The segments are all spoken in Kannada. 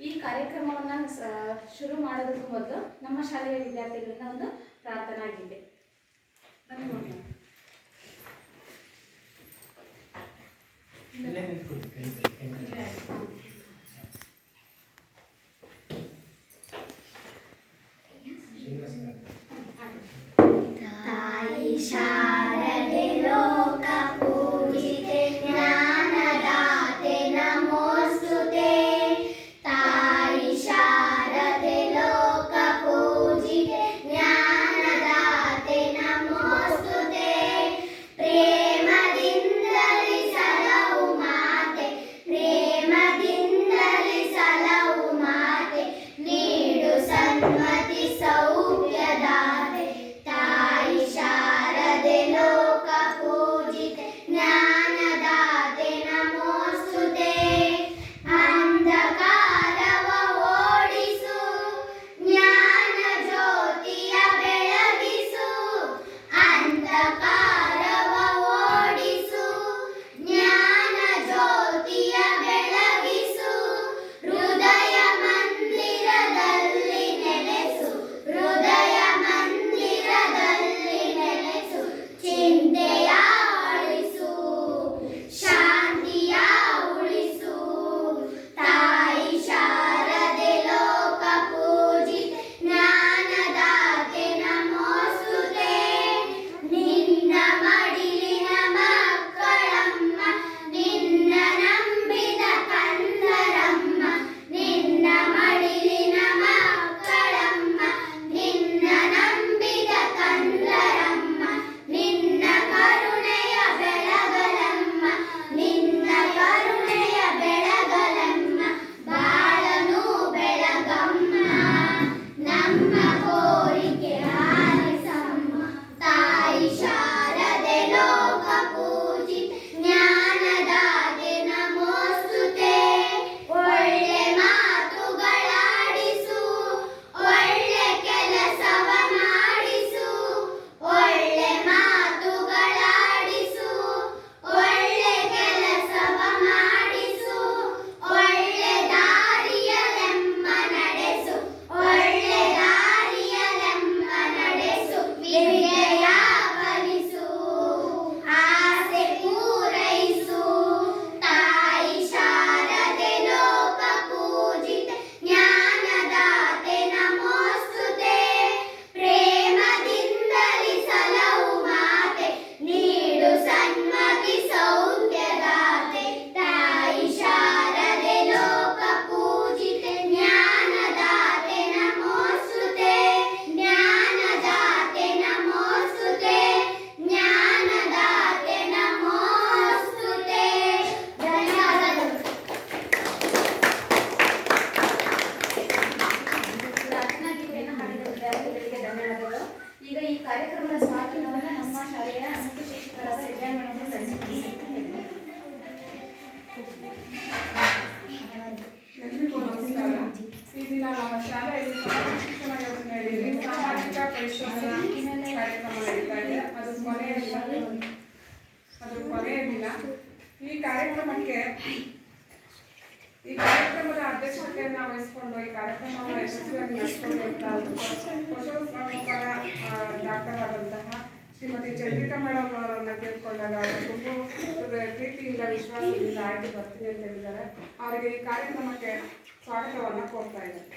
ಈ ಕಾರ್ಯಕ್ರಮವನ್ನು ಶುರು ಮಾಡೋದಕ್ಕೂ ಮೊದಲು ನಮ್ಮ ಶಾಲೆಯ ವಿದ್ಯಾರ್ಥಿಗಳಿಂದ ಒಂದು ಪ್ರಾರ್ಥನಾ ಗೀತೆ. ತಾಯಿ ಶಾರದೆ ಲೋಕ ಪೂಜಿತೆ ಜ್ಞಾನದಾತೆ ನಮೋಸ್ತುತೆ. ತಾಯಿ ಶಾರದೆ ಲೋಕ ಪೂಜಿತೆ ಜ್ಞಾನದಾತೆ ನಮೋಸ್ತುತೆ. ಪ್ರೇಮದಿಂದಲಿ ಸಲಹು ಮಾತೆ, ಪ್ರೇಮದಿಂದಲಿ ಸಲಹು ಮಾತೆ, ನೀಡು ಸನ್ಮತಿ ಸೌಖ್ಯದಾತೆ. ತಾಯಿ ಶಾರದೆ ಲೋಕ ಪೂಜಿತೆ ಜ್ಞಾನದಾತೆ ನಮೋಸ್ತುತೆ. ಅಂಧಕಾರವ ಓಡಿಸು, ಜ್ಞಾನ ಜ್ಯೋತಿಯ ಬೆಳಗಿಸು. ಅಂಧಕಾರವ ಓಡಿಸು, ಜ್ಞಾನ ಜ್ಯೋತಿಯ ಬೆಳಗಿಸು. ಹೃದಯ ಮಂದಿರದಲ್ಲಿ ನೆಲೆಸು, ಹೃದಯ ಮಂದಿರದಲ್ಲಿ ನೆಲೆಸು. ಚಿಂತೆಯ ಅಳಿಸು, ಶಾಂತಿಯ ಉಳಿಸು. ತಾಯಿ ಶಾರದೆ ಲೋಕ ಪೂಜಿತೆ ಜ್ಞಾನದಾತೆ ನಮೋಸ್ತುತೆ. ನಿನ್ನ ಮಡಿಲಿನ ಮಕ್ಕಳಮ್ಮ, ನಿನ್ನ ನಂಬಿದ ಕಂದರಮ್ಮ. ನಿನ್ನ ಮಡಿಲಿನ ಮಕ್ಕಳಮ್ಮ, ನಿನ್ನ ನಂಬಿದ ಕಂದರಮ್ಮ. ನಿನ್ನ ಕರುಣೆಯ ಬೆಳಗಲಮ್ಮ, ನಿನ್ನ ಕರುಣೆಯ ಬೆಳಗಲಮ್ಮ. ಬಾಳನು ಬೆಳಗಮ್ಮ, ನಮ್ಮ ಕೋರಿಕೆ ಆಲಿಸಮ್ಮ. ತಾಯಿ ಶಾರದೆ ಲೋಕ ಪೂಜಿತೆ ಜ್ಞಾನದಾತೆ ನಮೋಸ್ತುತೆ. ಒಳ್ಳೆ ಮಾತುಗಳಾಡಿಸು, ಒಳ್ಳೆ ಕೆಲಸವ ಮಾಡಿಸು. ಒಳ್ಳೆ ಮಾತುಗಳಾಡಿಸು, ಒಳ್ಳೆ ಕೆಲಸವ ಮಾಡಿಸು. ಒಳ್ಳೆ ದಾರಿಯಲೆಮ್ಮ ನಡೆಸು, ಒಳ್ಳೆ ದಾರಿಯಲೆಮ್ಮ ನಡೆಸು. ವಿದ್ಯೆಯ ಕಲಿಸು, ಆಸೆ ಪೂರೈಸು. ತಾಯಿ ಶಾರದೆ ಲೋಕ ಪೂಜಿತೆ ಜ್ಞಾನದಾತೆ ನಮೋಸ್ತುತೆ. ಪ್ರೇಮದಿಂದಲಿ ಸಲಹು ಮಾತೆ, ನೀಡು ಸನ್ಮತಿ ಸೌಖ್ಯದಾತೆ. ತಾಯಿ ಶಾರದೆ ಲೋಕ ಪೂಜಿತೆ ಜ್ಞಾನದಾತೆ ನಮೋಸ್ತುತೆ. ಜ್ಞಾನದಾತೆ ನಮೋಸ್ತುತೆ, ಜ್ಞಾನದಾತೆ ನಮೋಸ್ತುತೆ. ಧನ್ಯವಾದಗಳು. ಪ್ರಾರ್ಥನಾ ಗೀತೆಯನ್ನು ಹಾಡಿದ ವಿದ್ಯಾರ್ಥಿಗಳಿಗೆ ಧನ್ಯವಾದಗಳು. ಈಗ ಈ ಕಾರ್ಯಕ್ರಮದ ಸ್ವಾಗತವನ್ನು ನಮ್ಮ ಶಾಲೆಯ ಮುಖ್ಯ ಶಿಕ್ಷಕರಾದ ವಿದ್ಯಾನ್ ಮೇಡಮ್ ಸಲ್ಲಿಸುತ್ತಾರೆ. ಎಲ್ರಿಗೂ ನಮಸ್ಕಾರ. ಈ ದಿನ ನಮ್ಮ ಶಾಲೆಯಲ್ಲಿ ಸಮಾಜ ಶಿಕ್ಷಣ ಯೋಜನೆಯಲ್ಲಿ ಸಾಮಾಜಿಕ ಪರಿಶೋಧನಾ ಕಾರ್ಯಕ್ರಮ ನಡೀತಾ ಇದೆ. ಅದು ಕೊನೆಯ ದಿನ. ಈ ಕಾರ್ಯಕ್ರಮದ ಅಧ್ಯಕ್ಷತೆಯನ್ನು ವಹಿಸಿಕೊಂಡು ಈ ಕಾರ್ಯಕ್ರಮವನ್ನು ಯಶಸ್ವಿಯಾಗಿ ನಡೆಸಿಕೊಂಡಂತಹ ಪಶುಸಂಗೋಪನಾ ಡಾಕ್ಟರ್ ಆದಂತಹ ಶ್ರೀಮತಿ ಚಂದ್ರಿಕಾ ಮೇಡಮ್ ಅವರನ್ನು ಕೇಳಿಕೊಂಡಾಗ ತುಂಬ ಪ್ರೀತಿಯಿಂದ ವಿಶ್ವಾಸದಿಂದ ಆಯ್ಕೆ ಬರ್ತೀನಿ ಅಂತ ಹೇಳಿದ್ದಾರೆ. ಅವರಿಗೆ ಈ ಕಾರ್ಯಕ್ರಮಕ್ಕೆ ಸ್ವಾಗತವನ್ನು ಕೋರ್ತಾ ಇದ್ದಾರೆ.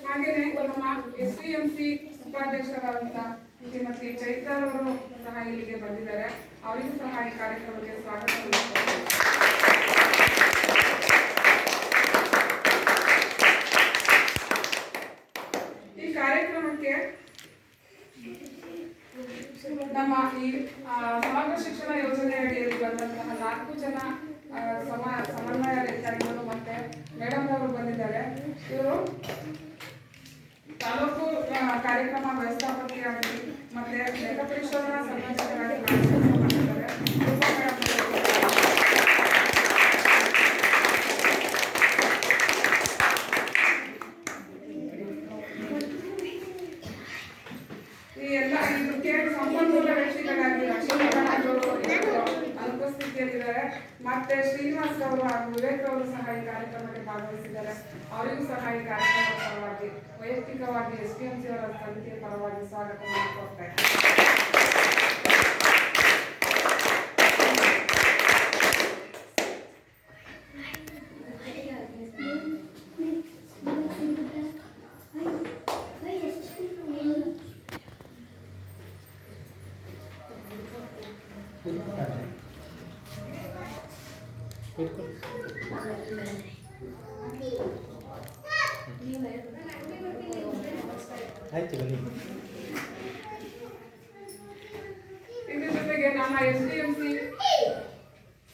ಹಾಗೆಯೇ ನಮ್ಮ SDMC ಉಪಾಧ್ಯಕ್ಷರಾದಂತಹ ಶ್ರೀಮತಿ ಚೈತ್ರ ಅವರು ಸಹ ಇಲ್ಲಿಗೆ ಬಂದಿದ್ದಾರೆ. ಅವರಿಗೂ ಸಹ ಈ ಕಾರ್ಯಕ್ರಮಕ್ಕೆ ಸ್ವಾಗತವನ್ನು ಕೋರ್ತಾ ಈ ಕಾರ್ಯಕ್ರಮಕ್ಕೆ ನಮ್ಮ ಈ ಸಮಗ್ರ ಶಿಕ್ಷಣ ಯೋಜನೆ ಅಡಿಯಲ್ಲಿ ಬಂದಂತಹ 4 ಜನ ಸಮನ್ವಯಾಧಿಕಾರಿಗಳು ಮತ್ತೆ ಮೇಡಮ್ ಅವರು ಬಂದಿದ್ದಾರೆ. ಇವರು ತಾಲೂಕು ಕಾರ್ಯಕ್ರಮ ವ್ಯವಸ್ಥಾಪಕಿಯಾಗಿ ಮತ್ತೆ ಲೆಕ್ಕ ಪರಿಶೋಧನಾ ಸಂಯೋಜಕರಾಗಿ ಮಾಡಿದ್ದಾರೆ. ನಮಗೆ ಸಂಪನ್ಮೂಲ ವ್ಯಕ್ತಿಗಳಾಗಿ ಲಕ್ಷ್ಮೀ ಅನುಪಸ್ಥಿತಿಯಲ್ಲಿದ್ದಾರೆ. ಮತ್ತೆ ಶ್ರೀನಿವಾಸ್ ಅವರು ಹಾಗೂ ವಿವೇಕ್ ಅವರು ಸಹ ಈ ಕಾರ್ಯಕ್ರಮಕ್ಕೆ ಭಾಗವಹಿಸಿದ್ದಾರೆ. ಅವರಿಗೂ ಸಹ ಈ ಕಾರ್ಯಕ್ರಮದ ಪರವಾಗಿ ವೈಯಕ್ತಿಕವಾಗಿ STMC ಅವರ ಸಮಿತಿಯ ಪರವಾಗಿ ಸ್ವಾಗತವನ್ನು ಕೋರ್ತಾ ಇದ್ದಾರೆ. ಆಯ್ತು ಬನ್ನಿ. ಇದ್ರ ಜೊತೆಗೆ ನಮ್ಮ STMC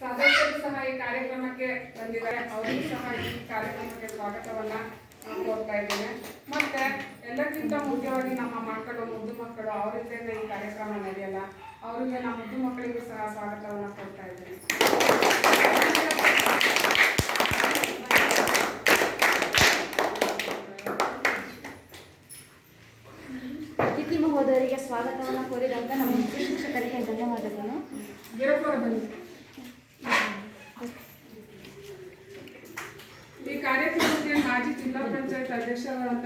ಸದಸ್ಯರು ಸಹ ಈ ಕಾರ್ಯಕ್ರಮಕ್ಕೆ ಬಂದಿದ್ದಾರೆ. ಅವರಿಗೂ ಸಹ ಈ ಕಾರ್ಯಕ್ರಮಕ್ಕೆ ಸ್ವಾಗತವನ್ನ ಕೋರ್ತಾ ಇದ್ದೇನೆ. ಮತ್ತೆ ಎಲ್ಲಕ್ಕಿಂತ ಮುಖ್ಯವಾಗಿ ನಮ್ಮ ಮಕ್ಕಳು, ಮುದ್ದು ಮಕ್ಕಳು, ಅವರಿಂದಲೇ ಈ ಕಾರ್ಯಕ್ರಮ ನಡೆಯಲ್ಲ. ಅವರಿಗೆ ನಮ್ಮ ಮುದ್ದು ಮಕ್ಕಳಿಗೂ ಸಹ ಸ್ವಾಗತವನ್ನ ಕೊಡ್ತಾ ಇದ್ದೇನೆ. ಅತಿಥಿ ಮಹೋದಯರಿಗೆ ಸ್ವಾಗತವನ್ನು ಕೋರಿದಂತ ನಮ್ಮ ಶಿಕ್ಷಕರಿಗೆ ಧನ್ಯವಾದಗಳು. ಈ ಕಾರ್ಯಕ್ರಮಕ್ಕೆ ಮಾಜಿ ಜಿಲ್ಲಾ ಪಂಚಾಯತ್ ಅಧ್ಯಕ್ಷರಾದಂಥ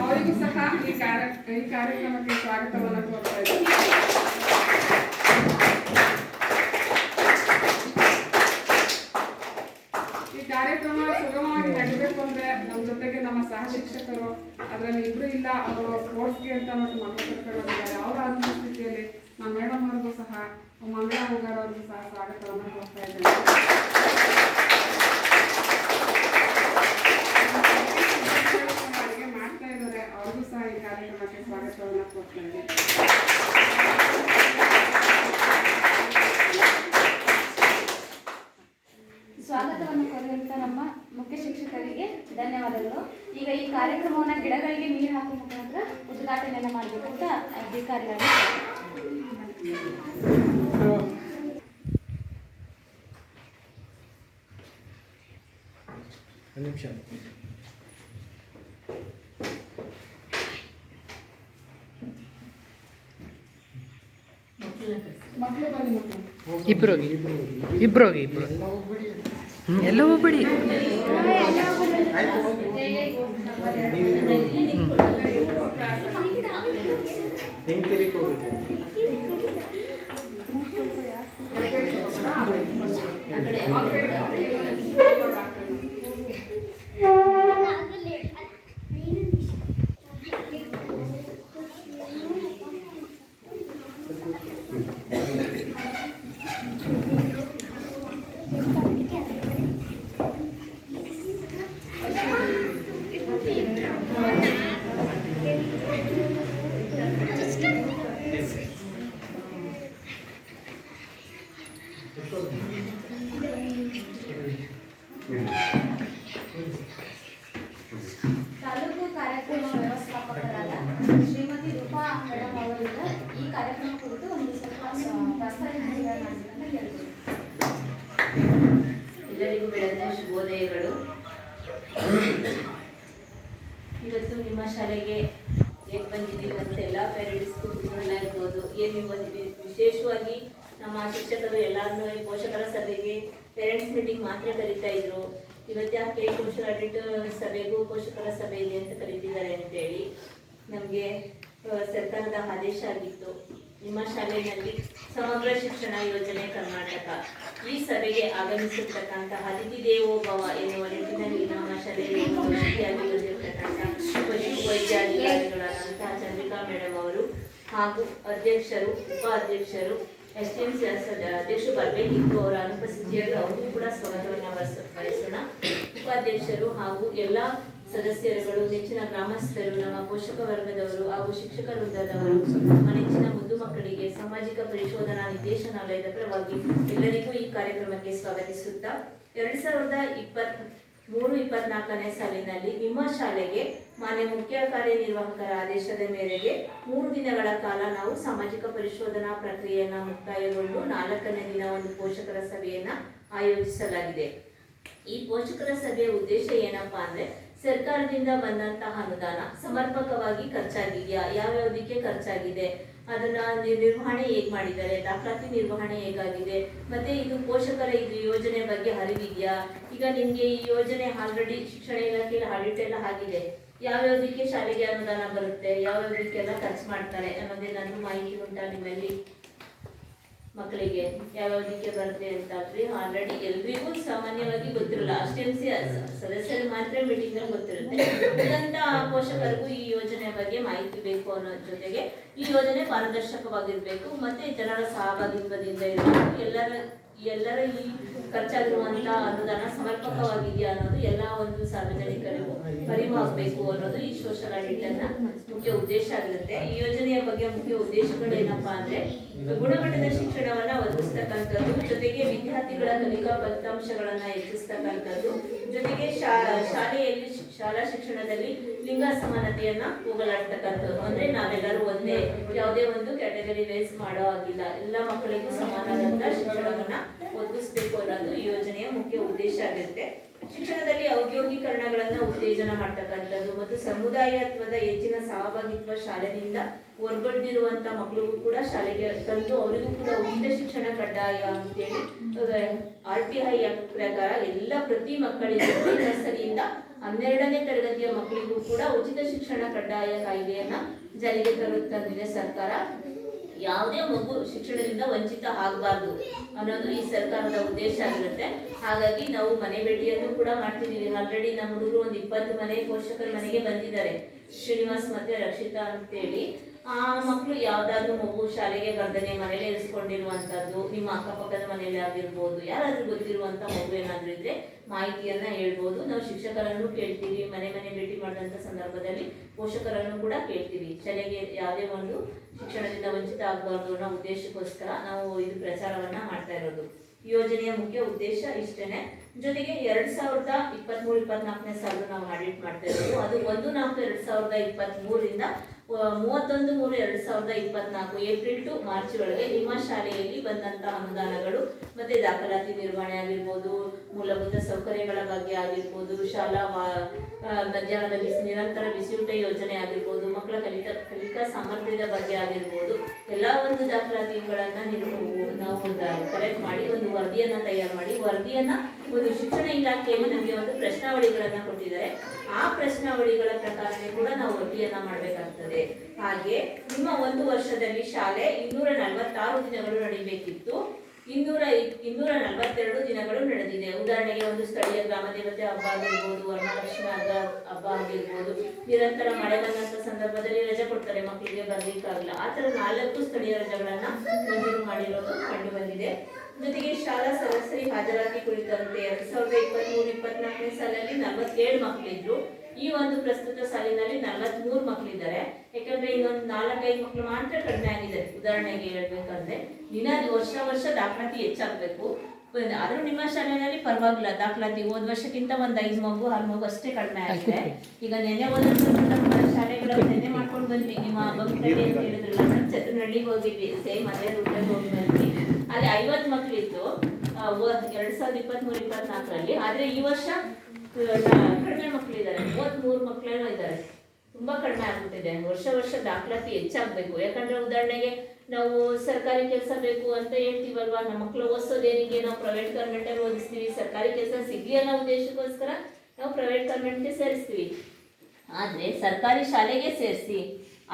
ಅವರಿಗೂ ಸಹ ಈ ಕಾರ್ಯಕ್ರಮಕ್ಕೆ ಸ್ವಾಗತವನ್ನು ಕೋರ್ತಾ ಇದ್ದೇನೆ. ಈ ಕಾರ್ಯಕ್ರಮ ಸುಗಮವಾಗಿ ನಡೀಬೇಕು ಅಂದ್ರೆ ನಮ್ಮ ಜೊತೆಗೆ ನಮ್ಮ ಸಹ ಶಿಕ್ಷಕರು, ಅದರಲ್ಲಿ ಇಬ್ರು ಇಲ್ಲ, ಅವರು ಸ್ಪೋರ್ಟ್ಸ್ಗೆ ಅಂತ ಮಕ್ಕಳು ಕರ್ಕೊಂಡಿದ್ದಾರೆ. ಅವರ ಅನುಪಸ್ಥಿತಿಯಲ್ಲಿ ನಮ್ಮ ಮೇಡಮ್ ಅವ್ರಿಗೂ ಸಹ, ಮಂಗಳಾ ಹೋಗಾರ್ ಅವ್ರಿಗೂ ಸಹ ಸ್ವಾಗತವನ್ನು ಕೋರ್ತಾ ಇದ್ದೇನೆ. ಅಡುಗೆ ಮಾಡ್ತಾ ಇದ್ದಾರೆ, ಅವ್ರಿಗೂ ಸಹ ಈ ಕಾರ್ಯಕ್ರಮಕ್ಕೆ ಸ್ವಾಗತವನ್ನು ಕೋರ್ತಾ ಇದ್ದೇನೆ. ಸ್ವಾಗತವನ್ನು ಕೋರಿದಂತ ನಮ್ಮ ಮುಖ್ಯ ಶಿಕ್ಷಕರಿಗೆ ಧನ್ಯವಾದಗಳು. ಈಗ ಈ ಕಾರ್ಯಕ್ರಮವನ್ನು ಗಿಡಗಳಿಗೆ ನೀರು ಹಾಕುವ ಮುಖಾಂತರ ಉದ್ಘಾಟನೆಯನ್ನು ಮಾಡಬೇಕು ಅಂತ ಅಧಿಕಾರಿಗಳು. ಒಂದು ನಿಮಿಷ. ಮಕ್ಕಳು ಬನ್ನಿ ಮಕ್ಕಳು. ಇಬ್ರು ಹೋಗಿ ಎಲ್ಲ ಹೋಗ್ಬೇಡಿ. ತಾಲೂಕು ಕಾರ್ಯಕ್ರಮ ವ್ಯವಸ್ಥಾಪಕರಾದ ಶ್ರೀಮತಿ ರೂಪಾ ಮೇಡಮ್ ಅವರಿಂದ ಈ ಕಾರ್ಯಕ್ರಮ ಕುರಿತು ಒಂದು ಸ್ವಲ್ಪ ಪ್ರಸ್ತಾವನೆಯನ್ನು ಮಾಡಬೇಕಂತ ಹೇಳ್ತೀನಿ. ಎಲ್ಲರಿಗೂ ಬೆಳಗಿನ ಶುಭೋದಯಗಳು. ಇವತ್ತು ನಿಮ್ಮ ಶಾಲೆಗೆ ಹೇಗೆ ಬಂದಿದ್ದೀವಿ ಅಂತ ಎಲ್ಲ ಪೇರೆಂಟ್ಸ್ಗೂ ಕುತೂಹಲ ಇರ್ಬೋದು. ಏನು ಬಂದಿದ್ದೀವಿ, ವಿಶೇಷವಾಗಿ ನಮ್ಮ ಶಿಕ್ಷಕರು ಎಲ್ಲರನ್ನೂ ಪೋಷಕರ ಸಭೆಗೆ ಪೇರೆಂಟ್ಸ್ ಮೀಟಿಂಗ್ ಮಾತ್ರ ಕರೀತಾ ಇದ್ರು. ಇವತ್ತು ಯಾಕೆ ಪೋಷಕರ ಆಡಿಟ್ ಸಭೆಗೂ ಪೋಷಕರ ಸಭೆ ಇದೆ ಅಂತ ಕರೀತಿದ್ದಾರೆ ಅಂತೇಳಿ ನಮಗೆ ಸರ್ಕಾರದ ಆದೇಶ ಆಗಿತ್ತು. ನಿಮ್ಮ ಶಾಲೆಯಲ್ಲಿ ಸಮಗ್ರ ಶಿಕ್ಷಣ ಯೋಜನೆ ಕರ್ನಾಟಕ ಈ ಸಭೆಗೆ ಆಗಮಿಸಿರ್ತಕ್ಕಂತಹ ಅತಿಥಿ ದೇವೋಭವ ಎನ್ನುವ ನಿಟ್ಟಿನಲ್ಲಿ ನಮ್ಮ ಶಾಲೆಯಲ್ಲಿ ಅತಿಥಿಯಾಗಿ ಬಂದಿರತಕ್ಕಂಥ ಪಶು ವೈದ್ಯಾಧಿಕಾರಿಗಳಾದಂತಹ ಚಂದ್ರಿಕಾ ಮೇಡಮ್ ಅವರು ಹಾಗೂ ಅಧ್ಯಕ್ಷರು, ಉಪಾಧ್ಯಕ್ಷರು, STMC ಅಧ್ಯಕ್ಷರು ಬರಬೇಕಿತ್ತು. ಅವರ ಅನುಪಸ್ಥಿತಿಯಲ್ಲಿ ಅವರಿಗೂ ಕೂಡ ಸ್ವಾಗತವನ್ನು ಬಯಸೋಣ. ಉಪಾಧ್ಯಕ್ಷರು ಹಾಗೂ ಎಲ್ಲ ಸದಸ್ಯರುಗಳು, ನೆಚ್ಚಿನ ಗ್ರಾಮಸ್ಥರು, ನಮ್ಮ ಪೋಷಕ ವರ್ಗದವರು ಹಾಗೂ ಶಿಕ್ಷಕ ವೃಂದದವರು, ನಮ್ಮ ನೆಚ್ಚಿನ ಮುದ್ದು ಮಕ್ಕಳಿಗೆ ಸಾಮಾಜಿಕ ಪರಿಶೋಧನಾ ನಿರ್ದೇಶನಾಲಯದ ಪರವಾಗಿ ಎಲ್ಲರಿಗೂ ಈ ಕಾರ್ಯಕ್ರಮಕ್ಕೆ ಸ್ವಾಗತಿಸುತ್ತಾ 2023-24ನೇ ಸಾಲಿನಲ್ಲಿ ನಿಮ್ಮ ಶಾಲೆಗೆ ಮಾನ್ಯ ಮುಖ್ಯ ಕಾರ್ಯನಿರ್ವಾಹಕರ ಆದೇಶದ ಮೇರೆಗೆ 3 ದಿನಗಳ ಕಾಲ ನಾವು ಸಾಮಾಜಿಕ ಪರಿಶೋಧನಾ ಪ್ರಕ್ರಿಯೆಯನ್ನು ಮುಕ್ತಾಯಗೊಂಡು 4ನೇ ದಿನ ಒಂದು ಪೋಷಕರ ಸಭೆಯನ್ನ ಆಯೋಜಿಸಲಾಗಿದೆ. ಈ ಪೋಷಕರ ಸಭೆಯ ಉದ್ದೇಶ ಏನಪ್ಪಾ ಅಂದ್ರೆ ಸರ್ಕಾರದಿಂದ ಬಂದಂತಹ ಅನುದಾನ ಸಮರ್ಪಕವಾಗಿ ಖರ್ಚಾಗಿದೆಯಾ, ಯಾವ್ಯಾವುದಕ್ಕೆ ಖರ್ಚಾಗಿದೆ, ಅದನ್ನ ನಿರ್ವಹಣೆ ಹೇಗ್ ಮಾಡಿದ್ದಾರೆ, ದಾಖಲಾತಿ ನಿರ್ವಹಣೆ ಹೇಗಾಗಿದೆ, ಮತ್ತೆ ಇದು ಪೋಷಕರ ಇದು ಯೋಜನೆ ಬಗ್ಗೆ ಅರಿವಿದೆಯಾ, ಈಗ ನಿಮ್ಗೆ ಈ ಯೋಜನೆ ಆಲ್ರೆಡಿ ಶಿಕ್ಷಣ ಇಲಾಖೆಯಲ್ಲಿ ಆಡಿಟ್ ಎಲ್ಲ ಆಗಿದೆ, ಯಾವ್ಯಾವುದಕ್ಕೆ ಶಾಲೆಗೆ ಅನುದಾನ ಬರುತ್ತೆ, ಯಾವ್ಯಾವುದಕ್ಕೆಲ್ಲ ಖರ್ಚು ಮಾಡ್ತಾರೆ ಅನ್ನೋದೇನಾದ್ರೂ ಮಾಹಿತಿ ಉಂಟಾ ನಿಮ್ಮಲ್ಲಿ? ಮಕ್ಕಳಿಗೆ ಯಾವ್ಯಾವುದಕ್ಕೆ ಬರುತ್ತೆ ಅಂತ ಆಲ್ರೆಡಿ ಎಲ್ರಿಗೂ ಸಾಮಾನ್ಯವಾಗಿ ಗೊತ್ತಿರಲ್ಲ, ಅಷ್ಟೆನ್ಸಿ ಸದಸ್ಯರು ಮಾತ್ರ ಮೀಟಿಂಗ್ ಅಲ್ಲಿ ಗೊತ್ತಿರುತ್ತೆ. ಉಳಿದಂತ ಪೋಷಕರಿಗೂ ಈ ಯೋಜನೆ ಬಗ್ಗೆ ಮಾಹಿತಿ ಬೇಕು ಅನ್ನೋ ಜೊತೆಗೆ ಈ ಯೋಜನೆ ಪಾರದರ್ಶಕವಾಗಿರ್ಬೇಕು, ಮತ್ತೆ ಜನರ ಸಹಭಾಗಿತ್ವದಿಂದ ಇರಬೇಕು, ಎಲ್ಲರ ಈ ಖರ್ಚಾಗಿರುವಂತ ಅನುದಾನ ಸಮರ್ಪಕವಾಗಿದೆಯಾ ಅನ್ನೋದು ಎಲ್ಲ ಒಂದು ಸಾರ್ವಜನಿಕರಿಗೂ ಅರಿವಾಗಬೇಕು ಅನ್ನೋದು ಈ ಸೋಷಿಯಲ್ ಆಡಿಟ್ ಅನ್ನ ಮುಖ್ಯ ಉದ್ದೇಶ ಆಗಿರುತ್ತೆ. ಈ ಯೋಜನೆಯ ಬಗ್ಗೆ ಮುಖ್ಯ ಉದ್ದೇಶಗಳು ಏನಪ್ಪಾ ಅಂದ್ರೆ ಗುಣಮಟ್ಟದ ಶಿಕ್ಷಣವನ್ನ ಒದಗಿಸ್ತಕ್ಕಂಥದ್ದು, ಜೊತೆಗೆ ವಿದ್ಯಾರ್ಥಿಗಳ ಕಲಿಕಾ ಫಲಿತಾಂಶಗಳನ್ನ ಹೆಚ್ಚಿಸ್ತಕ್ಕಂಥದ್ದು, ಜೊತೆಗೆ ಶಾಲೆಯಲ್ಲಿ ಶಾಲಾ ಶಿಕ್ಷಣದಲ್ಲಿ ಲಿಂಗ ಸಮಾನತೆಯನ್ನ ಹೋಗಲಾಡ್ತಕ್ಕಂಥದ್ದು. ಅಂದ್ರೆ ನಾವೆಲ್ಲರೂ ಒಂದೇ, ಯಾವುದೇ ಒಂದು ಕ್ಯಾಟಗರಿ ವೈಸ್ ಮಾಡೋ ಆಗಿಲ್ಲ, ಎಲ್ಲ ಮಕ್ಕಳಿಗೂ ಸಮಾನವಾದಂತ ಶಿಕ್ಷಣವನ್ನ ಒದಗಿಸಬೇಕು ಅನ್ನೋದು ಈ ಯೋಜನೆಯ ಮುಖ್ಯ ಉದ್ದೇಶ ಆಗಿರುತ್ತೆ. ಶಿಕ್ಷಣದಲ್ಲಿ ಔದ್ಯೋಗೀಕರಣಗಳನ್ನ ಉತ್ತೇಜನ ಮಾಡ್ತಕ್ಕಂಥದ್ದು ಮತ್ತು ಸಮುದಾಯತ್ವದ ಹೆಚ್ಚಿನ ಸಹಭಾಗಿತ್ವ ಶಾಲೆಯಿಂದ ಹೊರಗಡೆದಿರುವಂತ ಮಕ್ಕಳಿಗೂ ಕೂಡ ಶಾಲೆಗೆ ತಂದು ಅವರಿಗೂ ಕೂಡ ಉಚಿತ ಶಿಕ್ಷಣ ಕಡ್ಡಾಯ ಅಂತೇಳಿ RTI ಪ್ರಕಾರ ಎಲ್ಲ ಪ್ರತಿ ಮಕ್ಕಳಿಗೂ ನರ್ಸರಿಯಿಂದ 12ನೇ ತರಗತಿಯ ಮಕ್ಕಳಿಗೂ ಕೂಡ ಉಚಿತ ಶಿಕ್ಷಣ ಕಡ್ಡಾಯ ಕಾಯ್ದೆಯನ್ನ ಜಾರಿಗೆ ತಂದಿದೆ ಸರ್ಕಾರ. ಯಾವುದೇ ಮಗು ಶಿಕ್ಷಣದಿಂದ ವಂಚಿತ ಆಗಬಾರ್ದು ಅನ್ನೋದು ಈ ಸರ್ಕಾರದ ಉದ್ದೇಶ ಆಗಿರುತ್ತೆ. ಹಾಗಾಗಿ ನಾವು ಮನೆ ಭೇಟಿಯನ್ನು ಕೂಡ ಮಾಡ್ತಿದ್ದೀವಿ. ಆಲ್ರೆಡಿ ನಮ್ಮ ಹುಡುಗರು ಒಂದು 20 ಮನೆ ಪೋಷಕರ ಮನೆಗೆ ಬಂದಿದ್ದಾರೆ, ಶ್ರೀನಿವಾಸ್ ಮತ್ತೆ ರಕ್ಷಿತಾ ಅಂತೇಳಿ. ಆ ಮಕ್ಕಳು ಯಾವ್ದಾದ್ರು ಮಗು ಶಾಲೆಗೆ ಬರ್ದೇನೆ ಮನೇಲಿ ಇರಿಸ್ಕೊಂಡಿರುವಂತದ್ದು, ನಿಮ್ಮ ಅಕ್ಕಪಕ್ಕದ ಮನೆಯಲ್ಲಿ ಆಗಿರ್ಬೋದು, ಯಾರಾದ್ರೂ ಗೊತ್ತಿರುವಂತ ಮಗು ಏನಾದ್ರೂ ಇದ್ರೆ ಮಾಹಿತಿಯನ್ನ ಹೇಳ್ಬೋದು. ನಾವು ಶಿಕ್ಷಕರನ್ನು ಕೇಳ್ತೀವಿ, ಮನೆ ಭೇಟಿ ಮಾಡಿದಂತ ಸಂದರ್ಭದಲ್ಲಿ ಪೋಷಕರನ್ನು ಕೂಡ ಕೇಳ್ತೀವಿ. ಶಾಲೆಗೆ ಯಾವುದೇ ಒಂದು ಶಿಕ್ಷಣದಿಂದ ವಂಚಿತ ಆಗಬಾರ್ದು ಅನ್ನೋ ಉದ್ದೇಶಕ್ಕೋಸ್ಕರ ನಾವು ಇದು ಪ್ರಚಾರವನ್ನ ಮಾಡ್ತಾ ಇರೋದು. ಯೋಜನೆಯ ಮುಖ್ಯ ಉದ್ದೇಶ ಇಷ್ಟೇನೆ. ಜೊತೆಗೆ 2023-24ನೇ ಸಾಲು ನಾವು ಆಡಿಟ್ ಮಾಡ್ತಾ ಇರೋದು. ಅದು 1/4/2023ರಿಂದ 31/3/2024 ಏಪ್ರಿಲ್ ಟು ಮಾರ್ಚ್ ಒಳಗೆ ನಿಮ್ಮ ಶಾಲೆಯಲ್ಲಿ ಬಂದಂತಹ ಅನುದಾನಗಳು ಮತ್ತೆ ದಾಖಲಾತಿ ನಿರ್ವಹಣೆ ಆಗಿರ್ಬೋದು, ಮೂಲಭೂತ ಸೌಕರ್ಯಗಳ ಬಗ್ಗೆ ಆಗಿರ್ಬೋದು, ಶಾಲಾ ಮಧ್ಯಾಹ್ನದ ನಿರಂತರ ಬಿಸಿಯೂಟ ಯೋಜನೆ ಆಗಿರ್ಬೋದು, ಮಕ್ಕಳ ಕಲಿಕಾ ಸಾಮರ್ಥ್ಯದ ಬಗ್ಗೆ ಆಗಿರ್ಬೋದು, ಎಲ್ಲ ಒಂದು ದಾಖಲಾತಿಗಳನ್ನ ನಾವು ಕಲೆಕ್ಟ್ ಮಾಡಿ ಒಂದು ವರದಿಯನ್ನ ತಯಾರು ಮಾಡಿ, ವರದಿಯನ್ನ ಒಂದು ಶಿಕ್ಷಣ ಇಲಾಖೆಯಲ್ಲಿ ನಮಗೆ ಒಂದು ಪ್ರಶ್ನಾವಳಿಗಳನ್ನ ಕೊಟ್ಟಿದ್ದಾರೆ. ಆ ಪ್ರಶ್ನಾವಳಿಗಳ ಪ್ರಕಾರನೇ ಕೂಡ ನಾವು ವರದಿಯನ್ನ ಮಾಡಬೇಕಾಗ್ತದೆ. ಹಾಗೆ ನಿಮ್ಮ ಒಂದು ವರ್ಷದಲ್ಲಿ ಶಾಲೆ 246 ದಿನಗಳು ನಡೀಬೇಕಿತ್ತು, 242 ದಿನಗಳು ನಡೆದಿದೆ. ಉದಾಹರಣೆಗೆ ಒಂದು ಸ್ಥಳೀಯ ಗ್ರಾಮ ದೇವತೆ ಹಬ್ಬ ಆಗಿರ್ಬೋದು, ವರಮಹಾಲಕ್ಷ್ಮಿ ಹಬ್ಬ ಆಗಿರ್ಬೋದು, ನಿರಂತರ ಮಳೆ ಬಂದಂತ ಸಂದರ್ಭದಲ್ಲಿ ರಜೆ ಕೊಡ್ತಾರೆ, ಮಕ್ಕಳಿಗೆ ಬರ್ಲಿಕ್ಕಾಗಲ್ಲ. ಆ ತರ 4 ಸ್ಥಳೀಯ ರಜೆಗಳನ್ನ ಮಂಜೂರು ಮಾಡಿರೋದು ಕಂಡು ಬಂದಿದೆ. ಜೊತೆಗೆ ಶಾಲಾ ಸರಾಸರಿ ಹಾಜರಾತಿ ಕುರಿತಂತೆ 2023-24ನೇ ಸಾಲಲ್ಲಿ 47 ಮಕ್ಕಳಿದ್ರು. ಈ ಒಂದು ಪ್ರಸ್ತುತ ಸಾಲಿನಲ್ಲಿ 43 ಮಕ್ಕಳಿದ್ದಾರೆ. ಯಾಕಂದ್ರೆ ಇನ್ನೊಂದು 4-5 ಮಕ್ಕಳು ಮಾತ್ರ ಕಡಿಮೆ ಆಗಿದ್ದಾರೆ. ಉದಾಹರಣೆಗೆ ಹೇಳ್ಬೇಕಂದ್ರೆ ವರ್ಷ ದಾಖಲಾತಿ ಹೆಚ್ಚಾಗಬೇಕು. ಆದ್ರೂ ನಿಮ್ಮ ಶಾಲೆಯಲ್ಲಿ ಪರವಾಗಿಲ್ಲ, ದಾಖಲಾತಿ ಹೋದ ವರ್ಷಕ್ಕಿಂತ ಒಂದು 5 ಮಗು 6 ಮಗು ಅಷ್ಟೇ ಕಡಿಮೆ ಆಗಿದೆ. ಈಗ ನೆನೆ ಶಾಲೆಗಳ ನೆನೆ ಮಾಡ್ಕೊಂಡು ಬಂದ್ವಿ. ನಿಮ್ಮ ಬಂಕಳ್ಳಿ ಅಂತ ಹೇಳಿದ್ರಲ್ಲ, ಚತುರ್ನಳ್ಳಿಗೆ ಹೋಗಿದ್ವಿ, ಸೇಮ್ ಅದೇ ರೂಟಲ್ಲಿ ಹೋಗಿ ಬಂದ್ವಿ. ಅಲ್ಲಿ 50 ಮಕ್ಕಳಿತ್ತು 2023-24ರಲ್ಲಿ. ಆದ್ರೆ ಈ ವರ್ಷ ಕಡಿಮೆ ಮಕ್ಕಳಿದ್ದಾರೆ, 33 ಮಕ್ಕಳೇನೋ ಇದ್ದಾರೆ. ತುಂಬಾ ಕಡಿಮೆ ಆಗ್ಬಿಟ್ಟಿದೆ. ವರ್ಷ ದಾಖಲಾತಿ ಹೆಚ್ಚಾಗಬೇಕು. ಯಾಕಂದ್ರೆ ಉದಾಹರಣೆಗೆ ನಾವು ಸರ್ಕಾರಿ ಕೆಲಸ ಬೇಕು ಅಂತ ಹೇಳ್ತೀವಲ್ವಾ, ನಮ್ಮ ಮಕ್ಕಳು ಓದಿಸೋದೇನಿಗೆ ನಾವು ಪ್ರೈವೇಟ್ ಗೌರ್ಮೆಂಟಲ್ಲಿ ಓದಿಸ್ತೀವಿ. ಸರ್ಕಾರಿ ಕೆಲಸ ಸಿಗ್ಲಿ ಅನ್ನೋ ಉದ್ದೇಶಕ್ಕೋಸ್ಕರ ನಾವು ಪ್ರೈವೇಟ್ ಗೌರ್ಮೆಂಟ್ಗೆ ಸೇರಿಸ್ತೀವಿ. ಆದ್ರೆ ಸರ್ಕಾರಿ ಶಾಲೆಗೆ ಸೇರಿಸಿ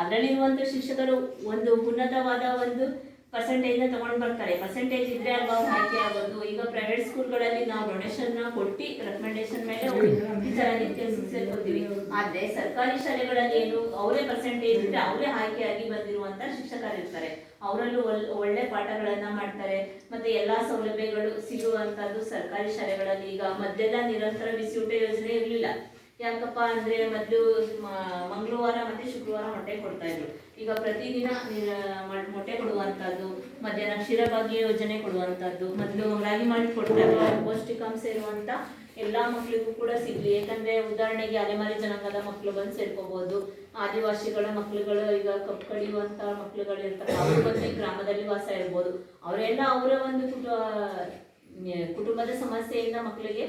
ಅದರಲ್ಲಿರುವಂತ ಶಿಕ್ಷಕರು ಒಂದು ಉನ್ನತವಾದ ಒಂದು ಪರ್ಸೆಂಟೇಜ್ನ ತಗೊಂಡು ಬರ್ತಾರೆ. ಪರ್ಸೆಂಟೇಜ್ ಇದ್ರೆ ಅಲ್ವಾ ಅವ್ರು ಆಯ್ಕೆ ಆಗೋದು. ಈಗ ಪ್ರೈವೇಟ್ ಸ್ಕೂಲ್ಗಳಲ್ಲಿ ನಾವು ಡೊನೇಷನ್ ಕೊಟ್ಟು ರೆಕಮೆಂಡೇಶನ್ ಮೇಲೆ ಸೇರ್ಕೊತೀವಿ. ಆದ್ರೆ ಸರ್ಕಾರಿ ಶಾಲೆಗಳಲ್ಲಿ ಏನು ಅವರೇ ಪರ್ಸೆಂಟೇಜ್ ಇದ್ರೆ ಅವರೇ ಆಯ್ಕೆಯಾಗಿ ಬಂದಿರುವಂತ ಶಿಕ್ಷಕರು ಇರ್ತಾರೆ. ಅವರಲ್ಲೂ ಒಳ್ಳೆ ಪಾಠಗಳನ್ನ ಮಾಡ್ತಾರೆ. ಮತ್ತೆ ಎಲ್ಲಾ ಸೌಲಭ್ಯಗಳು ಸಿಗುವಂತದ್ದು ಸರ್ಕಾರಿ ಶಾಲೆಗಳಲ್ಲಿ. ಈಗ ಮಧ್ಯದ ನಿರಂತರ ಬಿಸಿಯೂಟ ಯೋಜನೆ ಇರಲಿಲ್ಲ. ಯಾಕಪ್ಪ ಅಂದ್ರೆ ಮೊದಲು ಮಂಗಳವಾರ ಮತ್ತೆ ಶುಕ್ರವಾರ ಮೊಟ್ಟೆ ಕೊಡ್ತಾ ಇದ್ರು. ಈಗ ಪ್ರತಿದಿನ ಮೊಟ್ಟೆ ಕೊಡುವಂತದ್ದು, ಮಧ್ಯಾಹ್ನ ಕ್ಷೀರಭಾಗ್ಯ ಯೋಜನೆ ಕೊಡುವಂತದ್ದು, ಮೊದಲು ರಾಗಿ ಮಾಡಿ ಕೊಡ್ತಾ ಪೌಷ್ಟಿಕಾಂಶ ಇರುವಂತ ಎಲ್ಲಾ ಮಕ್ಕಳಿಗೂ ಕೂಡ ಸಿಗ್ಲಿ. ಯಾಕಂದ್ರೆ ಉದಾಹರಣೆಗೆ ಅಲೆಮಾರಿ ಜನಾಂಗದ ಮಕ್ಕಳು ಬಂದು ಸೇರ್ಕೋಬಹುದು, ಆದಿವಾಸಿಗಳ ಮಕ್ಕಳುಗಳು, ಈಗ ಕಪ್ಪು ಕಡಿಯುವಂತ ಮಕ್ಕಳುಗಳು ಇರ್ತಾರೆ, ಅವರು ಬಂದು ಗ್ರಾಮದಲ್ಲಿ ವಾಸ ಇರ್ಬೋದು. ಅವರೆಲ್ಲ ಅವರ ಒಂದು ಕುಟುಂಬದ ಸಮಸ್ಯೆಯಿಂದ ಮಕ್ಕಳಿಗೆ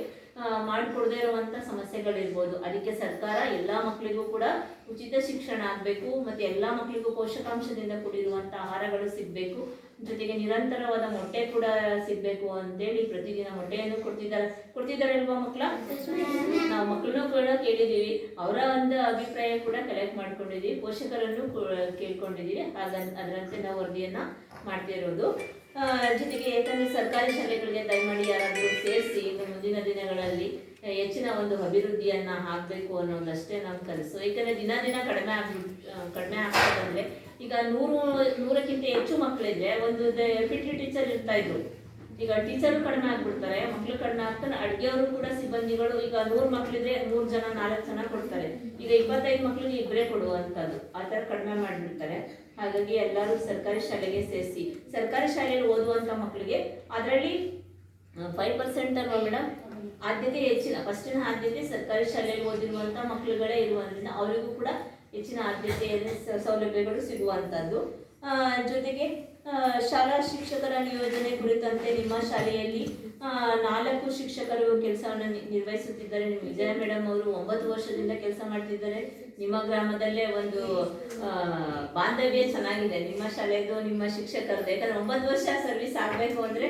ಮಾಡಿಕೊಡದೇ ಇರುವಂಥ ಸಮಸ್ಯೆಗಳಿರ್ಬೋದು. ಅದಕ್ಕೆ ಸರ್ಕಾರ ಎಲ್ಲ ಮಕ್ಕಳಿಗೂ ಕೂಡ ಉಚಿತ ಶಿಕ್ಷಣ ಆಗಬೇಕು, ಮತ್ತು ಎಲ್ಲ ಮಕ್ಕಳಿಗೂ ಪೋಷಕಾಂಶದಿಂದ ಕೂಡಿರುವಂಥ ಆಹಾರಗಳು ಸಿಗಬೇಕು, ಜೊತೆಗೆ ನಿರಂತರವಾದ ಮೊಟ್ಟೆ ಕೂಡ ಸಿಗಬೇಕು ಅಂತೇಳಿ ಪ್ರತಿದಿನ ಮೊಟ್ಟೆಯನ್ನು ಕೊಡ್ತಿದ್ದಾರೆ ಅಲ್ವಾ ಮಕ್ಕಳ? ನಾವು ಮಕ್ಕಳನ್ನು ಕೂಡ ಕೇಳಿದ್ದೀವಿ, ಅವರ ಒಂದು ಅಭಿಪ್ರಾಯ ಕೂಡ ಕಲೆಕ್ಟ್ ಮಾಡ್ಕೊಂಡಿದ್ದೀವಿ, ಪೋಷಕರನ್ನು ಕೇಳ್ಕೊಂಡಿದ್ದೀವಿ. ಅದರಂತೆ ನಾವು ವರದಿಯನ್ನು ಮಾಡ್ತಾ ಇರೋದು. ಜೊತೆಗೆ ಯಾಕಂದರೆ ಸರ್ಕಾರಿ ಶಾಲೆಗಳಿಗೆ ದಯಮಾಡಿ ಯಾರಾದರೂ ಸೇರಿಸಿ ಇನ್ನು ಮುಂದಿನ ದಿನಗಳಲ್ಲಿ ಹೆಚ್ಚಿನ ಒಂದು ಅಭಿವೃದ್ಧಿಯನ್ನು ಆಗಬೇಕು ಅನ್ನೋದಷ್ಟೇ ನಮ್ಮ ಕನಸು. ಏಕೆಂದರೆ ದಿನ ಕಡಿಮೆ ಆಗ್ತದಂದರೆ ಈಗ 100ಕ್ಕಿಂತ ಹೆಚ್ಚು ಮಕ್ಕಳಿದ್ರೆ ಒಂದು PT ಟೀಚರ್ ಇರ್ತಾಯಿದ್ರು. ಈಗ ಟೀಚರು ಕಡಿಮೆ ಆಗ್ಬಿಡ್ತಾರೆ, ಮಕ್ಕಳು ಕಡಿಮೆ ಆಗ್ತಾರೆ, ಅಡುಗೆಯವರು ಕೂಡ ಸಿಬ್ಬಂದಿಗಳು ಈಗ 100 ಮಕ್ಕಳಿದ್ರೆ 3 ಜನ 4 ಜನ ಕೊಡ್ತಾರೆ. ಈಗ 25 ಮಕ್ಕಳಿಗೆ 2 ಕೊಡುವಂಥದ್ದು ಆ ಥರ ಕಡಿಮೆ ಮಾಡಿಬಿಡ್ತಾರೆ. ಹಾಗಾಗಿ ಎಲ್ಲರೂ ಸರ್ಕಾರಿ ಶಾಲೆಗೆ ಸೇರಿಸಿ, ಸರ್ಕಾರಿ ಶಾಲೆಯಲ್ಲಿ ಓದುವಂಥ ಮಕ್ಕಳಿಗೆ ಅದರಲ್ಲಿ 5% ಅಲ್ವಾ ಮೇಡಮ್ ಆದ್ಯತೆ ಹೆಚ್ಚಿನ, ಫಸ್ಟಿನ ಆದ್ಯತೆ ಸರ್ಕಾರಿ ಶಾಲೆಯಲ್ಲಿ ಓದಿರುವಂಥ ಮಕ್ಕಳುಗಳೇ ಇರುವುದರಿಂದ ಅವರಿಗೂ ಕೂಡ ಹೆಚ್ಚಿನ ಆದ್ಯತೆಯಲ್ಲಿ ಸೌಲಭ್ಯಗಳು ಸಿಗುವಂಥದ್ದು. ಜೊತೆಗೆ ಶಾಲಾ ಶಿಕ್ಷಕರ ನಿಯೋಜನೆ ಕುರಿತಂತೆ ನಿಮ್ಮ ಶಾಲೆಯಲ್ಲಿ 4 ಶಿಕ್ಷಕರು ಕೆಲಸವನ್ನು ನಿರ್ವಹಿಸುತ್ತಿದ್ದಾರೆ. ವಿಜಯ ಮೇಡಮ್ ಅವರು 9 ವರ್ಷದಿಂದ ಕೆಲಸ ಮಾಡ್ತಿದ್ದಾರೆ. ನಿಮ್ಮ ಗ್ರಾಮದಲ್ಲೇ ಒಂದು ಬಾಂಧವ್ಯ ಚೆನ್ನಾಗಿದೆ ನಿಮ್ಮ ಶಾಲೆದು, ನಿಮ್ಮ ಶಿಕ್ಷಕರದ್ದು. ಯಾಕಂದರೆ 9 ವರ್ಷ ಸರ್ವಿಸ್ ಆಗಬೇಕು ಅಂದರೆ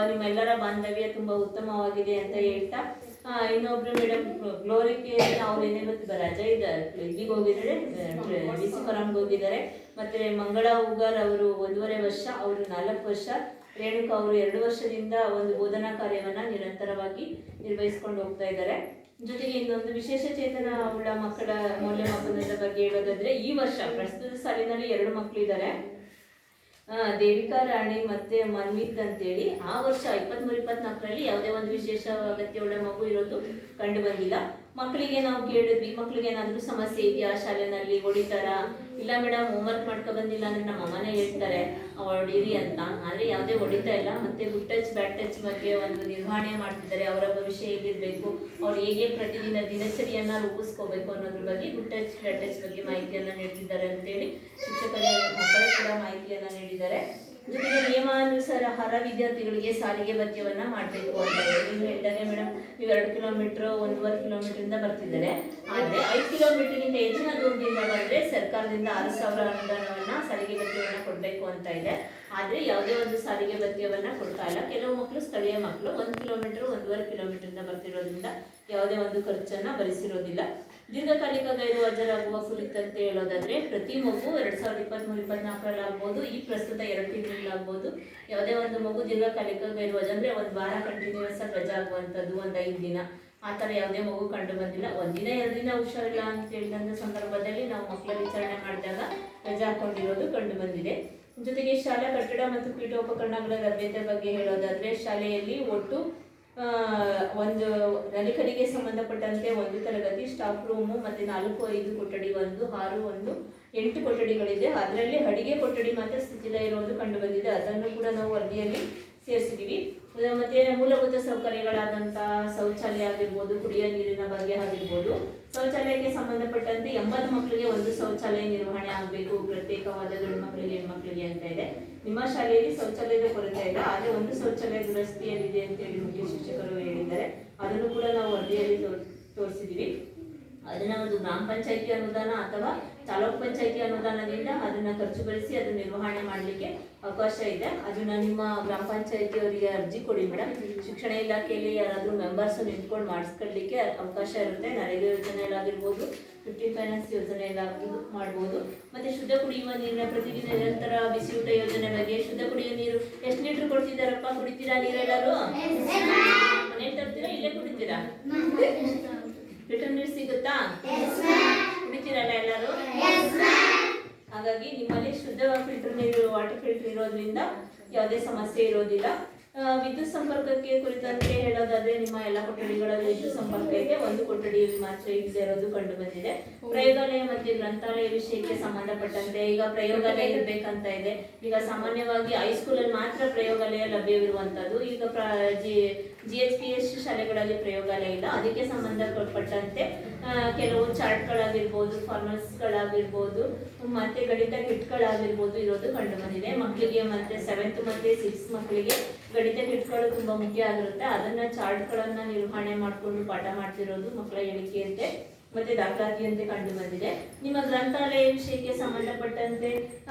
ನಿಮ್ಮೆಲ್ಲರ ಬಾಂಧವ್ಯ ತುಂಬ ಉತ್ತಮವಾಗಿದೆ ಅಂತ ಹೇಳ್ತಾ, ಇನ್ನೊಬ್ರು ಮೇಡಮ್ ಗ್ಲೋರಿಗೆ ಅವ್ರು ಏನಿವತ್ತು ರಜೆ ಇದ್ದಾರೆ, ಇಲ್ಲಿಗೆ ಹೋಗಿದ್ದಾರೆ, BC ಫಾರಂಗೆ ಹೋಗಿದ್ದಾರೆ. ಮತ್ತು ಮಂಗಳಾ ಉಗಾರ್ ಅವರು 1.5 ವರ್ಷ, ಅವರು 4 ವರ್ಷ, ರೇಣುಕಾ ಅವರು 2 ವರ್ಷದಿಂದ ಒಂದು ಬೋಧನಾ ಕಾರ್ಯವನ್ನು ನಿರಂತರವಾಗಿ ನಿರ್ವಹಿಸ್ಕೊಂಡು ಹೋಗ್ತಾ ಇದ್ದಾರೆ. ಜೊತೆಗೆ ಇನ್ನೊಂದು ವಿಶೇಷ ಚೇತನ ಉಳ್ಳ ಮಕ್ಕಳ ಮೌಲ್ಯಮಾಪನದ ಬಗ್ಗೆ ಹೇಳೋದಾದ್ರೆ, ಈ ವರ್ಷ ಪ್ರಸ್ತುತ ಸಾಲಿನಲ್ಲಿ 2 ಮಕ್ಕಳಿದ್ದಾರೆ, ದೇವಿಕಾ ರಾಣಿ ಮತ್ತೆ ಮನ್ವಿತ್ ಅಂತೇಳಿ. ಆ ವರ್ಷ 23-24ರಲ್ಲಿ ಯಾವುದೇ ಒಂದು ವಿಶೇಷ ಅಗತ್ಯವುಳ್ಳ ಮಗು ಇರೋದು ಕಂಡು ಬಂದಿಲ್ಲ. ಮಕ್ಕಳಿಗೆ ನಾವು ಕೇಳಿದ್ವಿ, ಮಕ್ಕಳಿಗೆ ಏನಾದರೂ ಸಮಸ್ಯೆ ಇದೆಯಾ ಶಾಲೆನಲ್ಲಿ, ಹೊಡಿತಾರಾ? ಇಲ್ಲ ಮೇಡಮ್, ಹೋಮ್ವರ್ಕ್ ಮಾಡ್ಕೊ ಬಂದಿಲ್ಲ ಅಂದರೆ ನಮ್ಮ ಅಮ್ಮನೇ ಹೇಳ್ತಾರೆ ಹೊಡೀರಿ ಅಂತ. ಆದರೆ ಯಾವುದೇ ಹೊಡಿತಾ ಇಲ್ಲ. ಮತ್ತು ಗುಡ್ ಟಚ್ ಬ್ಯಾಡ್ ಟಚ್ ಬಗ್ಗೆ ಒಂದು ನಿರ್ವಹಣೆ ಮಾಡ್ತಿದ್ದಾರೆ. ಅವರ ಭವಿಷ್ಯ ಹೇಗಿರಬೇಕು, ಅವ್ರು ಹೇಗೆ ಪ್ರತಿದಿನ ದಿನಚರಿಯನ್ನು ರೂಪಿಸ್ಕೋಬೇಕು ಅನ್ನೋದ್ರ ಬಗ್ಗೆ ಗುಡ್ ಟಚ್ ಬ್ಯಾಡ್ ಟಚ್ ಬಗ್ಗೆ ಮಾಹಿತಿಯನ್ನು ನೀಡ್ತಿದ್ದಾರೆ ಅಂತೇಳಿ ಶಿಕ್ಷಕರ ಮಕ್ಕಳು ಕೂಡ ಮಾಹಿತಿಯನ್ನು ನೀಡಿದ್ದಾರೆ. ಜೊತೆಗೆ ನಿಯಮಾನುಸಾರ ವಿದ್ಯಾರ್ಥಿಗಳಿಗೆ ಸಾರಿಗೆ ಭತ್ಯವನ್ನು ಮಾಡಬೇಕು ಅಂತ ನೀವು ಹೇಳ್ತಾರೆ ಮೇಡಮ್. ನೀವು 2 ಕಿಲೋಮೀಟ್ರ್ 1.5 ಕಿಲೋಮೀಟ್ರಿಂದ ಬರ್ತಿದ್ದಾರೆ, ಆದರೆ 5 ಕಿಲೋಮೀಟ್ರ್ಗಿಂತ ಹೆಚ್ಚಿನ ದೂರದಿಂದ ಬಂದರೆ ಸರ್ಕಾರದಿಂದ 6,000 ಅನುದಾನವನ್ನು ಸಾರಿಗೆ ಭತ್ಯವನ್ನು ಕೊಡಬೇಕು ಅಂತ ಇದೆ. ಆದರೆ ಯಾವುದೇ ಒಂದು ಸಾರಿಗೆ ಭತ್ಯವನ್ನು ಕೊಡ್ತಾ ಇಲ್ಲ. ಕೆಲವು ಮಕ್ಕಳು ಸ್ಥಳೀಯ ಮಕ್ಕಳು 1 ಕಿಲೋಮೀಟ್ರ್ 1.5 ಕಿಲೋಮೀಟ್ರಿಂದ ಬರ್ತಿರೋದ್ರಿಂದ ಯಾವುದೇ ಒಂದು ಖರ್ಚನ್ನು ಭರಿಸಿರೋದಿಲ್ಲ. ದೀರ್ಘಕಾಲಿಕ ಗೈರು ಹಾಜರಾಗುವ ಕುರಿತಂತೆ ಹೇಳೋದಾದರೆ, ಪ್ರತಿ ಮಗು 2023-24ರಲ್ಲಿ ಆಗ್ಬೋದು, ಈ ಪ್ರಸ್ತುತ 2 ತಿಂಗಳಾಗ್ಬೋದು, ಯಾವುದೇ ಒಂದು ಮಗು ದೀರ್ಘಕಾಲಿಕ ಗೈರು ಹಾಜರು ಅಂದರೆ 1 ವಾರ ಕಂಟಿನ್ಯೂಸ್ ಆಗಿ ರಜಾ ಆಗುವಂಥದ್ದು, ಒಂದು 5 ದಿನ ಆ ಥರ ಯಾವುದೇ ಮಗು ಕಂಡು ಬಂದಿಲ್ಲ. 1 ದಿನ 2 ದಿನ ಹುಷಾರಿಲ್ಲ ಅಂತ ಹೇಳಿದಂಥ ಸಂದರ್ಭದಲ್ಲಿ ನಾವು ಮಕ್ಕಳ ವಿಚಾರಣೆ ಮಾಡಿದಾಗ ರಜಾ ಹಾಕೊಂಡಿರೋದು ಕಂಡು ಬಂದಿದೆ. ಜೊತೆಗೆ ಶಾಲಾ ಕಟ್ಟಡ ಮತ್ತು ಪೀಠೋಪಕರಣಗಳ ಲಭ್ಯತೆ ಬಗ್ಗೆ ಹೇಳೋದಾದರೆ, ಶಾಲೆಯಲ್ಲಿ ಒಟ್ಟು ಒಂದು ನಲಿಕಲಿಗೆ ಸಂಬಂಧಪಟ್ಟಂತೆ 1 ತರಗತಿ, ಸ್ಟಾಫ್ ರೂಮು ಮತ್ತು 4-5 ಕೊಠಡಿ, 1, 6, 1, 8 ಕೊಠಡಿಗಳಿದೆ. ಅದರಲ್ಲಿ ಅಡಿಗೆ ಕೊಠಡಿ ಮಾತ್ರ ಸ್ಥಿತಿಲ ಇರೋದು ಕಂಡು ಬಂದಿದೆ. ಅದನ್ನು ಕೂಡ ನಾವು ವರದಿಯಲ್ಲಿ ಸೇರಿಸಿದ್ದೀವಿ. ಮತ್ತು ಮೂಲಭೂತ ಸೌಕರ್ಯಗಳಾದಂಥ ಶೌಚಾಲಯ ಆಗಿರ್ಬೋದು, ಕುಡಿಯೋ ನೀರಿನ ಬಗ್ಗೆ ಆಗಿರ್ಬೋದು, ಶೌಚಾಲಯಕ್ಕೆ ಸಂಬಂಧಪಟ್ಟಂತೆ 80 ಮಕ್ಕಳಿಗೆ 1 ಶೌಚಾಲಯ ನಿರ್ವಹಣೆ ಆಗಬೇಕು, ಪ್ರತ್ಯೇಕವಾದ ಗಂಡು ಮಕ್ಕಳಿಗೆ ಹೆಣ್ಮಕ್ಳಿಗೆ ಅಂತ ಇದೆ. ನಿಮ್ಮ ಶಾಲೆಯಲ್ಲಿ ಶೌಚಾಲಯದ ಕೊರತೆ ಇಲ್ಲ, ಆದರೆ 1 ಶೌಚಾಲಯ ದುರಸ್ತಿಯಲ್ಲಿದೆ ಅಂತೇಳಿ ಮುಖ್ಯ ಶಿಕ್ಷಕರು ಹೇಳಿದ್ದಾರೆ. ಅದನ್ನು ಕೂಡ ನಾವು ವರದಿಯಲ್ಲಿ ತೋರಿಸಿದ್ದೀವಿ. ಅದನ್ನು ಒಂದು ಗ್ರಾಮ ಪಂಚಾಯಿತಿ ಅನುದಾನ ಅಥವಾ ತಾಲೂಕು ಪಂಚಾಯಿತಿ ಅನುದಾನದಿಂದ ಅದನ್ನು ಖರ್ಚು ಭರಿಸಿ ಅದನ್ನು ನಿರ್ವಹಣೆ ಮಾಡಲಿಕ್ಕೆ ಅವಕಾಶ ಇದೆ. ಅದನ್ನು ನಿಮ್ಮ ಗ್ರಾಮ ಪಂಚಾಯಿತಿಯವರಿಗೆ ಅರ್ಜಿ ಕೊಡಿ ಮೇಡಮ್. ಶಿಕ್ಷಣ ಇಲಾಖೆಯಲ್ಲಿ ಯಾರಾದರೂ ಮೆಂಬರ್ಸು ನಿಂತ್ಕೊಂಡು ಮಾಡಿಸ್ಕೊಳ್ಳಿಕ್ಕೆ ಅವಕಾಶ ಇರುತ್ತೆ. ನರೇಗಾ ಯೋಜನೆಯಲ್ಲಾಗಿರ್ಬೋದು, 15 ಫೈನಾನ್ಸ್ ಯೋಜನೆಯಲ್ಲಾಗಿರ್ಬೋದು ಮಾಡ್ಬೋದು. ಮತ್ತು ಶುದ್ಧ ಕುಡಿಯುವ ನೀರಿನ ಪ್ರತಿದಿನ ನಿರಂತರ ಬಿಸಿಯೂಟ ಯೋಜನೆ ಬಗ್ಗೆ, ಶುದ್ಧ ಕುಡಿಯುವ ನೀರು ಎಷ್ಟು ಲೀಟ್ರ್ ಕೊಡ್ತಿದ್ದಾರಪ್ಪ? ಕುಡಿತೀರಾ ನೀರೆಲ್ಲರೂ? ಮನೇಲಿ ತರ್ತೀರಾ, ಇಲ್ಲೇ ಕುಡಿತೀರಾ? ಫಿಲ್ಟರ್ ನೀರು ಸಿಗುತ್ತಾ? ಕುಡಿತೀರಲ್ಲ ಎಲ್ಲರೂ? ಹಾಗಾಗಿ ನಿಮ್ಮಲ್ಲಿ ಶುದ್ಧ ಫಿಲ್ಟರ್ ನೀರು, ವಾಟರ್ ಫಿಲ್ಟರ್ ಇರೋದ್ರಿಂದ ಯಾವುದೇ ಸಮಸ್ಯೆ ಇರೋದಿಲ್ಲ. ವಿದ್ಯುತ್ ಸಂಪರ್ಕಕ್ಕೆ ಕುರಿತಂತೆ ಹೇಳೋದಾದ್ರೆ, ನಿಮ್ಮ ಎಲ್ಲ ಕೊಠಡಿಗಳಲ್ಲಿ ವಿದ್ಯುತ್ ಸಂಪರ್ಕ ಇದೆ, 1 ಕೊಠಡಿಯಲ್ಲಿ ಮಾತ್ರ ಇಲ್ಲದೆ ಇರೋದು ಕಂಡು ಬಂದಿದೆ. ಪ್ರಯೋಗಾಲಯ ಮತ್ತು ಗ್ರಂಥಾಲಯ ವಿಷಯಕ್ಕೆ ಸಂಬಂಧಪಟ್ಟಂತೆ ಈಗ ಪ್ರಯೋಗಾಲಯ ಇರಬೇಕಂತ ಇದೆ. ಈಗ ಸಾಮಾನ್ಯವಾಗಿ ಹೈಸ್ಕೂಲಲ್ಲಿ ಮಾತ್ರ ಪ್ರಯೋಗಾಲಯ ಲಭ್ಯವಿರುವಂಥದ್ದು. ಈಗ GHPS ಶಾಲೆಗಳಲ್ಲಿ ಪ್ರಯೋಗಾಲಯ ಇಲ್ಲ. ಅದಕ್ಕೆ ಸಂಬಂಧಪಟ್ಟಂತೆ ಕೆಲವು ಚಾರ್ಟ್ಗಳಾಗಿರ್ಬೋದು, ಫಾರ್ಮಲ್ಸ್ಗಳಾಗಿರ್ಬೋದು, ಮತ್ತು ಗಣಿತ ಕಿಟ್ಗಳಾಗಿರ್ಬೋದು ಇರೋದು ಕಂಡು ಬಂದಿದೆ. ಮಕ್ಕಳಿಗೆ ಮತ್ತು 7th ಮತ್ತು 6th ಮಕ್ಕಳಿಗೆ ಗಣಿತಕ್ಕೆ ಇಟ್ಕೊಳ್ಳೋದು ತುಂಬ ಮುಖ್ಯ ಆಗಿರುತ್ತೆ. ಅದನ್ನ ಚಾರ್ಟ್ಗಳನ್ನು ನಿರ್ವಹಣೆ ಮಾಡಿಕೊಂಡು ಪಾಠ ಮಾಡ್ತಿರೋದು ಮಕ್ಕಳ ಹೇಳಿಕೆಯಂತೆ ಮತ್ತೆ ದಾಖಲಾತಿಯಂತೆ ಕಂಡು ಬಂದಿದೆ. ನಿಮ್ಮ ಗ್ರಂಥಾಲಯ ವಿಷಯಕ್ಕೆ ಸಂಬಂಧಪಟ್ಟಂತೆ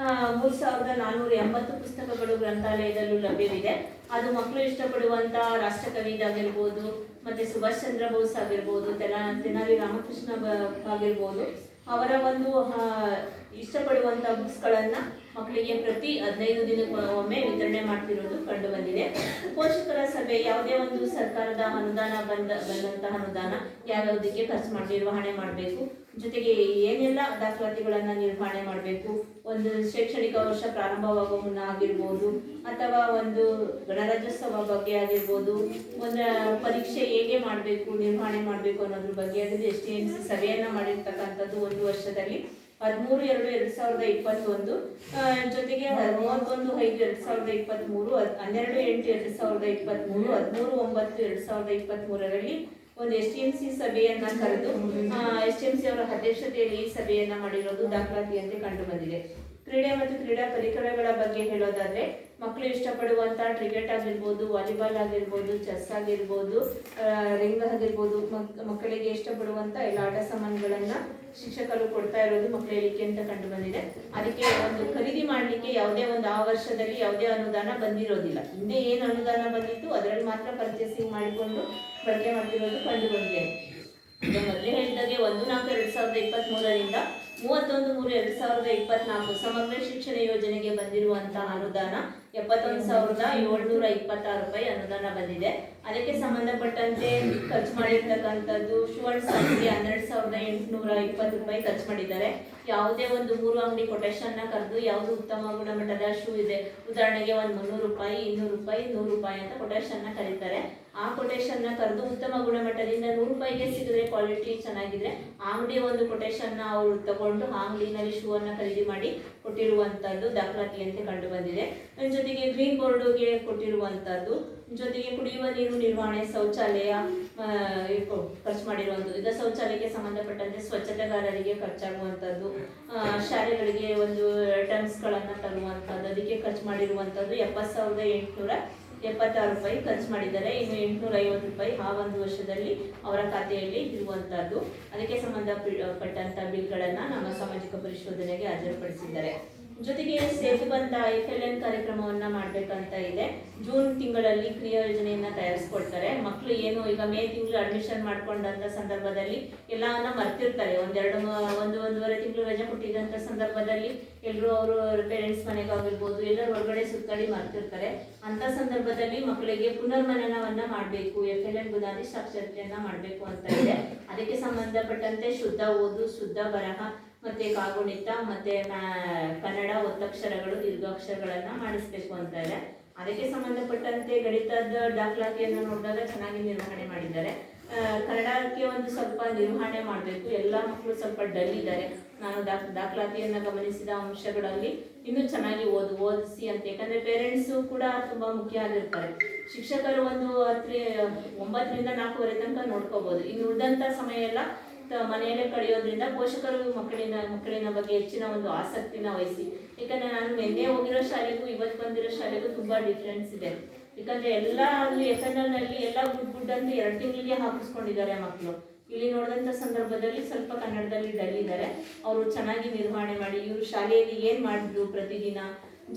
3480 ಪುಸ್ತಕಗಳು ಗ್ರಂಥಾಲಯದಲ್ಲೂ ಲಭ್ಯವಿದೆ. ಅದು ಮಕ್ಕಳು ಇಷ್ಟಪಡುವಂತ ರಾಷ್ಟ್ರಕವಿದಾಗಿರ್ಬೋದು, ಮತ್ತೆ ಸುಭಾಷ್ ಚಂದ್ರ ಬೋಸ್ ಆಗಿರ್ಬೋದು, ತೆನಾಲಿ ರಾಮಕೃಷ್ಣ ಆಗಿರ್ಬೋದು, ಅವರ ಒಂದು ಇಷ್ಟಪಡುವಂತ ಬುಕ್ಸ್ಗಳನ್ನ ಮಕ್ಕಳಿಗೆ ಪ್ರತಿ 15 ದಿನಕ್ಕೊಮ್ಮೆ ವಿತರಣೆ ಮಾಡ್ತಿರೋದು ಕಂಡು ಬಂದಿದೆ. ಪೋಷಕರ ಸಭೆ ಯಾವುದೇ ಒಂದು ಸರ್ಕಾರದ ಅನುದಾನ ಬಂದಂತಹ ಅನುದಾನ ಯಾವ್ಯಾವುದಕ್ಕೆ ಖರ್ಚು ನಿರ್ವಹಣೆ ಮಾಡಬೇಕು, ಜೊತೆಗೆ ಏನೆಲ್ಲ ದಾಖಲಾತಿಗಳನ್ನ ನಿರ್ವಹಣೆ ಮಾಡಬೇಕು, ಒಂದು ಶೈಕ್ಷಣಿಕ ವರ್ಷ ಪ್ರಾರಂಭವಾಗುವ ಮುನ್ನ ಆಗಿರ್ಬೋದು, ಅಥವಾ ಒಂದು ಗಣರಾಜ್ಯೋತ್ಸವ ಬಗ್ಗೆ ಆಗಿರ್ಬೋದು, ಒಂದು ಪರೀಕ್ಷೆ ಹೇಗೆ ಮಾಡಬೇಕು ನಿರ್ವಹಣೆ ಮಾಡಬೇಕು ಅನ್ನೋದ್ರ ಬಗ್ಗೆ STMC ಸಭೆಯನ್ನ ಮಾಡಿರ್ತಕ್ಕಂಥದ್ದು ಒಂದು ವರ್ಷದಲ್ಲಿ 13/2/2021, ಜೊತೆಗೆ 31/5/2023, 12/8/2023, 13/9/2023 ಒಂದು STMC ಸಭೆಯನ್ನ ಕರೆದು STMC ಅವರ ಅಧ್ಯಕ್ಷತೆಯಲ್ಲಿ ಈ ಸಭೆಯನ್ನ ಮಾಡಿರೋದು ದಾಖಲಾತಿಯಂತೆ ಕಂಡು ಬಂದಿದೆ. ಕ್ರೀಡೆ ಮತ್ತು ಕ್ರೀಡಾ ಪರಿಕರಗಳ ಬಗ್ಗೆ ಹೇಳೋದಾದ್ರೆ ಮಕ್ಕಳು ಇಷ್ಟಪಡುವಂತ ಕ್ರಿಕೆಟ್ ಆಗಿರ್ಬೋದು, ವಾಲಿಬಾಲ್ ಆಗಿರ್ಬೋದು, ಚೆಸ್ ಆಗಿರ್ಬೋದು, ರಿಂಗ್ ಆಗಿರ್ಬೋದು, ಮಕ್ಕಳಿಗೆ ಇಷ್ಟಪಡುವಂತ ಎಲ್ಲ ಆಟ ಸಾಮಾನುಗಳನ್ನ ಶಿಕ್ಷಕರು ಕೊಡ್ತಾ ಇರೋದು ಮಕ್ಕಳ ಹೇಳಿಕೆ ಅಂತ ಕಂಡು ಬಂದಿದೆ. ಅದಕ್ಕೆ ಒಂದು ಖರೀದಿ ಮಾಡ್ಲಿಕ್ಕೆ ಯಾವುದೇ ಒಂದು ಆ ವರ್ಷದಲ್ಲಿ ಯಾವುದೇ ಅನುದಾನ ಬಂದಿರೋದಿಲ್ಲ. ಹಿಂದೆ ಏನು ಅನುದಾನ ಬಂದಿತ್ತು ಅದರಲ್ಲಿ ಮಾತ್ರ ಪರ್ಚೇಸಿಂಗ್ ಮಾಡಿಕೊಂಡು ಬಳಕೆ ಮಾಡ್ತಿರೋದು ಕಂಡು ಬಂದಿದೆ. ಈಗ ಮೊದಲೇ ಹೇಳಿದಾಗೆ 1/4/2023ರಿಂದ 31/3/2024 ಸಮಗ್ರ ಶಿಕ್ಷಣ ಯೋಜನೆಗೆ ಬಂದಿರುವಂತಹ ಅನುದಾನ 71,726 ರೂಪಾಯಿ ಅನುದಾನ ಬಂದಿದೆ. ಅದಕ್ಕೆ ಸಂಬಂಧಪಟ್ಟಂತೆ ಖರ್ಚು ಮಾಡಿರ್ತಕ್ಕಂಥದ್ದು ಸುವರ್ಣ ಸಂಸ್ಥೆಗೆ 12,820 ರೂಪಾಯಿ ಖರ್ಚು ಮಾಡಿದ್ದಾರೆ. ಯಾವುದೇ ಒಂದು 3 ಅಂಗಡಿ ಕೊಟೇಶನ್ನ ಕರೆದು ಯಾವುದು ಉತ್ತಮ ಗುಣಮಟ್ಟದ ಶೂ ಇದೆ, ಉದಾಹರಣೆಗೆ ಒಂದು 300 ರೂಪಾಯಿ, 200 ರೂಪಾಯಿ, 100 ರೂಪಾಯಿ ಅಂತ ಕೊಟೇಶನ್ನ ಕರೀತಾರೆ. ಆ ಕೊಟೇಶನ್ನ ಕರೆದು ಉತ್ತಮ ಗುಣಮಟ್ಟದಿಂದ 100 ರೂಪಾಯಿಗೆ ಸಿಗದ್ರೆ, ಕ್ವಾಲಿಟಿ ಚೆನ್ನಾಗಿದ್ರೆ ಅಂಗಡಿ ಒಂದು ಕೊಟೇಶನ್ನ ಅವರು ತಗೊಂಡು ಆ ಅಂಗಡಿನಲ್ಲಿ ಶೂ ಅನ್ನ ಖರೀದಿ ಮಾಡಿ ಕೊಟ್ಟಿರುವಂತದ್ದು ದಾಖಲಾತಿಯಂತೆ ಕಂಡು ಬಂದಿದೆ. ಜೊತೆಗೆ ಗ್ರೀನ್ ಬೋರ್ಡ್ಗೆ ಕೊಟ್ಟಿರುವಂತದ್ದು, ಜೊತೆಗೆ ಕುಡಿಯುವ ನೀರು ನಿರ್ವಹಣೆ, ಶೌಚಾಲಯ ಖರ್ಚು ಮಾಡಿರುವಂಥದ್ದು. ಈಗ ಶೌಚಾಲಯಕ್ಕೆ ಸಂಬಂಧಪಟ್ಟಂತೆ ಸ್ವಚ್ಛತೆಗಾರರಿಗೆ ಖರ್ಚಾಗುವಂಥದ್ದು, ಶಾಲೆಗಳಿಗೆ ಒಂದು ಐಟಮ್ಸ್ಗಳನ್ನು ತರುವಂಥದ್ದು, ಅದಕ್ಕೆ ಖರ್ಚು ಮಾಡಿರುವಂಥದ್ದು 70,876 ರೂಪಾಯಿ ಖರ್ಚು ಮಾಡಿದ್ದಾರೆ. ಇನ್ನು 850 ರೂಪಾಯಿ ಆ ಒಂದು ವರ್ಷದಲ್ಲಿ ಅವರ ಖಾತೆಯಲ್ಲಿ ಇರುವಂತಹದ್ದು. ಅದಕ್ಕೆ ಸಂಬಂಧಪಟ್ಟಂತ ಬಿಲ್ಗಳನ್ನ ನಮ್ಮ ಸಾಮಾಜಿಕ ಪರಿಶೋಧನೆಗೆ ಹಾಜರುಪಡಿಸಿದ್ದಾರೆ. ಜೊತೆಗೆ ಸೇತುಬಂಧ FLN ಕಾರ್ಯಕ್ರಮವನ್ನ ಮಾಡ್ಬೇಕಂತ ಇದೆ. ಜೂನ್ ತಿಂಗಳಲ್ಲಿ ಕ್ರಿಯಾ ಯೋಜನೆಯನ್ನ ತಯಾರಿಸ್ಕೊಡ್ತಾರೆ. ಮಕ್ಕಳು ಏನು ಈಗ ಮೇ ತಿಂಗಳು ಅಡ್ಮಿಷನ್ ಮಾಡ್ಕೊಂಡಂತ ಸಂದರ್ಭದಲ್ಲಿ ಎಲ್ಲವನ್ನ ಮರ್ತಿರ್ತಾರೆ. ಒಂದೂವರೆ ತಿಂಗಳು ರಜೆ ಕೊಟ್ಟಿದ್ದಂತ ಸಂದರ್ಭದಲ್ಲಿ ಎಲ್ಲರೂ ಅವರು ಪೇರೆಂಟ್ಸ್ ಮನೆಗೆ ಆಗಿರ್ಬೋದು, ಎಲ್ಲರೂ ಹೊರಗಡೆ ಸುತ್ತಾಡಿ ಮರ್ತಿರ್ತಾರೆ. ಅಂತ ಸಂದರ್ಭದಲ್ಲಿ ಮಕ್ಕಳಿಗೆ ಪುನರ್ಮನನವನ್ನ ಮಾಡಬೇಕು, FLN ಬುನಾದಿ ಸಾಕ್ಷರತೆಯನ್ನ ಮಾಡಬೇಕು ಅಂತ ಇದೆ. ಅದಕ್ಕೆ ಸಂಬಂಧಪಟ್ಟಂತೆ ಶುದ್ಧ ಓದು, ಶುದ್ಧ ಬರಹ, ಮತ್ತೆ ಕಾಗುಣಿತ, ಮತ್ತೆ ಕನ್ನಡ ಒತ್ತಕ್ಷರಗಳು, ದೀರ್ಘಾಕ್ಷರಗಳನ್ನ ಮಾಡಿಸ್ಬೇಕು ಅಂತ ಇದೆ. ಅದಕ್ಕೆ ಸಂಬಂಧಪಟ್ಟಂತೆ ಗಣಿತದ ದಾಖಲಾತಿಯನ್ನು ನೋಡಿದಾಗ ಚೆನ್ನಾಗಿ ನಿರ್ವಹಣೆ ಮಾಡಿದ್ದಾರೆ. ಕನ್ನಡಕ್ಕೆ ಒಂದು ಸ್ವಲ್ಪ ನಿರ್ವಹಣೆ ಮಾಡಬೇಕು. ಎಲ್ಲ ಮಕ್ಕಳು ಸ್ವಲ್ಪ ಡಲ್ ಇದ್ದಾರೆ. ನಾನು ದಾಖಲಾತಿಯನ್ನ ಗಮನಿಸಿದ ಅಂಶಗಳಲ್ಲಿ ಇನ್ನೂ ಚೆನ್ನಾಗಿ ಓದಿಸಿ ಅಂತ. ಯಾಕಂದ್ರೆ ಪೇರೆಂಟ್ಸು ಕೂಡ ತುಂಬಾ ಮುಖ್ಯ ಆಗಿರ್ತಾರೆ. ಶಿಕ್ಷಕರು ಒಂದು 9ರಿಂದ 4:30 ತನಕ ನೋಡ್ಕೋಬಹುದು. ಇನ್ನು ಉಳಿದಂತ ಸಮಯ ಎಲ್ಲ ಮನೆಯಲ್ಲೇ ಕಳೆಯೋದ್ರಿಂದ ಪೋಷಕರು ಮಕ್ಕಳಿನ ಬಗ್ಗೆ ಹೆಚ್ಚಿನ ಒಂದು ಆಸಕ್ತಿನ ವಹಿಸಿ. ಯಾಕಂದ್ರೆ ನಾನು ನಿನ್ನೆ ಹೋಗಿರೋ ಶಾಲೆಗೂ ಇವತ್ತು ಬಂದಿರೋ ಶಾಲೆಗೂ ತುಂಬಾ ಡಿಫ್ರೆನ್ಸ್ ಇದೆ. ಯಾಕಂದ್ರೆ ಎಲ್ಲ ಅಲ್ಲಿ FNL ನಲ್ಲಿ ಎಲ್ಲ ಗುಡ್ ಅಂತ 2 ತಿಂಗಳಿಗೆ ಹಾಕಿಸ್ಕೊಂಡಿದ್ದಾರೆ ಮಕ್ಕಳು. ಇಲ್ಲಿ ನೋಡಿದಂತ ಸಂದರ್ಭದಲ್ಲಿ ಸ್ವಲ್ಪ ಕನ್ನಡದಲ್ಲಿ ಡಲ್ ಇದ್ದಾರೆ. ಅವರು ಚೆನ್ನಾಗಿ ನಿರ್ವಹಣೆ ಮಾಡಿ ಇವರು ಶಾಲೆಯಲ್ಲಿ ಏನ್ ಮಾಡಿದ್ರು ಪ್ರತಿದಿನ,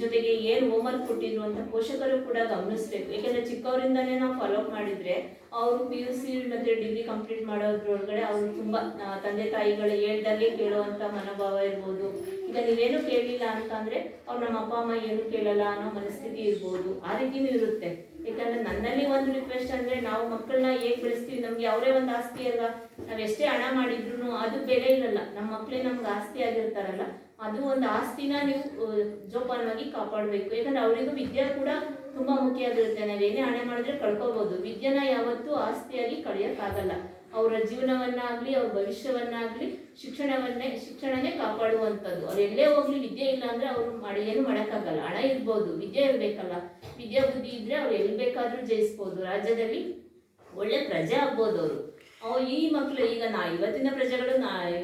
ಜೊತೆಗೆ ಏನು ಹೋಮ್ವರ್ಕ್ ಕೊಟ್ಟಿದ್ರು ಅಂತ ಪೋಷಕರು ಕೂಡ ಗಮನಿಸ್ಬೇಕು. ಯಾಕಂದ್ರೆ ಚಿಕ್ಕವರಿಂದನೇ ನಾವು ಫಾಲೋ ಅಪ್ ಮಾಡಿದ್ರೆ ಅವರು PUC ಮತ್ತೆ ಡಿಗ್ರಿ ಕಂಪ್ಲೀಟ್ ಮಾಡೋದ್ರೊಳಗಡೆ ಅವರು ತುಂಬಾ ತಂದೆ ತಾಯಿಗಳು ಹೇಳ್ದಾಗೆ ಕೇಳುವಂತ ಮನೋಭಾವ ಇರ್ಬೋದು. ಈಗ ನೀವೇನು ಕೇಳಿಲ್ಲ ಅಂತಂದ್ರೆ ಅವ್ರು ನಮ್ಮ ಅಪ್ಪ ಅಮ್ಮ ಏನು ಕೇಳಲ್ಲ ಅನ್ನೋ ಮನಸ್ಥಿತಿ ಇರ್ಬೋದು. ಆ ರೀತಿನೂ ಇರುತ್ತೆ. ಯಾಕಂದ್ರೆ ನನ್ನಲ್ಲಿ ಒಂದು ರಿಕ್ವೆಸ್ಟ್ ಅಂದ್ರೆ, ನಾವು ಮಕ್ಕಳನ್ನ ಹೇಗ್ ಬೆಳೆಸ್ತೀವಿ, ನಮ್ಗೆ ಅವರೇ ಒಂದು ಆಸ್ತಿ ಅಲ್ವಾ. ನಾವ್ ಎಷ್ಟೇ ಹಣ ಮಾಡಿದ್ರು ಅದು ಬೆಲೆ ಇರಲ್ಲ. ನಮ್ಮ ಮಕ್ಕಳೇ ನಮ್ಗೆ ಆಸ್ತಿ ಆಗಿರ್ತಾರಲ್ಲ, ಅದು ಒಂದು ಆಸ್ತಿನ ನೀವು ಜೋಪಾನವಾಗಿ ಕಾಪಾಡಬೇಕು. ಯಾಕಂದ್ರೆ ಅವರಿಗೂ ವಿದ್ಯೆ ಕೂಡ ತುಂಬಾ ಮುಖ್ಯ ಆಗಿರುತ್ತೆ. ನಾವೇನೇ ಹಣೆ ಮಾಡಿದ್ರೆ ಕಳ್ಕೋಬಹುದು, ವಿದ್ಯೆನ ಯಾವತ್ತೂ ಆಸ್ತಿಯಾಗಿ ಕಳೆಯಕ್ಕಾಗಲ್ಲ. ಅವರ ಜೀವನವನ್ನಾಗ್ಲಿ, ಅವ್ರ ಭವಿಷ್ಯವನ್ನಾಗ್ಲಿ, ಶಿಕ್ಷಣನೇ ಕಾಪಾಡುವಂಥದ್ದು. ಅವ್ರು ಎಲ್ಲೇ ಹೋಗ್ಲಿ ವಿದ್ಯೆ ಇಲ್ಲ ಅಂದ್ರೆ ಅವ್ರು ಏನು ಮಾಡೋಕ್ಕಾಗಲ್ಲ. ಹಣ ಇರ್ಬೋದು, ವಿದ್ಯೆ ಇರ್ಬೇಕಲ್ಲ. ವಿದ್ಯಾ ಬುದ್ಧಿ ಇದ್ರೆ ಅವ್ರು ಎಲ್ಲಿ ಬೇಕಾದ್ರೂ ಜಯಿಸ್ಬೋದು, ರಾಜ್ಯದಲ್ಲಿ ಒಳ್ಳೆ ಪ್ರಜೆ ಆಗ್ಬೋದು ಅವರು. ಈ ಮಕ್ಕಳು ಈಗ ಇವತ್ತಿನ ಪ್ರಜೆಗಳು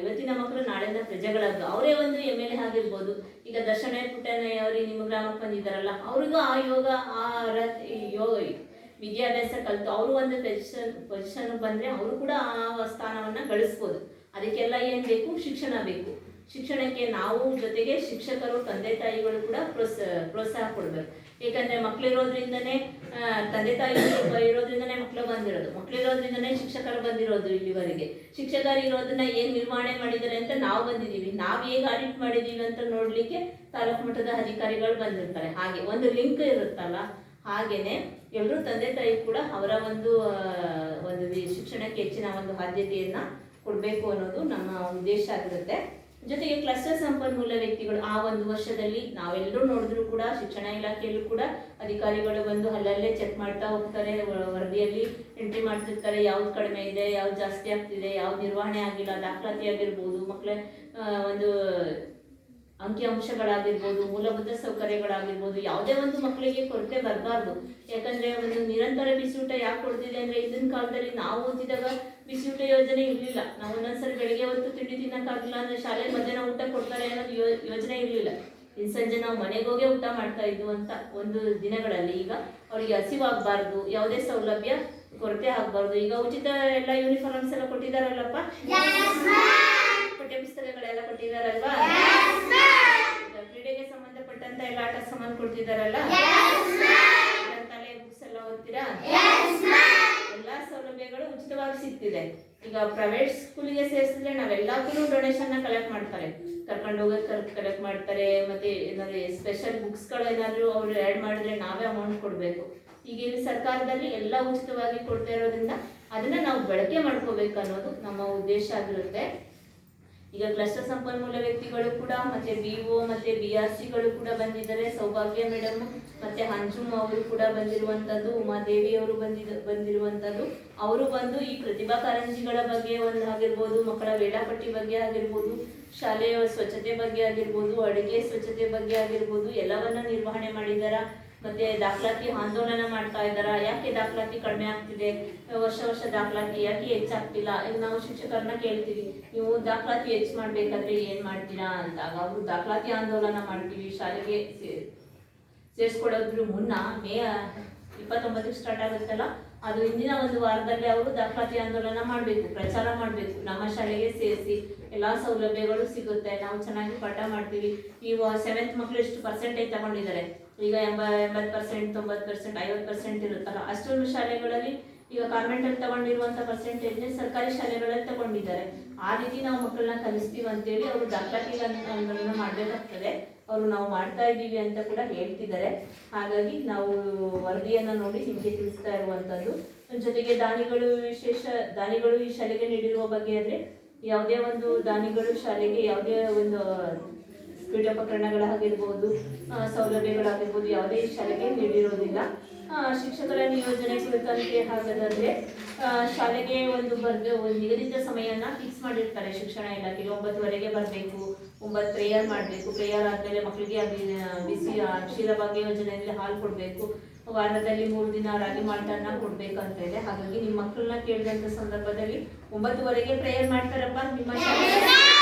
ಇವತ್ತಿನ ಮಕ್ಕಳು ನಾಳೆಯಿಂದ ಪ್ರಜೆಗಳಾಗ ಅವರೇ ಒಂದು MLA ಆಗಿರ್ಬೋದು. ಈಗ ದರ್ಶನ ಪುಟ್ಟಣ್ಣಯ್ಯ ಅವರು ನಿಮ್ಮ ಗ್ರಾಮಕ್ಕೆ ಬಂದಿದ್ದಾರಲ್ಲ, ಅವ್ರಿಗೂ ಆ ಯೋಗ ಯೋಗ ವಿದ್ಯಾಭ್ಯಾಸ ಕಲಿತು ಅವರು ಒಂದು ಪೊಸಿಷನ್ ಬಂದರೆ ಅವರು ಕೂಡ ಆ ಸ್ಥಾನವನ್ನು ಗಳಿಸ್ಬೋದು. ಅದಕ್ಕೆಲ್ಲ ಏನು ಬೇಕು? ಶಿಕ್ಷಣ ಬೇಕು. ಶಿಕ್ಷಣಕ್ಕೆ ನಾವು ಜೊತೆಗೆ ಶಿಕ್ಷಕರು, ತಂದೆ ತಾಯಿಗಳು ಕೂಡ ಪ್ರೋತ್ಸಾಹ ಕೊಡಬೇಕು. ಏಕೆಂದರೆ ಮಕ್ಕಳಿರೋದ್ರಿಂದನೇ ತಂದೆ ತಾಯಿಗಳು ಇರೋದ್ರಿಂದನೇ ಮಕ್ಕಳು ಬಂದಿರೋದು, ಮಕ್ಕಳಿರೋದ್ರಿಂದನೇ ಶಿಕ್ಷಕರು ಬಂದಿರೋದು. ಇಲ್ಲಿವರೆಗೆ ಶಿಕ್ಷಕರು ಇರೋದನ್ನ ಏನು ನಿರ್ವಹಣೆ ಮಾಡಿದ್ದಾರೆ ಅಂತ ನಾವು ಬಂದಿದ್ದೀವಿ. ನಾವು ಹೇಗೆ ಆಡಿಟ್ ಮಾಡಿದ್ದೀವಿ ಅಂತ ನೋಡಲಿಕ್ಕೆ ತಾಲೂಕು ಮಟ್ಟದ ಅಧಿಕಾರಿಗಳು ಬಂದಿರ್ತಾರೆ. ಹಾಗೆ ಒಂದು ಲಿಂಕ್ ಇರುತ್ತಲ್ಲ, ಹಾಗೇನೆ ಎಲ್ಲರೂ ತಂದೆ ತಾಯಿ ಕೂಡ ಅವರ ಒಂದು ಶಿಕ್ಷಣಕ್ಕೆ ಹೆಚ್ಚಿನ ಒಂದು ಆದ್ಯತೆಯನ್ನು ಕೊಡಬೇಕು ಅನ್ನೋದು ನಮ್ಮ ಉದ್ದೇಶ ಆಗಿರುತ್ತೆ. ಜೊತೆಗೆ ಕ್ಲಸ್ಟರ್ ಸಂಪನ್ಮೂಲ ವ್ಯಕ್ತಿಗಳು ಆ ಒಂದು ವರ್ಷದಲ್ಲಿ ನಾವೆಲ್ಲರೂ ನೋಡಿದ್ರು ಕೂಡ ಶಿಕ್ಷಣ ಇಲಾಖೆಯಲ್ಲೂ ಕೂಡ ಅಧಿಕಾರಿಗಳು ಬಂದು ಅಲ್ಲಲ್ಲೇ ಚೆಕ್ ಮಾಡ್ತಾ ಹೋಗ್ತಾರೆ, ವರದಿಯಲ್ಲಿ ಎಂಟ್ರಿ ಮಾಡ್ತಿರ್ತಾರೆ. ಯಾವ್ದು ಕಡಿಮೆ ಇದೆ, ಯಾವ್ದು ಜಾಸ್ತಿ ಆಗ್ತಿದೆ, ಯಾವ್ದು ನಿರ್ವಹಣೆ ಆಗಿಲ್ಲ, ದಾಖಲಾತಿ ಆಗಿರ್ಬೋದು, ಮಕ್ಕಳ ಒಂದು ಅಂಕಿಅಂಶಗಳಾಗಿರ್ಬೋದು, ಮೂಲಭೂತ ಸೌಕರ್ಯಗಳಾಗಿರ್ಬೋದು, ಯಾವುದೇ ಒಂದು ಮಕ್ಕಳಿಗೆ ಕೊರತೆ ಬರಬಾರ್ದು. ಯಾಕಂದರೆ ಒಂದು ನಿರಂತರ ಬಿಸಿಯೂಟ ಯಾಕೆ ಕೊಡ್ತಿದೆ ಅಂದರೆ, ಇದನ್ನ ಕಾಲದಲ್ಲಿ ನಾವು ಓದಿದಾಗ ಬಿಸಿಯೂಟ ಯೋಜನೆ ಇರಲಿಲ್ಲ. ನಾವು ಒಂದೊಂದ್ಸರಿ ಬೆಳಗ್ಗೆ ಹೊತ್ತು ತಿಂಡಿ ತಿನ್ನೋಕ್ಕಾಗಿಲ್ಲ ಅಂದರೆ ಶಾಲೆ ಮಧ್ಯಾಹ್ನ ಊಟ ಕೊಡ್ತಾರೆ ಅನ್ನೋದು ಯೋಜನೆ ಇರಲಿಲ್ಲ. ಇನ್ನು ಸಂಜೆ ನಾವು ಮನೆಗೆ ಹೋಗೇ ಊಟ ಮಾಡ್ತಾ ಇದ್ವು ಅಂತ ಒಂದು ದಿನಗಳಲ್ಲಿ ಈಗ ಅವರಿಗೆ ಹಸಿವಾಗಬಾರ್ದು, ಯಾವುದೇ ಸೌಲಭ್ಯ ಕೊರತೆ ಆಗಬಾರ್ದು. ಈಗ ಉಚಿತ ಎಲ್ಲ ಯೂನಿಫಾರ್ಮ್ಸ್ ಎಲ್ಲ ಕೊಟ್ಟಿದ್ದಾರಲ್ಲಪ್ಪ, ಪಠ್ಯ ಪುಸ್ತಕಗಳೆಲ್ಲ ಕೊಟ್ಟಿದ್ದಾರಲ್ವಾ, ಕ್ರೀಡೆಗೆ ಸಂಬಂಧಪಟ್ಟಂತ ಎಲ್ಲ ಆಟ ಸಾಮಾನು ಕೊಡ್ತಿದ್ದಾರಲ್ಲ, ಗ್ರಂಥಾಲಯ ಬುಕ್ಸ್ ಎಲ್ಲ ಓದ್ತೀರಾ, ಎಲ್ಲಾ ಸೌಲಭ್ಯಗಳು ಉಚಿತವಾಗಿ ಸಿಗ್ತಿದೆ. ಈಗ ಪ್ರೈವೇಟ್ ಸ್ಕೂಲಿಗೆ ಸೇರಿಸಿದ್ರೆ ನಾವೆಲ್ಲಕ್ಕೂ ಡೊನೇಷನ್ ಕಲೆಕ್ಟ್ ಮಾಡ್ತಾರೆ, ಕರ್ಕೊಂಡು ಹೋಗೋಕೆ ಕಲೆಕ್ಟ್ ಮಾಡ್ತಾರೆ. ಮತ್ತೆ ಏನಾದ್ರು ಸ್ಪೆಷಲ್ ಬುಕ್ಸ್ಗಳು ಏನಾದ್ರು ಅವ್ರು ಆ್ಯಡ್ ಮಾಡಿದ್ರೆ ನಾವೇ ಅಮೌಂಟ್ ಕೊಡಬೇಕು. ಈಗ ಇಲ್ಲಿ ಸರ್ಕಾರದಲ್ಲಿ ಎಲ್ಲ ಉಚಿತವಾಗಿ ಕೊಡ್ತಾ ಇರೋದ್ರಿಂದ ಅದನ್ನ ನಾವು ಬಳಕೆ ಮಾಡ್ಕೋಬೇಕು ಅನ್ನೋದು ನಮ್ಮ ಉದ್ದೇಶ ಆಗಿರುತ್ತೆ. ಈಗ ಕ್ಲಸ್ಟರ್ ಸಂಪನ್ಮೂಲ ವ್ಯಕ್ತಿಗಳು ಕೂಡ ಮತ್ತೆ BO ಮತ್ತೆ BRCಗಳು ಕೂಡ ಬಂದಿದ್ದಾರೆ. ಸೌಭಾಗ್ಯ ಮೇಡಮ್ ಮತ್ತೆ ಹಂಜುಮ್ ಅವರು ಕೂಡ ಬಂದಿರುವಂಥದ್ದು, ಉಮಾದೇವಿ ಅವರು ಬಂದಿರುವಂಥದ್ದು. ಅವರು ಬಂದು ಈ ಪ್ರತಿಭಾ ಕಾರಂಜಿಗಳ ಬಗ್ಗೆ ಒಂದು ಆಗಿರ್ಬೋದು, ಮಕ್ಕಳ ವೇಳಾಪಟ್ಟಿ ಬಗ್ಗೆ ಆಗಿರ್ಬೋದು, ಶಾಲೆಯ ಸ್ವಚ್ಛತೆ ಬಗ್ಗೆ ಆಗಿರ್ಬೋದು, ಅಡುಗೆ ಸ್ವಚ್ಛತೆ ಬಗ್ಗೆ ಆಗಿರ್ಬೋದು, ಎಲ್ಲವನ್ನ ನಿರ್ವಹಣೆ ಮಾಡಿದಾರ. ಮತ್ತೆ ದಾಖಲಾತಿ ಆಂದೋಲನ ಮಾಡ್ತಾ ಇದ್ದಾರಾ, ಯಾಕೆ ದಾಖಲಾತಿ ಕಡಿಮೆ ಆಗ್ತಿದೆ, ವರ್ಷ ದಾಖಲಾತಿ ಯಾಕೆ ಹೆಚ್ಚಾಗ್ತಿಲ್ಲ. ಈಗ ನಾವು ಶಿಕ್ಷಕರನ್ನ ಕೇಳ್ತೀವಿ, ನೀವು ದಾಖಲಾತಿ ಹೆಚ್ಚು ಮಾಡ್ಬೇಕಾದ್ರೆ ಏನ್ ಮಾಡ್ತೀರಾ ಅಂತ. ಅವರು ದಾಖಲಾತಿ ಆಂದೋಲನ ಮಾಡ್ತೀವಿ, ಶಾಲೆಗೆ ಸೇರಿಸ್ಕೊಡೋದ್ರ ಮುನ್ನ ಮೇ 29ಕ್ಕೆ ಸ್ಟಾರ್ಟ್ ಆಗುತ್ತಲ್ಲ, ಅದು ಹಿಂದಿನ ಒಂದು ವಾರದಲ್ಲಿ ಅವರು ದಾಖಲಾತಿ ಆಂದೋಲನ ಮಾಡಬೇಕು, ಪ್ರಚಾರ ಮಾಡಬೇಕು. ನಮ್ಮ ಶಾಲೆಗೆ ಸೇರಿಸಿ ಎಲ್ಲಾ ಸೌಲಭ್ಯಗಳು ಸಿಗುತ್ತೆ, ನಾವು ಚೆನ್ನಾಗಿ ಪಾಠ ಮಾಡ್ತೀವಿ. ಈಗ 7th ಮಕ್ಕಳು ಎಷ್ಟು ಪರ್ಸೆಂಟೇಜ್ ತಗೊಂಡಿದ್ದಾರೆ, ಈಗ 80%, 90%, 50% ಇರುತ್ತಲ್ಲ, ಅಷ್ಟೊಂದು ಶಾಲೆಗಳಲ್ಲಿ ಈಗ ಕಾನ್ವೆಂಟಲ್ಲಿ ತಗೊಂಡಿರುವಂಥ ಪರ್ಸೆಂಟೇಜ್ನ ಸರ್ಕಾರಿ ಶಾಲೆಗಳಲ್ಲಿ ತಗೊಂಡಿದ್ದಾರೆ. ಆ ರೀತಿ ನಾವು ಮಕ್ಕಳನ್ನ ಕಲಿಸ್ತೀವಿ ಅಂತೇಳಿ ಅವರು ದಾಖಲಾತಿ ಆಂದೋಲನ ಮಾಡಬೇಕಾಗ್ತದೆ. ಅವರು ನಾವು ಮಾಡ್ತಾ ಇದ್ದೀವಿ ಅಂತ ಕೂಡ ಹೇಳ್ತಿದ್ದಾರೆ. ಹಾಗಾಗಿ ನಾವು ವರದಿಯನ್ನು ನೋಡಿ ನಿಮಗೆ ತಿಳಿಸ್ತಾ ಇರುವಂಥದ್ದು. ಜೊತೆಗೆ ದಾನಿಗಳು ಈ ಶಾಲೆಗೆ ನೀಡಿರುವ ಬಗ್ಗೆ ಅಂದರೆ, ಯಾವುದೇ ಒಂದು ದಾನಿಗಳು ಶಾಲೆಗೆ ಯಾವುದೇ ಒಂದು ಪೀಠೋಪಕರಣಗಳಾಗಿರ್ಬೋದು, ಸೌಲಭ್ಯಗಳಾಗಿರ್ಬೋದು ಯಾವುದೇ ಶಾಲೆಗೆ ನೀಡಿರೋದಿಲ್ಲ. ಶಿಕ್ಷಕರ ನಿಯೋಜನೆ ಕುರಿತಂತೆ ಹಾಗಾದರೆ ಶಾಲೆಗೆ ಒಂದು ನಿಗದಿತ ಸಮಯನ ಫಿಕ್ಸ್ ಮಾಡಿರ್ತಾರೆ ಶಿಕ್ಷಣ ಇಲಾಖೆಗೆ. 9:00ವರೆಗೆ ಬರಬೇಕು, 9 ಪ್ರೇಯರ್ ಮಾಡಬೇಕು. ಪ್ರೇಯರ್ ಆದಮೇಲೆ ಮಕ್ಕಳಿಗೆ ಬಿಸಿ ಕ್ಷೀರಭಾಗ್ಯ ಯೋಜನೆಯಲ್ಲಿ ಹಾಲು ಕೊಡಬೇಕು. ವಾರದಲ್ಲಿ 3 ದಿನ ರಾಗಿ ಮಾಲ್ಟನ್ನ ಕೊಡ್ಬೇಕಂತ ಇದೆ. ಹಾಗಾಗಿ ನಿಮ್ಮ ಮಕ್ಕಳನ್ನ ಕೇಳಿದಂಥ ಸಂದರ್ಭದಲ್ಲಿ 9:00ವರೆಗೆ ಪ್ರೇಯರ್ ಮಾಡ್ತಾರಪ್ಪ. ನಿಮ್ಮ ಶಾಲೆ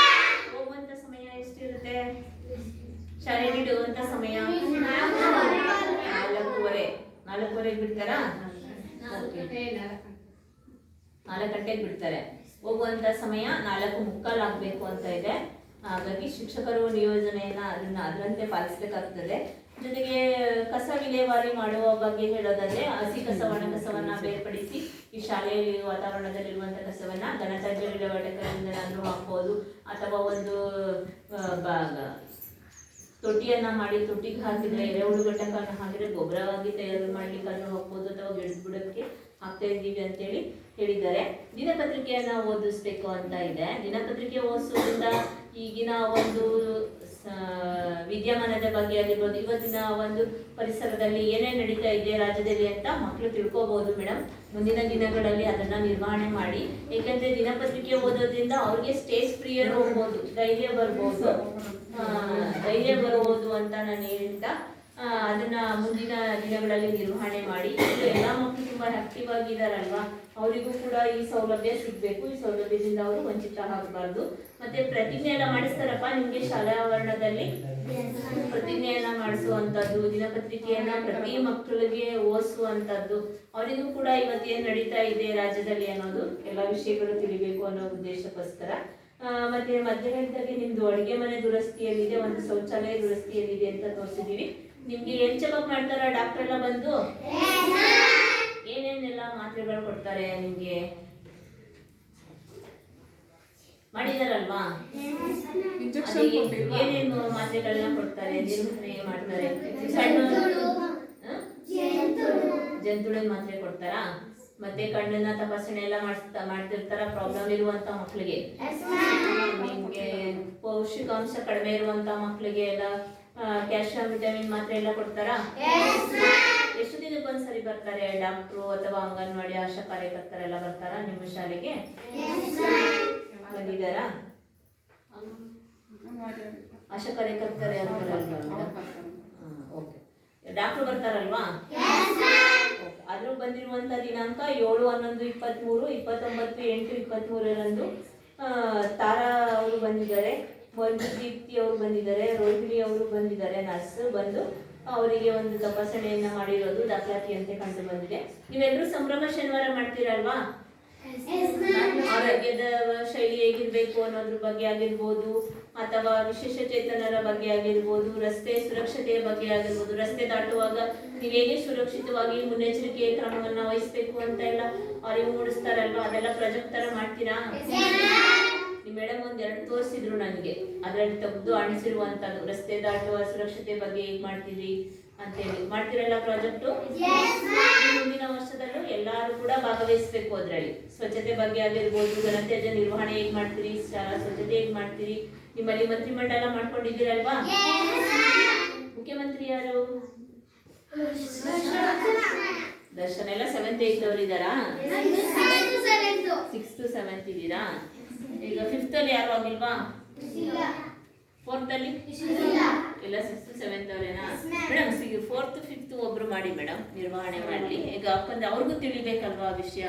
ಹೋಗುವಂಥ ಸಮಯ ಎಷ್ಟಿರುತ್ತೆ? ಶಾಲೆ ಬಿಡುವಂಥ ಸಮಯ 4:30 ಬಿಡ್ತಾರಾ? 4 ಗಂಟೆಗೆ ಬಿಡ್ತಾರೆ. ಹೋಗುವಂತ ಸಮಯ 4:45 ಆಗಬೇಕು ಅಂತ ಇದೆ. ಹಾಗಾಗಿ ಶಿಕ್ಷಕರು ನಿಯೋಜನೆಯನ್ನ ಅದರಂತೆ ಪಾಲಿಸಬೇಕಾಗ್ತದೆ. ಜೊತೆಗೆ ಕಸ ವಿಲೇವಾರಿ ಮಾಡುವ ಬಗ್ಗೆ ಹೇಳೋದಾದ್ರೆ, ಹಸಿ ಕಸ ಒಣ ಕಸವನ್ನ ಬೇರ್ಪಡಿಸಿ ಈ ಶಾಲೆಯಲ್ಲಿ ವಾತಾವರಣದಲ್ಲಿರುವಂತಹ ಕಸವನ್ನ ಘನತ್ಯಾಜ್ಯ ವಿಲೇವಾರಿಗಳಿಂದ ಹಾಕ್ಬೋದು, ಅಥವಾ ಒಂದು ತೊಟ್ಟಿಯನ್ನ ಮಾಡಿ ತೊಟ್ಟಿಗೆ ಹಾಕಿದ್ರೆ ಎರೆಹುಳು ಘಟಕವನ್ನು ಹಾಕಿದ್ರೆ ಗೊಬ್ಬರವಾಗಿ ತಯಾರು ಮಾಡ್ಲಿಕ್ಕೆ ಅದನ್ನು ಹಾಕ್ಬೋದು, ಅಥವಾ ಗಿಡದ ಬುಡಕ್ಕೆ ಹಾಕ್ತಾ ಇದ್ದೀವಿ ಅಂತೇಳಿ ಹೇಳಿದ್ದಾರೆ. ದಿನಪತ್ರಿಕೆಯನ್ನ ಓದಿಸ್ಬೇಕು ಅಂತ ಇದೆ. ದಿನಪತ್ರಿಕೆ ಓದಿಸೋದ್ರಿಂದ ಈಗಿನ ಒಂದು ವಿದ್ಯಮಾನದ ಬಗ್ಗೆ ಆಗಿರ್ಬೋದು, ಇವತ್ತಿನ ಒಂದು ಪರಿಸರದಲ್ಲಿ ಏನೇನು ನಡೀತಾ ಇದೆ ರಾಜ್ಯದಲ್ಲಿ ಅಂತ ಮಕ್ಕಳು ತಿಳ್ಕೊಬಹುದು ಮೇಡಮ್. ಮುಂದಿನ ದಿನಗಳಲ್ಲಿ ಅದನ್ನ ನಿರ್ವಹಣೆ ಮಾಡಿ. ಏಕೆಂದ್ರೆ ದಿನಪತ್ರಿಕೆ ಓದೋದ್ರಿಂದ ಅವ್ರಿಗೆ ಸ್ಟೇಜ್ ಪ್ರಿಯರ್ ಹೋಗ್ಬೋದು, ಧೈರ್ಯ ಬರ್ಬೋದು ಅಂತ ನಾನು ಹೇಳ್ತಾ ಅದನ್ನ ಮುಂದಿನ ದಿನಗಳಲ್ಲಿ ನಿರ್ವಹಣೆ ಮಾಡಿ. ಎಲ್ಲ ಮಕ್ಕಳು ತುಂಬಾ ಆಕ್ಟಿವ್ ಆಗಿದಾರಲ್ವಾ, ಅವರಿಗೂ ಕೂಡ ಈ ಸೌಲಭ್ಯ ಸಿಗಬೇಕು. ಈ ಸೌಲಭ್ಯದಿಂದ ಅವರು ವಂಚಿತ ಆಗಬಾರ್ದು. ಮತ್ತೆ ಪ್ರತಿಜ್ಞೆ ಎಲ್ಲ ಮಾಡಿಸ್ತಾರಪ್ಪ ನಿಮ್ಗೆ ಶಾಲಾ ಆವರಣದಲ್ಲಿ? ಪ್ರತಿಜ್ಞೆಯನ್ನ ಮಾಡಿಸುವಂತದ್ದು, ದಿನಪತ್ರಿಕೆಯನ್ನ ಪ್ರತಿ ಮಕ್ಕಳಿಗೆ ಓದಿಸುವಂತದ್ದು, ಅವರಿಗೂ ಕೂಡ ಇವತ್ತೇನು ನಡೀತಾ ಇದೆ ರಾಜ್ಯದಲ್ಲಿ ಅನ್ನೋದು ಎಲ್ಲ ವಿಷಯಗಳು ತಿಳಿಬೇಕು ಅನ್ನೋ ಉದ್ದೇಶಕ್ಕೋಸ್ಕರ. ಮತ್ತೆ ಮಧ್ಯ ಹೇಳಿದಾಗೆ ನಿಮ್ದು ಅಡುಗೆ ಮನೆ ದುರಸ್ತಿಯಲ್ಲಿದೆ, ಒಂದು ಶೌಚಾಲಯ ದುರಸ್ತಿಯಲ್ಲಿದೆ ಅಂತ ತೋರಿಸಿದೀವಿ. ನಿಮ್ಗೆ ಏನ್ ಚೆಕಪ್ ಮಾಡ್ತಾರ ಡಾಕ್ಟರ್ ಎಲ್ಲ ಬಂದು? ಏನೇನೆಲ್ಲ ಮಾತ್ರೆಗಳು ಕೊಡ್ತಾರೆ ನಿಮ್ಗೆ? ಮಾಡಿದಾರಲ್ವಾ? ಇಂಜೆಕ್ಷನ್ ಕೊಟ್ಟಿಲ್ವಾ? ಏನೇನು ಮಾತ್ರೆಗಳನ್ನ ಕೊಡ್ತಾರೆ, ನಿರ್ವಹಣೆ ಮಾಡ್ತಾರೆ? ಸಣ್ಣ ಜಂತುಳಿನ ಮಾತ್ರೆ ಕೊಡ್ತಾರಾ? ಮತ್ತೆ ಕಣ್ಣಿನ ತಪಾಸಣೆ ಎಲ್ಲ ಮಾಡ್ತಿರ್ತಾರ ಪ್ರಾಬ್ಲಮ್ ಇರುವಂತ ಮಕ್ಕಳಿಗೆ? ನಿಮ್ಗೆ ಪೌಷ್ಟಿಕಾಂಶ ಕಡಿಮೆ ಇರುವಂತ ಮಕ್ಕಳಿಗೆ ಎಲ್ಲ ಕ್ಯಾಲ್ಸಿಯಂ ವಿಟಮಿನ್ ಮಾತ್ರೆ ಎಲ್ಲ ಕೊಡ್ತಾರಾ? ಎಷ್ಟು ದಿನಕ್ಕೊಂದ್ಸರಿ ಬರ್ತಾರೆ ಡಾಕ್ಟ್ರು ಅಥವಾ ಅಂಗನವಾಡಿ ಆಶಾ ಕಾರ್ಯಕರ್ತರೆಲ್ಲ ಬರ್ತಾರಾ ನಿಮ್ಮ ಶಾಲೆಗೆ? ಬಂದಿದ್ದಾರಾ? ಆಶಾ ಕಾರ್ಯಕರ್ತರು ಯಾರು ಬರಲ್ವಾ? ಓಕೆ. ಡಾಕ್ಟ್ರು ಬರ್ತಾರಲ್ವಾ? ಅದ್ರ ಬಂದಿರುವಂತ ದಿನಾಂಕ 7, 11, 23, 29, 8, 23ರಂದು ತಾರಾ ಅವರು ಬಂದಿದ್ದಾರೆ, ದೀಪ್ತಿ ಅವರು ಬಂದಿದ್ದಾರೆ, ರೋಹಿಣಿ ಅವರು ಬಂದಿದ್ದಾರೆ. ನರ್ಸ್ ಬಂದು ಅವರಿಗೆ ಒಂದು ತಪಾಸಣೆಯನ್ನ ಮಾಡಿರೋದು ದಾಖಲಾತಿಯಂತೆ ಕಂಡು ಬಂದಿದೆ. ನೀವೆಲ್ಲರೂ ಸಂಭ್ರಮ ಶನಿವಾರ ಮಾಡ್ತೀರಲ್ವಾ? ಆರೋಗ್ಯದ ಶೈಲಿ ಹೇಗಿರ್ಬೇಕು ಅನ್ನೋದ್ರ ಬಗ್ಗೆ ಆಗಿರ್ಬೋದು, ಅಥವಾ ವಿಶೇಷ ಚೇತನರ ಬಗ್ಗೆ ಆಗಿರ್ಬೋದು, ರಸ್ತೆ ಸುರಕ್ಷತೆಯ ಬಗ್ಗೆ ಆಗಿರ್ಬೋದು, ರಸ್ತೆ ದಾಟುವಾಗ ನೀವು ಹೇಗೆ ಸುರಕ್ಷಿತವಾಗಿ ಮುನ್ನೆಚ್ಚರಿಕೆ ಕ್ರಮವನ್ನ ವಹಿಸ್ಬೇಕು ಅಂತ ಎಲ್ಲ ಅರಿವು ಮೂಡಿಸ್ತಾರಲ್ವಾ? ಅದೆಲ್ಲ ಪ್ರಾಜೆಕ್ಟ್ ತರ ಮಾಡ್ತೀರಾ? ನಿಮ್ಮ ಮೇಡಮ್ ಒಂದೆರಡು ತೋರಿಸಿದ್ರು ನನಗೆ, ಅದರಲ್ಲಿ ತೆಗೆದು ಅಣಿಸಿರುವಂತದ್ದು ರಸ್ತೆ ದಾಟುವ ಸುರಕ್ಷತೆ ಬಗ್ಗೆ ಹೇಗ್ ಮಾಡ್ತೀರಿ ಅಂತೇಳಿ. ಮಾಡ್ತೀರಲ್ಲ ಪ್ರಾಜೆಕ್ಟು? ಮುಂದಿನ ವರ್ಷದಲ್ಲೂ ಎಲ್ಲರೂ ಕೂಡ ಭಾಗವಹಿಸ್ಬೇಕು ಅದರಲ್ಲಿ. ಸ್ವಚ್ಛತೆ ಬಗ್ಗೆ ಆಗಿರ್ಬೋದು, ಘನತ್ಯಾಜ್ಯ ನಿರ್ವಹಣೆ ಹೇಗ್ ಮಾಡ್ತೀರಿ, ಶಾಲಾ ಸ್ವಚ್ಛತೆ ಹೇಗ್ ಮಾಡ್ತೀರಿ. ನಿಮ್ಮಲ್ಲಿ ಮಂತ್ರಿಮಂಡಲ ಮಾಡ್ಕೊಂಡಿದ್ದೀರಲ್ವಾ? ಮುಖ್ಯಮಂತ್ರಿ ಯಾರು? ದರ್ಶನ. ಎಲ್ಲ 7th 8th ಅವರು ಇದ್ದಾರಾ? 6th 7th ಇದ್ದೀರಾ? ಈಗ 5th ಅಲ್ಲಿ ಯಾರು ಆಗಿಲ್ವಾ? 4th ಅಲ್ಲಿ ಎಲ್ಲ 6th 7th ಅವರೇನಾ madam? 4th 5th ಒಬ್ರು ಮಾಡಿ ಮೇಡಮ್, ನಿರ್ವಹಣೆ ಮಾಡಲಿ. ಈಗ ಯಾಕಂದ್ರೆ ಅವ್ರಿಗೂ ತಿಳಿಬೇಕಲ್ವಾ ವಿಷಯ.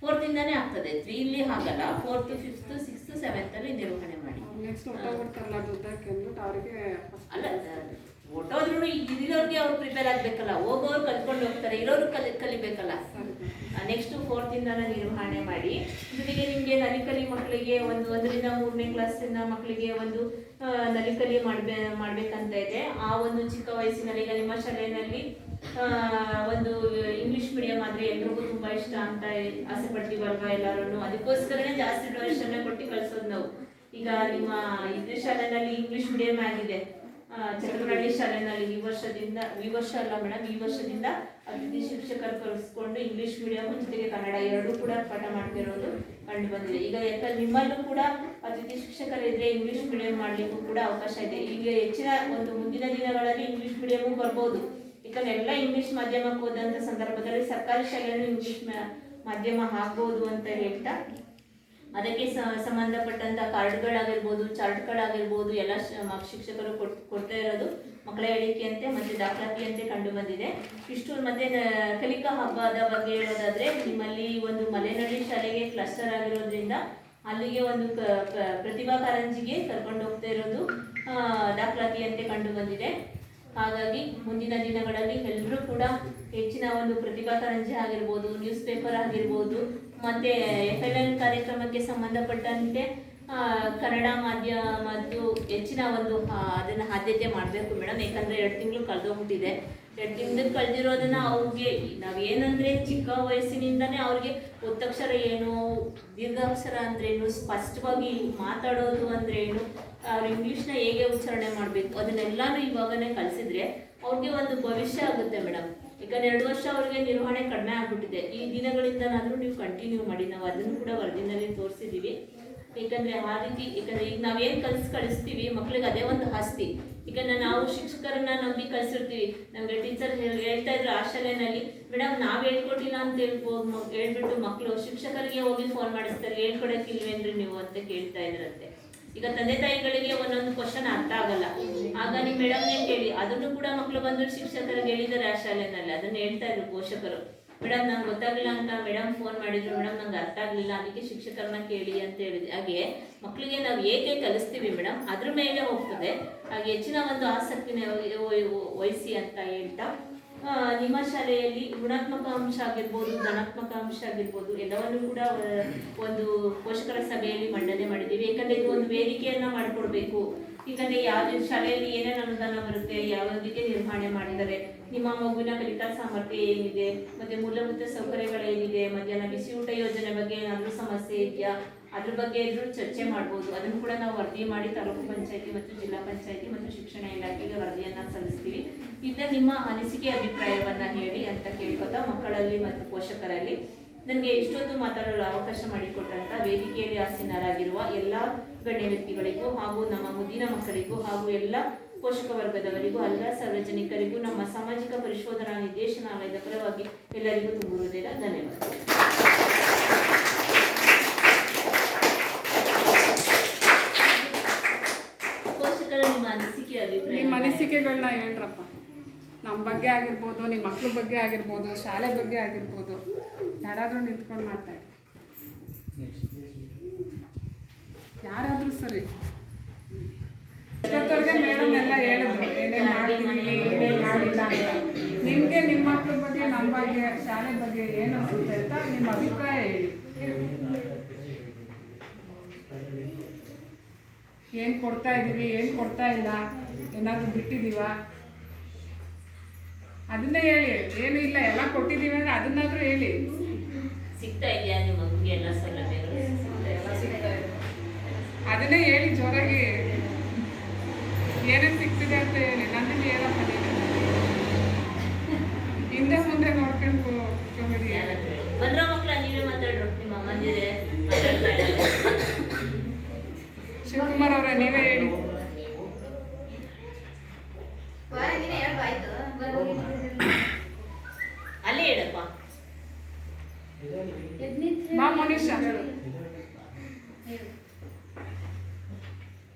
4th ಇಂದಾನೇ ಆಗ್ತದೆ, 3 ಇಲ್ಲಿ ಆಗಲ್ಲ. 4th 5th 6th 7th ಅಲ್ಲಿ ನಿರ್ವಹಣೆ ಮಾಡಿ. ನೆಕ್ಸ್ಟ್ ಹೊಟ್ಟೋಗ್ಬಿಡ್ತಾರಲ್ಲ ದುಡ್ಡಕ್ಕೆ ಅಂದ್ಬಿಟ್ಟು ಅವರಿಗೆ ಅಲ್ಲ, ಹೊಟ್ಟೋದ್ರೂ ಇರೋರಿಗೆ ಅವ್ರು ಪ್ರಿಪೇರ್ ಆಗ್ಬೇಕಲ್ಲ. ಹೋಗೋರು ಕಲ್ತ್ಕೊಂಡು ಹೋಗ್ತಾರೆ, ಇರೋರು ಕಲಿಬೇಕಲ್ಲ. ನೆಕ್ಸ್ಟ್ 4th ಇಂದಾನ ನಿರ್ವಹಣೆ ಮಾಡಿ. ಜೊತೆಗೆ ನಿಮ್ಗೆ ನಲಿಕಲಿ ಮಕ್ಕಳಿಗೆ 1ರಿಂದ 3ನೇ ಕ್ಲಾಸಿನ ಮಕ್ಕಳಿಗೆ ಒಂದು ನಲಿಕಲಿ ಮಾಡ್ಬೇಕಂತ ಇದೆ. ಆ ಒಂದು ಚಿಕ್ಕ ವಯಸ್ಸಿನಲ್ಲಿ ಈಗ ನಿಮ್ಮ ಶಾಲೆಯಲ್ಲಿ ಒಂದು ಇಂಗ್ಲಿಷ್ ಮೀಡಿಯಂ ಆದ್ರೆ ಎಲ್ರಿಗೂ ತುಂಬಾ ಇಷ್ಟ ಅಂತ ಆಸೆ ಪಡ್ತೀವಲ್ವಾ ಎಲ್ಲರೂ? ಅದಕ್ಕೋಸ್ಕರನೇ ಜಾಸ್ತಿ ಡೊನೇಷನ್ ಕೊಟ್ಟು ಕಳ್ಸೋದು ನಾವು. ಈಗ ನಿಮ್ಮ ಇದ್ರ ಶಾಲೆನಲ್ಲಿ ಇಂಗ್ಲಿಷ್ ಮೀಡಿಯಂ ಆಗಿದೆ, ಚಕ್ರಹಳ್ಳಿ ಶಾಲೆನಲ್ಲಿ ಈ ವರ್ಷದಿಂದ ಅತಿಥಿ ಶಿಕ್ಷಕರು ಕರೆಸ್ಕೊಂಡು ಇಂಗ್ಲಿಷ್ ಮೀಡಿಯಂ ಜೊತೆಗೆ ಕನ್ನಡ ಎರಡೂ ಕೂಡ ಪಾಠ ಮಾಡ್ತಿರೋದು ಕಂಡು ಬಂದಿದೆ. ಈಗ ಯಾಕಂದ್ರೆ ನಿಮ್ಮಲ್ಲೂ ಕೂಡ ಅತಿಥಿ ಶಿಕ್ಷಕರಿದ್ರೆ ಇಂಗ್ಲಿಷ್ ಮೀಡಿಯಂ ಮಾಡ್ಲಿಕ್ಕೂ ಕೂಡ ಅವಕಾಶ ಇದೆ. ಈಗ ಹೆಚ್ಚಿನ ಒಂದು ಮುಂದಿನ ದಿನಗಳಲ್ಲಿ ಇಂಗ್ಲಿಷ್ ಮೀಡಿಯಂ ಬರ್ಬೋದು. ಯಾಕಂದ್ರೆ ಎಲ್ಲ ಇಂಗ್ಲಿಷ್ ಮಾಧ್ಯಮಕ್ಕೆ ಹೋದಂತ ಸಂದರ್ಭದಲ್ಲಿ ಸರ್ಕಾರಿ ಶಾಲೆಯನ್ನು ಇಂಗ್ಲಿಷ್ ಮಾಧ್ಯಮ ಆಗ್ಬೋದು ಅಂತ ಹೇಳ್ತಾ, ಅದಕ್ಕೆ ಸಂಬಂಧಪಟ್ಟಂತ ಕಾರ್ಡ್ಗಳಾಗಿರ್ಬೋದು, ಚಾರ್ಟ್ಗಳಾಗಿರ್ಬೋದು ಎಲ್ಲ ಶಿಕ್ಷಕರು ಕೊಡ್ತಾ ಇರೋದು ಮಕ್ಕಳ ಹೇಳಿಕೆಯಂತೆ ಮತ್ತೆ ದಾಖಲಾತಿಯಂತೆ ಕಂಡು ಬಂದಿದೆ. ಇಷ್ಟು ಮತ್ತೆ ಕಲಿಕಾ ಹಬ್ಬದ ಬಗ್ಗೆ ಹೇಳೋದಾದ್ರೆ, ನಿಮ್ಮಲ್ಲಿ ಒಂದು ಮಲೆನಹಳ್ಳಿ ಶಾಲೆಗೆ ಕ್ಲಸ್ಟರ್ ಆಗಿರೋದ್ರಿಂದ ಅಲ್ಲಿಗೆ ಒಂದು ಪ್ರತಿಭಾ ಕಾರಂಜಿಗೆ ಕರ್ಕೊಂಡು ಹೋಗ್ತಾ ಇರೋದು ದಾಖಲಾತಿಯಂತೆ ಕಂಡು ಬಂದಿದೆ. ಹಾಗಾಗಿ ಮುಂದಿನ ದಿನಗಳಲ್ಲಿ ಎಲ್ಲರೂ ಕೂಡ ಹೆಚ್ಚಿನ ಒಂದು ಪ್ರತಿಭಾ ಕಾರಂಜಿ ಆಗಿರ್ಬೋದು, ನ್ಯೂಸ್ ಪೇಪರ್ ಆಗಿರ್ಬೋದು, ಮತ್ತೆ FLN ಕಾರ್ಯಕ್ರಮಕ್ಕೆ ಸಂಬಂಧಪಟ್ಟಂತೆ ಕನ್ನಡ ಮಾಧ್ಯಮದ್ದು ಹೆಚ್ಚಿನ ಒಂದು ಅದನ್ನು ಆದ್ಯತೆ ಮಾಡಬೇಕು ಮೇಡಮ್. ಯಾಕಂದರೆ 2 ತಿಂಗಳು ಕಳೆದೋಗ್ಬಿಟ್ಟಿದೆ. 2 ತಿಂಗಳು ಕಳೆದಿರೋದನ್ನ ಅವ್ರಿಗೆ ನಾವೇನಂದರೆ ಚಿಕ್ಕ ವಯಸ್ಸಿನಿಂದನೇ ಅವ್ರಿಗೆ ಒತ್ತಕ್ಷರ ಏನು, ದೀರ್ಘಾಕ್ಷರ ಅಂದ್ರೇನು, ಸ್ಪಷ್ಟವಾಗಿ ಮಾತಾಡೋದು ಅಂದ್ರೇನು, ಅವ್ರು ಇಂಗ್ಲೀಷ್ನ ಹೇಗೆ ಉಚ್ಚಾರಣೆ ಮಾಡಬೇಕು ಅದನ್ನೆಲ್ಲಾನು ಇವಾಗನೇ ಕಲಿಸಿದ್ರೆ ಅವ್ರಿಗೆ ಒಂದು ಭವಿಷ್ಯ ಆಗುತ್ತೆ ಮೇಡಮ್. ಯಾಕಂದ್ರೆ 2 ವರ್ಷ ಅವ್ರಿಗೆ ನಿರ್ವಹಣೆ ಕಡಿಮೆ ಆಗ್ಬಿಟ್ಟಿದೆ. ಈ ದಿನಗಳಿಂದನಾದ್ರೂ ನೀವು ಕಂಟಿನ್ಯೂ ಮಾಡಿ. ನಾವು ಅದನ್ನು ಕೂಡ ವರದಿನಲ್ಲಿ ತೋರಿಸಿದ್ದೀವಿ. ಯಾಕಂದ್ರೆ ಆ ರೀತಿ, ಯಾಕಂದ್ರೆ ಈಗ ನಾವೇನು ಕಳಿಸ್ತೀವಿ ಮಕ್ಳಿಗೆ ಅದೇ ಒಂದು ಆಸ್ತಿ. ಯಾಕಂದ್ರೆ ನಾವು ಶಿಕ್ಷಕರನ್ನ ನಂಬಿ ಕಳಿಸಿರ್ತೀವಿ. ನಮಗೆ ಟೀಚರ್ ಹೇಳ್ತಾ ಇದ್ರು ಆ ಶಾಲೆನಲ್ಲಿ, ಮೇಡಮ್ ನಾವು ಹೇಳ್ಕೊಟ್ಟಿಲ್ಲ ಅಂತ ಹೇಳ್ಬಿಟ್ಟು ಮಕ್ಕಳು ಶಿಕ್ಷಕರಿಗೆ ಹೋಗಿ ಫೋನ್ ಮಾಡಿಸ್ತಾರೆ, ಹೇಳ್ಕೊಡಕ್ಕಿಲ್ವೇನ್ರಿ ನೀವು ಅಂತ ಕೇಳ್ತಾ ಇದ್ರಂತೆ. ಈಗ ತಂದೆ ತಾಯಿಗಳಿಗೆ ಒಂದೊಂದು ಕ್ವಶನ್ ಅರ್ಥ ಆಗಲ್ಲ. ಆಗ ನಿಮ್ಮ ಮೇಡಮ್ನೇ ಕೇಳಿ, ಅದನ್ನು ಕೂಡ ಮಕ್ಕಳು ಬಂದು ಶಿಕ್ಷಕರಿಗೆ ಹೇಳಿದ್ದಾರೆ ಆ ಶಾಲೆನಲ್ಲಿ. ಅದನ್ನ ಹೇಳ್ತಾ ಇದ್ರು ಪೋಷಕರು. ಮೇಡಮ್ ನಂಗೆ ಗೊತ್ತಾಗಲಿಲ್ಲ ಅಂತ ಮೇಡಮ್ ಫೋನ್ ಮಾಡಿದ್ರು, ಮೇಡಮ್ ನಂಗೆ ಅರ್ಥ ಆಗಲಿಲ್ಲ ಅದಕ್ಕೆ ಶಿಕ್ಷಕರನ್ನ ಕೇಳಿ ಅಂತ ಹೇಳಿದೆ. ಹಾಗೆ ಮಕ್ಕಳಿಗೆ ನಾವು ಹೇಗೆ ಕಲಿಸ್ತೀವಿ ಮೇಡಮ್ ಅದ್ರ ಮೇಲೆ ಹೋಗ್ತದೆ. ಹಾಗೆ ಹೆಚ್ಚಿನ ಒಂದು ಆಸಕ್ತಿನ ವಹಿಸಿ ಅಂತ ಹೇಳ್ತಾ, ನಿಮ್ಮ ಶಾಲೆಯಲ್ಲಿ ಗುಣಾತ್ಮಕ ಅಂಶ ಆಗಿರ್ಬೋದು, ಧನಾತ್ಮಕ ಅಂಶ ಆಗಿರ್ಬೋದು ಎಲ್ಲವನ್ನು ಕೂಡ ಒಂದು ಪೋಷಕರ ಸಭೆಯಲ್ಲಿ ಮಂಡನೆ ಮಾಡಿದ್ದೀವಿ. ಯಾಕಂದರೆ ಇದು ಒಂದು ವೇದಿಕೆಯನ್ನು ಮಾಡಿಕೊಡ್ಬೇಕು. ಈಗಂದರೆ ಯಾವುದೇ ಶಾಲೆಯಲ್ಲಿ ಏನೇನು ಅನುದಾನ ಬರುತ್ತೆ, ಯಾವ ರೀತಿ ನಿರ್ವಹಣೆ ಮಾಡಿದ್ದಾರೆ, ನಿಮ್ಮ ಮಗುವಿನ ಕಲಿಕಾ ಸಾಮರ್ಥ್ಯ ಏನಿದೆ, ಮತ್ತು ಮೂಲಭೂತ ಸೌಕರ್ಯಗಳೇನಿದೆ, ಮಧ್ಯಾಹ್ನ ಬಿಸಿ ಊಟ ಯೋಜನೆ ಬಗ್ಗೆ ಏನಾದರೂ ಸಮಸ್ಯೆ ಇದೆಯಾ, ಅದ್ರ ಬಗ್ಗೆ ಎಲ್ಲರೂ ಚರ್ಚೆ ಮಾಡ್ಬೋದು. ಅದನ್ನು ಕೂಡ ನಾವು ವರದಿ ಮಾಡಿ ತಾಲೂಕು ಪಂಚಾಯತಿ ಮತ್ತು ಜಿಲ್ಲಾ ಪಂಚಾಯತಿ ಮತ್ತು ಶಿಕ್ಷಣ ಇಲಾಖೆಗೆ ವರದಿಯನ್ನು ಸಲ್ಲಿಸ್ತೀವಿ. ಇದನ್ನ ನಿಮ್ಮ ಅನಿಸಿಕೆ ಅಭಿಪ್ರಾಯವನ್ನು ಹೇಳಿ ಅಂತ ಕೇಳ್ಕೊತಾ, ಮಕ್ಕಳಲ್ಲಿ ಮತ್ತು ಪೋಷಕರಲ್ಲಿ ನನಗೆ ಇಷ್ಟೊಂದು ಮಾತಾಡಲು ಅವಕಾಶ ಮಾಡಿಕೊಟ್ಟಂತ ವೇದಿಕೆಯಲ್ಲಿ ಆಸೀನರಾಗಿರುವ ಎಲ್ಲ ಗಣ್ಯ ವ್ಯಕ್ತಿಗಳಿಗೂ ಹಾಗೂ ನಮ್ಮ ಮುದ್ದಿನ ಮಕ್ಕಳಿಗೂ ಹಾಗೂ ಎಲ್ಲ ಪೋಷಕ ವರ್ಗದವರಿಗೂ, ಎಲ್ಲ ಸಾರ್ವಜನಿಕರಿಗೂ ನಮ್ಮ ಸಾಮಾಜಿಕ ಪರಿಶೋಧನಾ ನಿರ್ದೇಶನಾಲಯದ ಪರವಾಗಿ ಎಲ್ಲರಿಗೂ ತುಂಬುವುದಿಲ್ಲ ಧನ್ಯವಾದ. ಪೋಷಕರ ನಿಮ್ಮ ಅನಿಸಿಕೆಗಳನ್ನ ಹೇಳ್ರಪ್ಪ. ನಮ್ಮ ಬಗ್ಗೆ ಆಗಿರ್ಬೋದು, ನಿಮ್ಮ ಮಕ್ಳ ಬಗ್ಗೆ ಆಗಿರ್ಬೋದು, ಶಾಲೆ ಬಗ್ಗೆ ಆಗಿರ್ಬೋದು, ಯಾರಾದರೂ ನಿಂತ್ಕೊಂಡು ಮಾತಾಡಿ, ಯಾರಾದರೂ ಸರಿ. ಇಷ್ಟೊತ್ತವರೆಗೆ ಮೇಡಮ್ ಎಲ್ಲ ಹೇಳಿದ್ರು ಏನೇನು ಮಾಡಿದ್ದೀವಿ, ಏನೇನು ಮಾಡಿಲ್ಲ ಅಂತ. ನಿಮಗೆ ನಿಮ್ಮ ಮಕ್ಳ ಬಗ್ಗೆ, ನಮ್ಮ ಬಗ್ಗೆ, ಶಾಲೆ ಬಗ್ಗೆ ಏನು ಅನಿಸುತ್ತೆ ಅಂತ ನಿಮ್ಮ ಅಭಿಪ್ರಾಯ ಹೇಳಿ. ಏನು ಕೊಡ್ತಾ ಇದ್ದೀವಿ, ಏನು ಕೊಡ್ತಾ ಇಲ್ಲ, ಏನಾದರೂ ಬಿಟ್ಟಿದ್ದೀವ, ಅದನ್ನೇ ಹೇಳಿ. ಏನು ಇಲ್ಲ, ಎಲ್ಲ ಕೊಟ್ಟಿದ್ದೀವಿ ಅಂದರೆ ಅದನ್ನಾದರೂ ಹೇಳಿ. ಸಿಗ್ತಾ ಇದೆಯಾ ನಿಮ್ಮ ಮಗುಗೆ ಎಲ್ಲ ಸೌಲಭ್ಯಗಳು? ಅದನ್ನೇ ಹೇಳಿ ಜೋರಾಗಿ. ಏನೇನು ಸಿಗ್ತಿದೆ ಅಂತ ಹೇಳಿ. ನನ್ನಲ್ಲಿ ಏನಪ್ಪ ಹಿಂದೆ ಮುಂದೆ ನೋಡ್ಕೊಂಡು ಕೂತ್ಕೊಂಬಿಡಿ. ಬಂದ್ರ ಮಕ್ಕಳ ನೀವೇ ಮಾತಾಡ್ರು, ನಿಮ್ಮ ಅಮ್ಮಂದಿರೇ ಶಿವಕುಮಾರ್ ಅವರೇ ನೀವೇ ಹೇಳಿ. ಅಲ್ಲೇ ಹೇಳಪ್ಪ. ಬಾ ಮನೀಷ.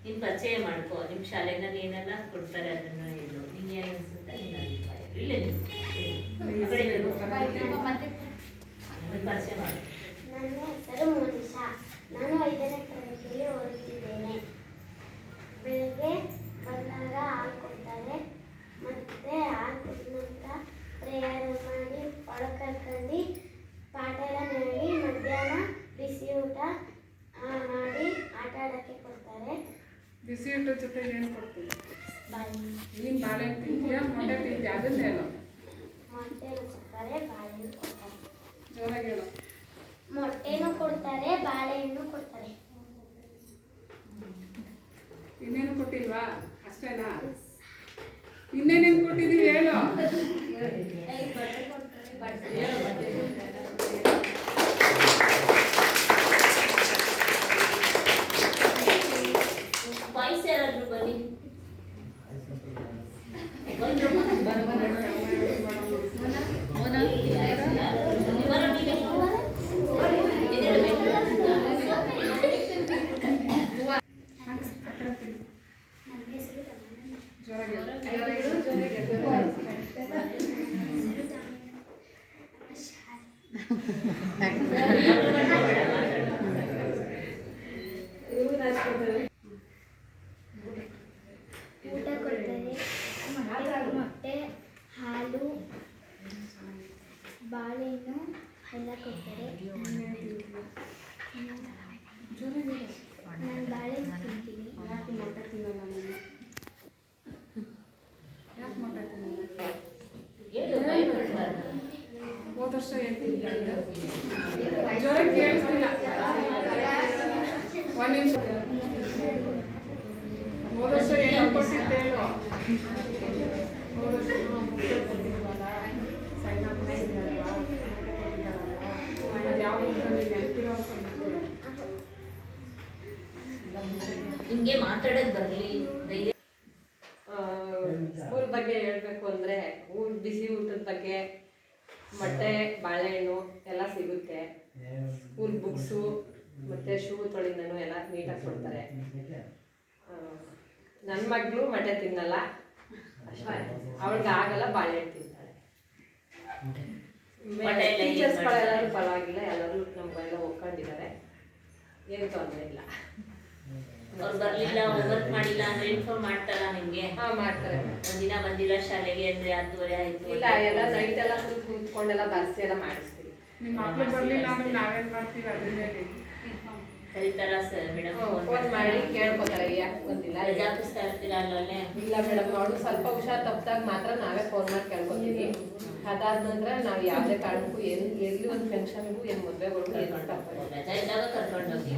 ನಿಮ್ ಪರಿಚಯ ಮಾಡ್ಕೋ, ನಿಮ್ ಶಾಲೆನಲ್ಲಿ ಏನೆಲ್ಲ ಕೊಡ್ತಾರೆ ಅದನ್ನ ಹೇಳು. ನಿಂಗೆ ಏನು ಅನ್ಸುತ್ತೆ ನಿನ್ನ ಅಭಿಪ್ರಾಯ ಇಲ್ಲ ಪರಿಚಯ ಮಾಡು. ನನ್ನ ಹೆಸರು ಮೋನಿಶಾ. ನಾನು 5ನೇ ತರಗತಿಯಲ್ಲಿ ಓದುತ್ತಿದ್ದೇನೆ. ಬೆಳಗ್ಗೆ ಬಂದಾಗ ಹಾಲು ಕೊಡ್ತಾರೆ, ಮತ್ತು ಹಾಲು ಕೊಟ್ಟ ನಂತರ ಪ್ರೇಯರ್ ಮಾಡಿ ಒಳ ಕರ್ಕೊಂಡು ಪಾಠ ಎಲ್ಲ ಹೇಳಿ ಮಧ್ಯಾಹ್ನ ಬಿಸಿ ಊಟ ಮಾಡಿ ಆಟ ಆಡೋಕ್ಕೆ ಕೊಡ್ತಾರೆ. ಬಿಸಿ ಊಟದ ಜೊತೆಗೆ ಏನು ಕೊಡ್ತೀವಿ? ನೀನು ಬಾಳೆಹಣ್ಣು ತಿಂತೀಯಾ, ಮೊಟ್ಟೆ ತಿಂತೀಯಾ? ಅದನ್ನ ಹೇಳು. ಮೊಟ್ಟೆನೂ ಕೊಡ್ತಾರೆ, ಬಾಳೆಹಣ್ಣು ಕೊಡ್ತಾರೆ. ಜೋರಾಗಿ ಹೇಳು. ಮೊಟ್ಟೆನೂ ಕೊಡ್ತಾರೆ, ಬಾಳೆಹಣ್ಣು ಕೊಡ್ತಾರೆ. ಇನ್ನೇನು ಕೊಟ್ಟಿಲ್ವಾ? ಅಷ್ಟೇನಾ? ಇನ್ನೇನೇನು ಕೊಟ್ಟಿದ್ದೀವಿ ಹೇಳು. ಬಾಯ್ಸ್ ಯಾರಾದ್ರೂ ಬನ್ನಿ. ಊಟ ಕೊಡ್ತಾರೆ, ಮೊಟ್ಟೆ, ಹಾಲು, ಬಾಳೆಹಣ್ಣು ಎಲ್ಲ ಕೊಡ್ತಾರೆ. ನಾನು ಬಾಳೆಹಣ್ಣು ತಿಂತೀನಿ. ಯಾಕೆ ಮೊಟ್ಟೆ ತಿನ್ನಲ್ಲ ನೀನು? ಯಾಕೆ ಮೊಟ್ಟೆ ತಿನ್ನಲ್ಲ? ಹೋದ ವರ್ಷ ಏನು ತಿಂತಿದ್ದೆ? ಜೋರಾಗಿ ಕೇಳಿಸ್ತಿಲ್ಲ. ಒಂದು ನಿಮಿಷ. ಹೋದ ವರ್ಷ ಏನು ಕೊಟ್ಟಿದ್ದೆ ಹೇಳು. ಹೋದ ವರ್ಷ ಮುಟ್ಟೆ ಕೊಟ್ಟಿದ್ವಲ್ಲ, ಸೈನ್ ಅಪ್ ಕೊಟ್ಟಿದ್ದಾರಲ್ವ, ಅದು ಯಾವ ನೆನಪಿರೋ ನಿಮ್ಗೆ ಮಾತಾಡೋದು ಬರಲಿ ಧೈರ್ಯ. ಸ್ಕೂಲ್ ಬಗ್ಗೆ ಹೇಳಬೇಕು ಅಂದರೆ ಬಿಸಿ ಊಟದ ಬಗ್ಗೆ ಮೊಟ್ಟೆ, ಬಾಳೆಹಣ್ಣು ಎಲ್ಲ ಸಿಗುತ್ತೆ. ಸ್ಕೂಲ್ ಬುಕ್ಸು ಮತ್ತು ಶೂ ತೊಳಿಂದನೂ ಎಲ್ಲ ನೀಟಾಗಿ ಕೊಡ್ತಾರೆ. ನನ್ನ ಮಗಳು ಮೊಟ್ಟೆ ತಿನ್ನಲ್ಲ, ಅಷ್ಟೇ. ಅವಳಿಗೆ ಆಗಲ್ಲ, ಬಾಳೆಹಣ್ಣು ತಿಂತಾಳೆ. ಪಾಠ ಎಲ್ಲ ಏನ್ ಟೀಚರ್ಸ್ಗಳೆಲ್ಲರೂ ಮಾಡ್ತಾರೆ? ಪರವಾಗಿಲ್ಲ, ಎಲ್ಲರೂ ನಮಗೆಲ್ಲ ಒಪ್ಕೊಂಡಿದ್ದಾರೆ, ಏನು ತೊಂದರೆ ಇಲ್ಲ. ಅವ್ರು ಬರ್ಲಿಲ್ಲ, ಹೋಮ್ವರ್ಕ್ ಮಾಡಿಲ್ಲ ಅಂದ್ರೆ ಇನ್ಫಾರ್ಮ್ ಮಾಡ್ತಾರಾ ನಿಮ್ಗೆ? ಮಾಡ್ತಾರೆ. ಒಂದಿನ ಬಂದಿಲ್ಲ ಶಾಲೆಗೆ ಅಂದ್ರೆ 10:30 ಆಯ್ತು ಇಲ್ಲ, ಎಲ್ಲ ನೈಟ್ ಎಲ್ಲ ಕೂತ್ಕೊಂಡೆಲ್ಲ ಬರ್ಸಿ ಎಲ್ಲ ಮಾಡಿಸ್ತೀವಿ. ನಿಮ್ಮ ಮಕ್ಳು ಬರ್ಲಿಲ್ಲ ಅಂದ್ರೆ ನಾವೇನ್ ಮಾಡ್ತೀವಿ ಅದನ್ನೇ ಹೇಳಿ. ಕರೀತಾರ ಸರ್ ಮೇಡಮ್? ಫೋನ್ ಮಾಡಿ ಕೇಳ್ಕೊತಾರೆ ಯಾಕೆ ಬಂದಿಲ್ಲ. ರಜಾ ಹಾಕಿಸ್ತಾ ಇರ್ತೀರಾ ಅಲ್ಲೇ? ಇಲ್ಲ ಮೇಡಮ್, ಅವಳು ಸ್ವಲ್ಪ ಹುಷಾರ್ ತಪ್ಪಿದಾಗ ಮಾತ್ರ ನಾವೇ ಫೋನ್ ಮಾಡಿ ಕೇಳ್ಕೊತೀವಿ. ಅದಾದ ನಂತರ ನಾವು ಯಾವುದೇ ಕಾರಣಕ್ಕೂ ಎಲ್ಲಿ ಒಂದು ಫಂಕ್ಷನ್ಗೂ ಏನು ಮದುವೆಗಳಿಗೂ ಏನು ಮಾಡ್ತಾರೆ. ರಜಾ ಇದ್ದಾಗ ಕರ್ಕೊಂಡು ಹೋಗಿ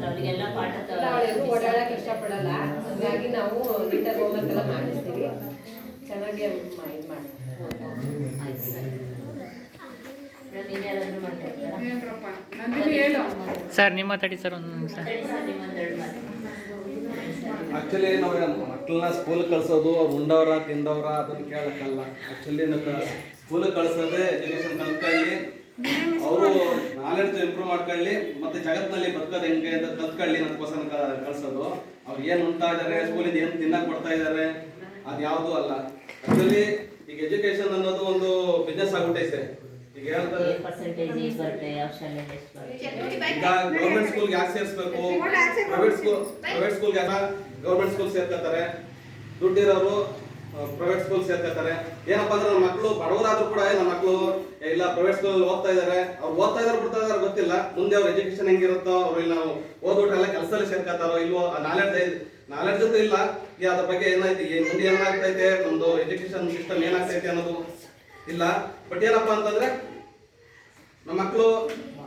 ಅವರಿಗೆಲ್ಲ ಪಾಠ ಅವಳೆಲ್ಲೂ ಓಡಾಡಕ್ಕೆ ಇಷ್ಟಪಡಲ್ಲ, ಹಾಗಾಗಿ ನಾವು ನೀಟಾಗಿ ಹೋಮ್ವರ್ಕ್ ಎಲ್ಲ ಮಾಡಿಸ್ತೀವಿ, ಚೆನ್ನಾಗಿ ಇದು ಮಾಡಿ. ಆಯ್ತು ಸರ್. ಮೇಡಮ್ ಇನ್ಯಾರಾದ್ರೂ ಮಾತಾಡ್ತಾರಾ? ಏನ್ರಪ್ಪ ನಂದಿನಿ ಹೇಳು. ಸರ್ ನಿಮ್ಮ ಮಾತಾಡಿ ಸರ್ ಒಂದು ನಿಮಿಷ. ಸರಿ ಸರ್, ನಿಮ್ಮೊಂದೆರಡು ಮಾತು. ಆ್ಯಕ್ಚುಲಿ ನಾವು ಮಕ್ಕಳನ್ನ ಸ್ಕೂಲ್ ಕಳ್ಸೋದು ಅವ್ರು ಉಂಡವ್ರ ತಿಂದವ್ರ ಅದನ್ನು ಕೇಳಕ್ಕಲ್ಲ. ಆ್ಯಕ್ಚುಲಿ ಸ್ಕೂಲಿಗೆ ಕಳ್ಸೋದೇ ಎಜುಕೇಷನ್ ಕಲ್ತ್ಕೊಳ್ಳಿ, ಅವರು ನಾಲೆಡ್ಜ್ ಇಂಪ್ರೂವ್ ಮಾಡ್ಕೊಳ್ಳಿ, ಮತ್ತೆ ಜಗತ್ತಿನಲ್ಲಿ ಬದುಕೋದು ಹೆಂಗೆ ಅಂತ ಕಲ್ತ್ಕೊಳ್ಳಿ ಅನ್ನೋದಕ್ಕೋಸ್ಕರ ಕಳ್ಸೋದು. ಅವ್ರು ಏನು ಉಣ್ತಾ ಇದ್ದಾರೆ, ಸ್ಕೂಲಿಂದ ಏನು ತಿನ್ನಕ್ಕೆ ಕೊಡ್ತಾ ಇದ್ದಾರೆ, ಅದು ಯಾವುದೂ ಅಲ್ಲ. ಆ್ಯಕ್ಚುಲಿ ಈಗ ಎಜುಕೇಷನ್ ಅನ್ನೋದು ಒಂದು ಬಿಸ್ನೆಸ್ ಆಗ್ಬಿಟ್ಟೈತೆ. ಈಗ ಹೇಳ್ತಾರೆ ಪರ್ಸೆಂಟೇಜ್ ಈಗ ಬರುತ್ತೆ, ಯಾವ ಶಾಲೆಗೆ ಎಷ್ಟು ಬರುತ್ತೆ? ಈಗ ಗೌರ್ಮೆಂಟ್ ಸ್ಕೂಲ್ಗೆ ಯಾಕೆ ಸೇರಿಸ್ಬೇಕು, ಪ್ರೈವೇಟ್ ಸ್ಕೂಲ್ಗೆ ಯಾಕೆ ಗೌರ್ಮೆಂಟ್ ಸ್ಕೂಲ್ ಸೇರ್ಕೊತಾರೆ, ದುಡ್ಡಿರೋರು ಪ್ರೈವೇಟ್ ಸ್ಕೂಲ್ ಸೇರ್ಕೊತಾರೆ. ಏನಪ್ಪಾ ಅಂದ್ರೆ ನಮ್ಮ ಮಕ್ಕಳು ಬಡವರಾದ್ರೂ ಕೂಡ ನಮ್ಮ ಮಕ್ಕಳು ಇಲ್ಲ ಪ್ರೈವೇಟ್ ಸ್ಕೂಲ್ ಓದ್ತಾ ಇದಾರೆ, ಅವ್ರು ಓದ್ತಾ ಇದಾರೆ ಬಿಡ್ತಾ ಇದಾರೆ ಗೊತ್ತಿಲ್ಲ, ಮುಂದೆ ಅವ್ರ ಎಜುಕೇಶನ್ ಹೆಂಗಿರುತ್ತೋ, ಅವ್ರು ಇಲ್ಲ ಓದ್ಬಿಟ್ರೆಲ್ಲ ಕೆಲಸದಲ್ಲಿ ಸೇರ್ಕೊತಾರೋ ಇಲ್ವೋ, ನಾಲೆಡ್ಜ್ ಅಂತೂ ಇಲ್ಲ. ಈ ಅದ್ರ ಬಗ್ಗೆ ಏನಾಯ್ತು, ಮುಂದೆ ಏನಾಗ್ತೈತೆ, ನಮ್ದು ಎಜುಕೇಶನ್ ಸಿಸ್ಟಮ್ ಏನಾಗ್ತೈತೆ ಅನ್ನೋದು ಇಲ್ಲ. ಬಟ್ ಏನಪ್ಪಾ ಅಂತಂದ್ರೆ ನಮ್ಮ ಮಕ್ಕಳು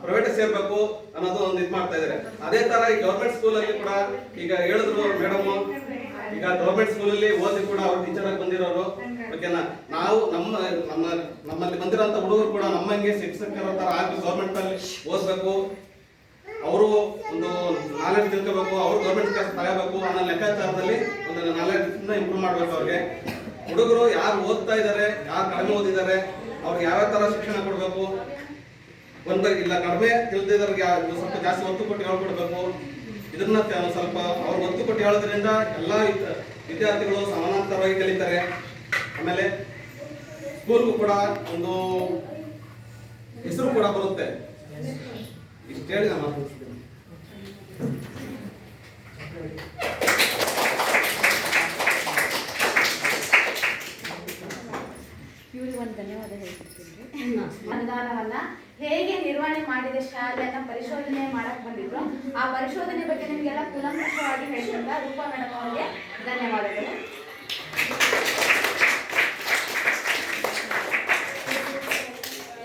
ಪ್ರೈವೇಟ್ ಸೇರ್ಬೇಕು ಅನ್ನೋದು ಒಂದು ಇದು ಮಾಡ್ತಾ ಇದಾರೆ. ಅದೇ ತರ ಈ ಗೌರ್ಮೆಂಟ್ ಸ್ಕೂಲಲ್ಲಿ ಕೂಡ ಈಗ ಹೇಳಿದ್ರು ಮೇಡಮ್, ಈಗ ಗೌರ್ಮೆಂಟ್ ಸ್ಕೂಲಲ್ಲಿ ಓದಿ ಕೂಡ ಅವ್ರು ಟೀಚರ್ ಆಗಿ ಬಂದಿರೋರು, ಓಕೆನಾ, ನಾವು ನಮ್ಮಲ್ಲಿ ಬಂದಿರೋಂಥ ಹುಡುಗರು ಕೂಡ ನಮ್ಮಂಗೆ ಶಿಕ್ಷಕರ ತರ ಆಗಿ ಗೌರ್ಮೆಂಟ್ ಅಲ್ಲಿ ಓದ್ಬೇಕು, ಅವರು ಒಂದು ನಾಲೆಡ್ಜ್ ತಿಳ್ಕೋಬೇಕು, ಅವ್ರು ಗೌರ್ಮೆಂಟ್ ಕ್ಲಾಸ್ ತಗೋಬೇಕು ಅನ್ನೋ ಲೆಕ್ಕಾಚಾರದಲ್ಲಿ ಒಂದು ನಾಲೆಡ್ಜ್ ಇಂಪ್ರೂವ್ ಮಾಡ್ಬೇಕು. ಅವ್ರಿಗೆ ಹುಡುಗರು ಯಾರು ಓದ್ತಾ ಇದ್ದಾರೆ, ಯಾರು ಕಡಿಮೆ ಓದಿದ್ದಾರೆ, ಅವ್ರಿಗೆ ಯಾವ ತರ ಶಿಕ್ಷಣ ಕೊಡಬೇಕು, ಇಲ್ಲ ಕಡಿಮೆ ತಿಳಿದಿದ್ದವ್ರಿಗೆ ಸ್ವಲ್ಪ ಜಾಸ್ತಿ ಒತ್ತು ಕೊಟ್ಟು ಹೇಳ್ಕೊಡ್ಬೇಕು. ಇದನ್ನ ಸ್ವಲ್ಪ ಅವ್ರು ಒತ್ತು ಕೊಟ್ಟು ಹೇಳೋದ್ರಿಂದ ಎಲ್ಲ ವಿದ್ಯಾರ್ಥಿಗಳು ಸಮಾನಾಂತರವಾಗಿ ಕಲಿತಾರೆ. ಆಮೇಲೆ ಸ್ಕೂಲ್ಗೂ ಕೂಡ ಒಂದು ಹೆಸರು ಕೂಡ ಬರುತ್ತೆ. ಇಷ್ಟು ಹೇಳಿ ನಾನು ಮಾತಾಡ್ತೀನಿ. ಇವ್ರಿಗೆ ಒಂದು ಧನ್ಯವಾದ ಹೇಳ್ತಿದ್ದೀನಿ. ಅನುದಾನವನ್ನ ಹೇಗೆ ನಿರ್ವಹಣೆ ಮಾಡಿದೆ ಶಾಲೆಯನ್ನ ಪರಿಶೋಧನೆ ಮಾಡಕ್ ಬಂದಿದ್ರು, ಆ ಪರಿಶೋಧನೆ ಬಗ್ಗೆ ನಿಮಗೆಲ್ಲ ಕೂಲಂಕಷವಾಗಿ ಹೇಳಿದ್ರಿಂದ ರೂಪಾ ಮೇಡಮ್ ಅವರಿಗೆ ಧನ್ಯವಾದಗಳು.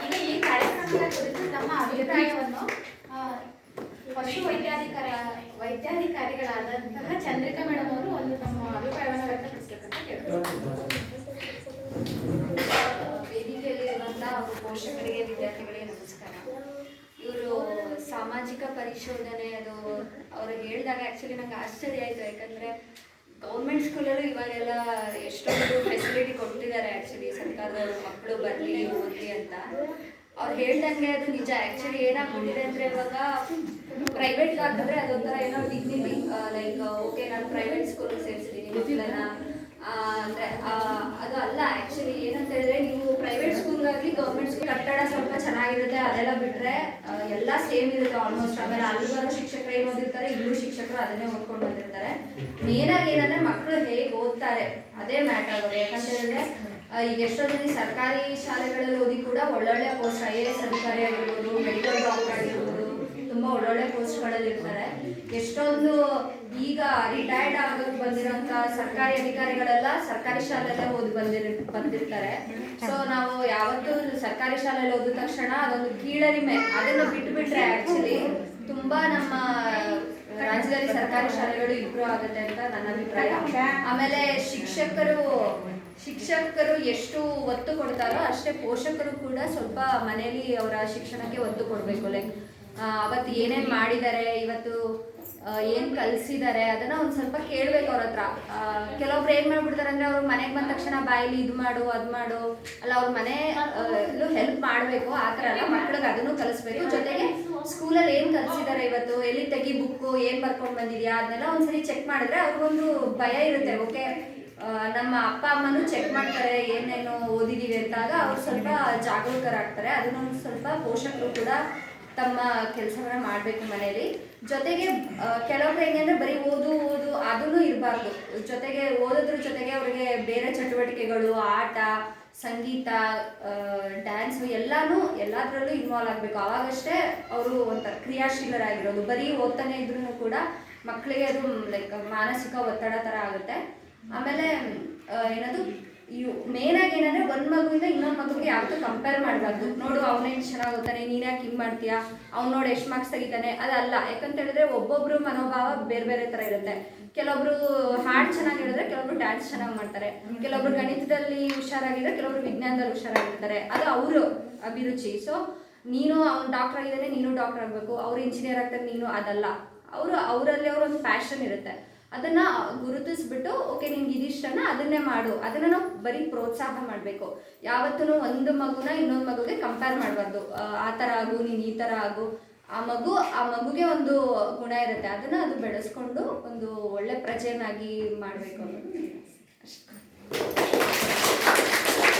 ಈಗ ಈ ಕಾರ್ಯಕ್ರಮದ ಕುರಿತು ತಮ್ಮ ಅಭಿಪ್ರಾಯವನ್ನು ಪಶು ವೈದ್ಯಾಧಿಕಾರಿಗಳಾದಂತಹ ಚಂದ್ರಿಕಾ ಮೇಡಮ್ ಅವರು ಒಂದು ತಮ್ಮ ಅಭಿಪ್ರಾಯವನ್ನು ವ್ಯಕ್ತಪಡಿಸಬೇಕಂತ ಕೇಳ್ತಾರೆ. ವೇದಿಕೆಯಲ್ಲಿರುವಂತಹ ಪೋಷಕರಿಗೆ, ವಿದ್ಯಾರ್ಥಿಗಳಿಗೆ ನಮಸ್ಕಾರ. ಇವರು ಸಾಮಾಜಿಕ ಪರಿಶೋಧನೆ ಅದು ಅವರು ಹೇಳಿದಾಗ ಆ್ಯಕ್ಚುಲಿ ನಂಗೆ ಆಶ್ಚರ್ಯ ಆಯಿತು. ಯಾಕಂದರೆ ಗೌರ್ಮೆಂಟ್ ಸ್ಕೂಲಲ್ಲೂ ಇವಾಗೆಲ್ಲ ಎಷ್ಟೊಂದು ಫೆಸಿಲಿಟಿ ಕೊಟ್ಟಿದ್ದಾರೆ ಆ್ಯಕ್ಚುಲಿ ಸರ್ಕಾರದವರು, ಮಕ್ಕಳು ಬರಲಿ ಓದಲಿ ಅಂತ. ಅವ್ರು ಹೇಳ್ದಂಗೆ ಅದು ನಿಜ. ಆ್ಯಕ್ಚುಲಿ ಏನಾಗ್ಬಿಟ್ಟಿದೆ ಅಂದರೆ ಇವಾಗ ಪ್ರೈವೇಟ್ಗೆ ಹಾಕಿದ್ರೆ ಅದೊಂಥರ ಏನೋ ಡಿಗ್ನಿಟಿ, ಲೈಕ್ ಓಕೆ ನಾನು ಪ್ರೈವೇಟ್ ಸ್ಕೂಲಿಗೆ ಸೇರಿಸಿದ್ದೀನಿ ಮಕ್ಕಳನ್ನ ಅಂದರೆ ಅದು ಅಲ್ಲ. ಆ್ಯಕ್ಚುಲಿ ಏನಂತ ಹೇಳಿದ್ರೆ, ನೀವು ಪ್ರೈವೇಟ್ ಸ್ಕೂಲ್ಗಾಗಲಿ ಗೌರ್ಮೆಂಟ್ ಸ್ಕೂಲ್ ಕಟ್ಟಡ ಸ್ವಲ್ಪ ಚೆನ್ನಾಗಿರುತ್ತೆ, ಅದೆಲ್ಲ ಬಿಟ್ಟರೆ ಎಲ್ಲ ಸೇಮ್ ಇರುತ್ತೆ ಆಲ್ಮೋಸ್ಟ್. ಆಮೇಲೆ ಅಲ್ಲಿ ಬರೋ ಶಿಕ್ಷಕರು ಏನು ಓದಿರ್ತಾರೆ, ಇಲ್ಲೂ ಶಿಕ್ಷಕರು ಅದನ್ನೇ ಓದ್ಕೊಂಡು ಬಂದಿರ್ತಾರೆ. ಮೇನಾಗಿ ಏನಂದರೆ ಮಕ್ಕಳು ಹೇಗೆ ಓದ್ತಾರೆ ಅದೇ ಮ್ಯಾಟರ್ ಆಗೋದು. ಯಾಕಂತ ಹೇಳಿದ್ರೆ ಈಗ ಎಷ್ಟೋ ಜನ ಸರ್ಕಾರಿ ಶಾಲೆಗಳಲ್ಲಿ ಓದಿ ಕೂಡ ಒಳ್ಳೊಳ್ಳೆ ಪೋಸ್ಟ್, IAS ಅಧಿಕಾರಿ ಆಗಿರ್ಬೋದು, ಮೆಡಿಕಲ್ ಡಾಕ್ಟರ್ ಆಗಿರ್ಬೋದು, ತುಂಬ ಒಳ್ಳೊಳ್ಳೆ ಪೋಸ್ಟ್ಗಳಲ್ಲಿ ಇರ್ತಾರೆ. ಎಷ್ಟೊಂದು ಈಗ ರಿಟೈರ್ಡ್ ಆಗೋದು ಬಂದಿರೋಂಥ ಸರ್ಕಾರಿ ಅಧಿಕಾರಿಗಳೆಲ್ಲ ಸರ್ಕಾರಿ ಶಾಲೆಯಲ್ಲೇ ಓದಿ ಬಂದಿರ್ತಾರೆ. ಸೊ ನಾವು ಯಾವತ್ತೂ ಸರ್ಕಾರಿ ಶಾಲೆಯಲ್ಲಿ ಓದಿದ ತಕ್ಷಣ ಅದೊಂದು ಕೀಳರಿಮೆ, ಅದನ್ನು ಬಿಟ್ಟುಬಿಟ್ರೆ ಆ್ಯಕ್ಚುಲಿ ತುಂಬ ನಮ್ಮ ರಾಜ್ಯದಲ್ಲಿ ಸರ್ಕಾರಿ ಶಾಲೆಗಳು ಇಂಪ್ರೂವ್ ಆಗುತ್ತೆ ಅಂತ ನನ್ನ ಅಭಿಪ್ರಾಯ. ಆಮೇಲೆ ಶಿಕ್ಷಕರು ಎಷ್ಟು ಒತ್ತು ಕೊಡ್ತಾರೋ ಅಷ್ಟೇ ಪೋಷಕರು ಕೂಡ ಸ್ವಲ್ಪ ಮನೆಯಲ್ಲಿ ಅವರ ಶಿಕ್ಷಣಕ್ಕೆ ಒತ್ತು ಕೊಡಬೇಕು. ಲೈಕ್ ಅವತ್ತು ಏನೇನು ಮಾಡಿದ್ದಾರೆ, ಇವತ್ತು ಏನು ಕಲಿಸಿದ್ದಾರೆ ಅದನ್ನು ಒಂದು ಸ್ವಲ್ಪ ಕೇಳಬೇಕು ಅವ್ರ ಹತ್ರ. ಕೆಲವೊಬ್ರು ಏನು ಮಾಡ್ಬಿಡ್ತಾರೆ ಅಂದರೆ, ಅವ್ರು ಮನೆಗೆ ಬಂದ ತಕ್ಷಣ ಬಾಯಲ್ಲಿ ಇದು ಮಾಡು ಅದು ಮಾಡು, ಅಲ್ಲ ಅವ್ರ ಮನೆಯಲ್ಲೂ ಹೆಲ್ಪ್ ಮಾಡಬೇಕು. ಆ ಥರ ಅಲ್ಲ, ಮಕ್ಳಿಗೆ ಅದನ್ನು ಕಲಿಸ್ಬೇಕು. ಜೊತೆಗೆ ಸ್ಕೂಲಲ್ಲಿ ಏನು ಕಲಿಸಿದ್ದಾರೆ, ಇವತ್ತು ಎಲ್ಲಿ ತೆಗಿ ಬುಕ್ಕು ಏನು ಬರ್ಕೊಂಡು ಬಂದಿದ್ಯಾ ಅದನ್ನೆಲ್ಲ ಒಂದ್ಸರಿ ಚೆಕ್ ಮಾಡಿದ್ರೆ ಅವ್ರಿಗೊಂದು ಭಯ ಇರುತ್ತೆ. ಓಕೆ ನಮ್ಮ ಅಪ್ಪ ಅಮ್ಮನೂ ಚೆಕ್ ಮಾಡ್ತಾರೆ ಏನೇನು ಓದಿದೀವಿ ಅಂತಾಗ ಅವ್ರು ಸ್ವಲ್ಪ ಜಾಗರೂಕರಾಗ್ತಾರೆ. ಅದನ್ನೊಂದು ಸ್ವಲ್ಪ ಪೋಷಕರು ಕೂಡ ತಮ್ಮ ಕೆಲಸವನ್ನ ಮಾಡಬೇಕು ಮನೆಯಲ್ಲಿ. ಜೊತೆಗೆ ಕೆಲವೊಬ್ರು ಹೆಂಗಂದ್ರೆ ಬರೀ ಓದು ಅದೂ ಇರಬಾರ್ದು. ಜೊತೆಗೆ ಓದೋದ್ರ ಜೊತೆಗೆ ಅವರಿಗೆ ಬೇರೆ ಚಟುವಟಿಕೆಗಳು, ಆಟ, ಸಂಗೀತ, ಡ್ಯಾನ್ಸು ಎಲ್ಲದರಲ್ಲೂ ಇನ್ವಾಲ್ವ್ ಆಗಬೇಕು. ಆವಾಗಷ್ಟೇ ಅವರು ಒಂಥರ ಕ್ರಿಯಾಶೀಲರಾಗಿರೋದು. ಬರೀ ಓದ್ತಾನೆ ಇದ್ರೂ ಕೂಡ ಮಕ್ಕಳಿಗೆ ಅದು ಲೈಕ್ ಮಾನಸಿಕ ಒತ್ತಡ ಥರ ಆಗುತ್ತೆ. ಆಮೇಲೆ ಏನದು ಮೇನ್ ಆಗಿ ಏನಂದ್ರೆ ಒಂದು ಮಗುವಿಂದ ಇನ್ನೊಂದು ಮಗುವಿಗೆ ಯಾವತ್ತೂ ಕಂಪೇರ್ ಮಾಡಬಾರ್ದು. ನೋಡು ಅವನೇನು ಚೆನ್ನಾಗಿ ಓದ್ತಾನೆ, ನೀನು ಯಾಕೆ ಹಿಂಗೆ ಮಾಡ್ತೀಯಾ, ಅವ್ನು ನೋಡಿ ಎಷ್ಟು ಮಾರ್ಕ್ಸ್ ತೆಗಿತಾನೆ, ಅದಲ್ಲ. ಯಾಕಂತ ಹೇಳಿದ್ರೆ ಒಬ್ಬೊಬ್ರು ಮನೋಭಾವ ಬೇರೆ ಬೇರೆ ಥರ ಇರುತ್ತೆ. ಕೆಲವೊಬ್ರು ಹಾಡು ಚೆನ್ನಾಗಿ ಹೇಳಿದ್ರೆ ಕೆಲವೊಬ್ರು ಡ್ಯಾನ್ಸ್ ಚೆನ್ನಾಗಿ ಮಾಡ್ತಾರೆ, ಕೆಲವೊಬ್ರು ಗಣಿತದಲ್ಲಿ ಹುಷಾರಾಗಿದ್ರೆ ಕೆಲವೊಬ್ರು ವಿಜ್ಞಾನದಲ್ಲಿ ಹುಷಾರಾಗಿರ್ತಾರೆ. ಅದು ಅವರು ಅಭಿರುಚಿ. ಸೊ ನೀನು ಅವ್ನು ಡಾಕ್ಟರ್ ಆಗಿದ್ದಾನೆ, ನೀನು ಡಾಕ್ಟರ್ ಆಗಬೇಕು, ಅವ್ರು ಇಂಜಿನಿಯರ್ ಆಗ್ತಾರೆ, ನೀನು ಅದಲ್ಲ. ಅವರಲ್ಲಿ ಅವರೊಂದು ಪ್ಯಾಷನ್ ಇರುತ್ತೆ. ಅದನ್ನು ಗುರುತಿಸ್ಬಿಟ್ಟು ಓಕೆ ನಿಮ್ಗೆ ಇದಿಷ್ಟನ ಅದನ್ನೇ ಮಾಡು. ಅದನ್ನು ನಾವು ಬರೀ ಪ್ರೋತ್ಸಾಹ ಮಾಡಬೇಕು. ಯಾವತ್ತೂ ಒಂದು ಮಗುನ ಇನ್ನೊಂದು ಮಗುಗೆ ಕಂಪೇರ್ ಮಾಡಬಾರ್ದು. ಆ ಥರ ಆಗು, ನೀನು ಈ ಥರ ಆಗು. ಆ ಮಗುಗೆ ಒಂದು ಗುಣ ಇರುತ್ತೆ, ಅದನ್ನು ಅದು ಬೆಳೆಸ್ಕೊಂಡು ಒಂದು ಒಳ್ಳೆ ಪ್ರಜೆಯನ್ನಾಗಿ ಮಾಡಬೇಕು ಅನ್ನೋದು ಅಷ್ಟೇ.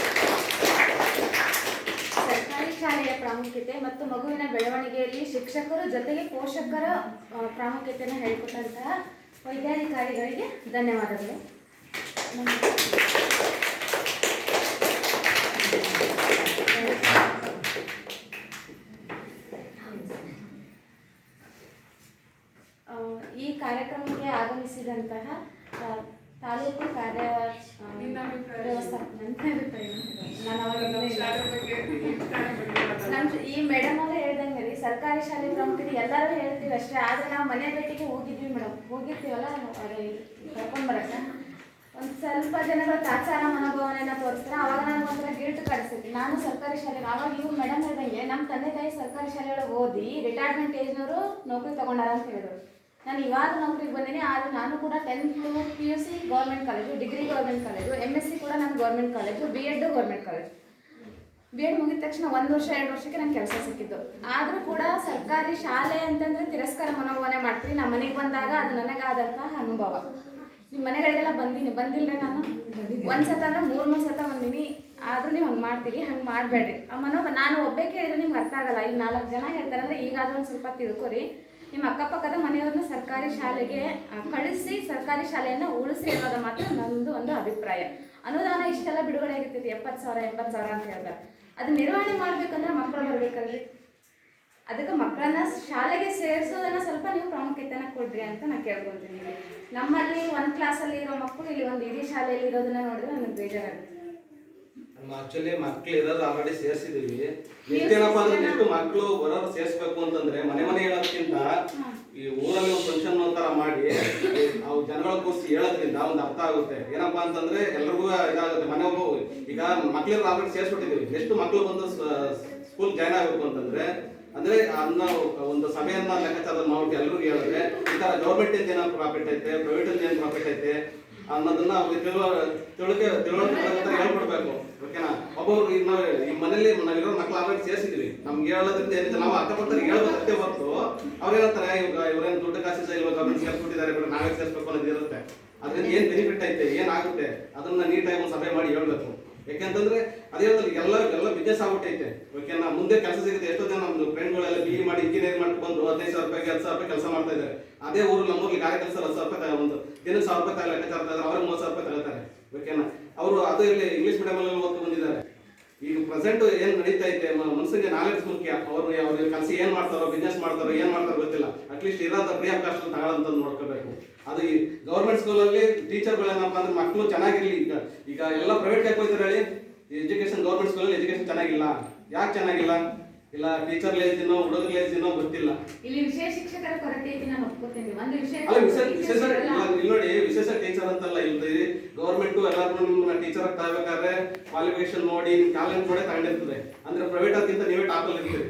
ಸರ್ಕಾರಿ ಶಾಲೆಯ ಪ್ರಾಮುಖ್ಯತೆ ಮತ್ತು ಮಗುವಿನ ಬೆಳವಣಿಗೆಯಲ್ಲಿ ಶಿಕ್ಷಕರು ಜೊತೆಗೆ ಪೋಷಕರ ಪ್ರಾಮುಖ್ಯತೆಯನ್ನು ಹೇಳಿಕೊಟ್ಟಂತಹ ವೈದ್ಯಾಧಿಕಾರಿಗಳಿಗೆ ಧನ್ಯವಾದಗಳು. ಈ ಕಾರ್ಯಕ್ರಮಕ್ಕೆ ಆಗಮಿಸಿದಂತಹ ತಾಲೂಕು ಕಾರ್ಯ ಈ ಮೇಡಮ್ ಅವರೇ ಹೇಳ್ದಂಗೆ ರೀ, ಸರ್ಕಾರಿ ಶಾಲೆ ಪ್ರಾಮುಖ್ಯತೆ ಎಲ್ಲರೂ ಹೇಳ್ತೀವಿ ಅಷ್ಟೇ. ಆದರೆ ನಾವು ಮನೆ ಭೇಟಿಗೆ ಹೋಗಿದ್ವಿ ಮೇಡಮ್, ಹೋಗಿರ್ತೀವಲ್ಲ ಕರ್ಕೊಂಡು ಬರಕ್ಕೆ ಒಂದು ಸ್ವಲ್ಪ ಜನಗಳು ತಾತ್ಸಾರ ಮನೋಭಾವನೆಯನ್ನು ತೋರಿಸ್ತಾರೆ. ಆವಾಗ ನನಗೆ ಒಂಥರ ಗಿಲ್ಟ್ ಕಾಣಿಸ್ತೈತಿ. ನಾನು ಸರ್ಕಾರಿ ಶಾಲೆ ಆವಾಗ ಇವ್ರು ಮೇಡಮ್ ಹೇಳ್ದಂಗೆ ನಮ್ಮ ತಂದೆ ತಾಯಿ ಸರ್ಕಾರಿ ಶಾಲೆಯೊಳಗೆ ಓದಿ ರಿಟೈರ್ಮೆಂಟ್ ಏಜ್ನವರು ನೌಕರಿ ತೊಗೊಂಡಾರ ಅಂತ ಹೇಳಿದ್ರು. ನಾನು ಇವಾಗ ನೌಕರಿಗೆ ಬಂದೀನಿ. ಆದರೆ ನಾನು ಕೂಡ 10th PUC government college, degree government college, MSc ಕೂಡ ನಾನು government college, B.Ed government college. B.Ed ಮುಗಿದ ತಕ್ಷಣ 1 ವರ್ಷ 2 ವರ್ಷಕ್ಕೆ ನಂಗೆ ಕೆಲಸ ಸಿಕ್ಕಿದ್ದು. ಆದರೂ ಕೂಡ ಸರ್ಕಾರಿ ಶಾಲೆ ಅಂತಂದರೆ ತಿರಸ್ಕಾರ ಮನೋಭಾವನೆ ಮಾಡ್ತೀನಿ. ನಮ್ಮ ಮನೆಗೆ ಬಂದಾಗ ಅದು ನನಗಾದಂತಹ ಅನುಭವ. ನಿಮ್ಮ ಮನೆಗಳಿಗೆಲ್ಲ ಬಂದಿಲ್ಲರಿ ನಾನು ಒಂದು ಸತ ಅಂದ್ರೆ 3 ಸತ ಬಂದೀನಿ. ಆದರೂ ನೀವು ಹಂಗೆ ಮಾಡ್ತೀರಿ, ಹಂಗೆ ಮಾಡಬೇಡ್ರಿ. ಆ ಮನೋಭಾವ ನಾನು ಒಬ್ಬೇ ಕೇಳಿದ್ರೆ ನಿಮ್ಗೆ ಅರ್ಥ ಆಗಲ್ಲ. ಈಗ 4 ಜನ ಹೇಳ್ತಾರೆ ಅಂದರೆ ಈಗಾದರೂ ಒಂದು ಸ್ವಲ್ಪ ತಿಳ್ಕೊರಿ. ನಿಮ್ಮ ಅಕ್ಕಪಕ್ಕದ ಮನೆಯವ್ರನ್ನ ಸರ್ಕಾರಿ ಶಾಲೆಗೆ ಕಳಿಸಿ ಸರ್ಕಾರಿ ಶಾಲೆಯನ್ನು ಉಳಿಸಿ ಅನ್ನೋದು ಮಾತ್ರ ನನ್ನದು ಒಂದು ಅಭಿಪ್ರಾಯ. ಅನುದಾನ ಇಷ್ಟೆಲ್ಲ ಬಿಡುಗಡೆ ಆಗಿರ್ತೈತಿ, 70,000 80,000 ಅಂತ ಹೇಳ್ತಾರೆ. ಅದು ನಿರ್ವಹಣೆ ಮಾಡ್ಬೇಕಂದ್ರೆ ಮಕ್ಕಳು ಬರಬೇಕಲ್ರಿ. ಅದಕ್ಕೆ ಮಕ್ಕಳನ್ನ ಶಾಲೆಗೆ ಸೇರಿಸೋದನ್ನ ಸ್ವಲ್ಪ ನೀವು ಪ್ರಾಮುಖ್ಯತೆನ ಕೊಡ್ರಿ ಅಂತ ನಾನು ಕೇಳ್ಕೊತೀನಿ. ನಮ್ಮಲ್ಲಿ ಒಂದು ಕ್ಲಾಸಲ್ಲಿ ಇರೋ ಮಕ್ಕಳು ಇಲ್ಲಿ ಒಂದು ಇಡೀ ಶಾಲೆಯಲ್ಲಿ ಇರೋದನ್ನ ನೋಡಿದ್ರೆ ನನಗೆ ಬೇಜಾರಾಗುತ್ತೆ. ಆಕ್ಚುಲಿ ಮಕ್ಳು ಇರೋದು ಆಲ್ರೆಡಿ ಸೇರಿಸಿದೀವಿ. ಏನಪ್ಪ ಅಂದ್ರೆ ಎಷ್ಟು ಮಕ್ಕಳು ಬರೋರು ಸೇರಿಸ್ಬೇಕು ಅಂತಂದ್ರೆ ಮನೆ ಹೇಳೋದಕ್ಕಿಂತ ಈ ಊರಲ್ಲಿ ಒಂದು ಫಂಕ್ಷನ್ ತರ ಮಾಡಿ ಅವು ಜನಗಳ ಕೂರಿಸಿ ಹೇಳೋದ್ರಿಂದ ಒಂದು ಅರ್ಥ ಆಗುತ್ತೆ. ಏನಪ್ಪಾ ಅಂತಂದ್ರೆ ಎಲ್ರಿಗೂ ಇದಾಗುತ್ತೆ. ಮನೆ ಈಗ ಮಕ್ಳಿಗೆ ಆಲ್ರೆಡಿ ಸೇರಿಸ್ಬಿಟ್ಟಿದೀವಿ. ಎಷ್ಟು ಮಕ್ಳು ಬಂದು ಸ್ಕೂಲ್ ಜಾಯ್ನ್ ಆಗಬೇಕು ಅಂತಂದ್ರೆ ಅಂದ್ರೆ ಅನ್ನೋ ಒಂದು ಸಭೆಯನ್ನ ಲೆಕ್ಕಾಚಾರ ಮಾಡ್ಬಿಟ್ಟು ಎಲ್ರಿಗೂ ಹೇಳಿದ್ರೆ ಈ ತರ ಗೌರ್ಮೆಂಟ್ ಇಂದ ಏನೋ ಪ್ರಾಫಿಟ್ ಐತೆ, ಪ್ರೈವೇಟ್ ಇಂದ ಏನು ಪ್ರಾಫಿಟ್ ಐತೆ ಅನ್ನೋದನ್ನ ಅವ್ರಿಗೆ ತಿಳುವಳಿಕೆ ಹೇಳ್ಕೊಡ್ಬೇಕು. ಓಕೆನಾ? ಒಬ್ಬೊಬ್ರು ಈಗ ನಾವು ಈ ಮನೇಲಿ ನಾವಿರೋ ಮಕ್ಳು ಆಲ್ರೆಡಿ ಸೇರಿಸಿದ್ವಿ. ನಮ್ಗೆ ಹೇಳೋದ್ರಿಂದ ಏನಿದೆ ನಾವು ಅಕ್ಕಪಕ್ಕರಿಗೆ ಹೇಳ್ಬೇಕಷ್ಟೇ ಹೊರತು ಅವ್ರು ಹೇಳ್ತಾರೆ ಇವ್ರೇನು ದುಡ್ಡು ಕಾಸಿಲ್ಲ, ಇವಾಗ ಗೌರ್ಮೆಂಟ್ ಸೇರಿಸ್ಬಿಟ್ಟಿದ್ದಾರೆ, ನಾವೇ ಸೇರಿಸ್ಬೇಕು ಅನ್ನೋದು ಇರುತ್ತೆ. ಅದರಿಂದ ಏನು ಬೆನಿಫಿಟ್ ಐತೆ, ಏನಾಗುತ್ತೆ ಅದನ್ನ ನೀಟಾಗಿ ಒಂದು ಸಭೆ ಮಾಡಿ ಹೇಳ್ಬೇಕು. ಯಾಕೆಂತಂದ್ರೆ ಅದೇ ಎಲ್ಲ ಬಿಸ್ನೆಸ್ ಆಗ್ಬಿಟ್ಟೈತೆ. ಓಕೆನಾ? ಮುಂದೆ ಕೆಲಸ ಸಿಗುತ್ತೆ. ಎಷ್ಟೋ ಜನ ನಮ್ದು ಫ್ರೆಂಡ್ಗಳೆಲ್ಲ BE ಮಾಡಿ ಇಂಜಿನಿಯರಿಂಗ್ ಮಾಡಿ ಬಂದು 15,000 ರೂಪಾಯಿಗೆ 10,000 ರೂಪಾಯಿ ಕೆಲಸ ಮಾಡ್ತಾ ಇದ್ದಾರೆ. ಅದೇ ಊರು ನಮ್ಮೂರಲ್ಲಿ ಗಾರೆ ಕೆಲಸ 10,000 ರೂಪಾಯಿ ಒಂದು ದಿನಕ್ಕೆ 1,000 ರೂಪಾಯಿ ಲೆಕ್ಕಾಚಾರ ಇದ್ದಾರೆ. ಅವ್ರಿಗೆ 30,000 ರೂಪಾಯಿ ತಗೋತಾರೆ. ಓಕೆನಾ? ಅವರು ಅದು ಇಲ್ಲಿ ಇಂಗ್ಲಿಷ್ ಮೀಡಿಯಂ ಅಲ್ಲಿ ಓದ್ತು ಬಂದಿದ್ದಾರೆ. ಈಗ ಪ್ರೆಸೆಂಟ್ ಏನ್ ನಡೀತಾ ಐತೆ, ಮನುಷ್ಯನಿಗೆ ನಾಲೆಡ್ಜ್ ಮುಖ್ಯ. ಅವ್ರು ಕೆಲಸ ಏನ್ ಮಾಡ್ತಾರೋ, ಬಿಸ್ನೆಸ್ ಮಾಡ್ತಾರೋ, ಏನ್ ಮಾಡ್ತಾರೋ ಗೊತ್ತಿಲ್ಲ. ಅಟ್ಲೀಸ್ಟ್ ಇರೋದ ಫ್ರೀ ಆಫ್ ಕಾಸ್ಟ್ ತಗೊಳ್ಳೋಂತ ನೋಡ್ಕೋಬೇಕು. ಅದು ಈ ಗೌರ್ಮೆಂಟ್ ಸ್ಕೂಲಲ್ಲಿ ಟೀಚರ್ಗಳೇನಪ್ಪ ಅಂದ್ರೆ ಮಕ್ಕಳು ಚೆನ್ನಾಗಿರ್ಲಿ. ಈಗ ಎಲ್ಲ ಪ್ರೈವೇಟ್ ಹೋಗ್ತಾರೆ ಹೇಳಿ, ಎಜುಕೇಶನ್ ಗೌರ್ಮೆಂಟ್ ಸ್ಕೂಲಲ್ಲಿ ಎಜುಕೇಶನ್ ಚೆನ್ನಾಗಿಲ್ಲ. ಯಾಕೆ ಚೆನ್ನಾಗಿಲ್ಲ? ಇಲ್ಲ ಟೀಚರ್ ಲೇಜಿನೋ ಹುಡುಗರ ಲೇಜಿನೋ ಗೊತ್ತಿಲ್ಲ. ಇಲ್ಲಿ ವಿಶೇಷ ಶಿಕ್ಷಕರ ಕೊರತೆ ಐತಿ, ನಾನು ಒಪ್ಕೋತೀನಿ. ಒಂದು ವಿಷಯ ಇಲ್ಲಿ ನೋಡಿ, ವಿಶೇಷ ಟೀಚರ್ ಅಂತಲ್ಲ ಇಲ್ಲಿ ಗೌರ್ಮೆಂಟ್ ಎಲ್ಲರೂ ನಿಮ್ಮ ಟೀಚರ್ ತಗೋಬೇಕಾದ್ರೆ ಕ್ವಾಲಿಫಿಕೇಶನ್ ನೋಡಿ ನಿಮ್ ಟ್ಯಾಲೆಂಟ್ ನೋಡಿ ತಗೊಂಡಿರ್ತದೆ. ಅಂದ್ರೆ ಪ್ರೈವೇಟ್ ಅದಕ್ಕಿಂತ ನೀವೇ ಟಾಪ್ ಅಲ್ಲಿ ಇರ್ತೀರಿ.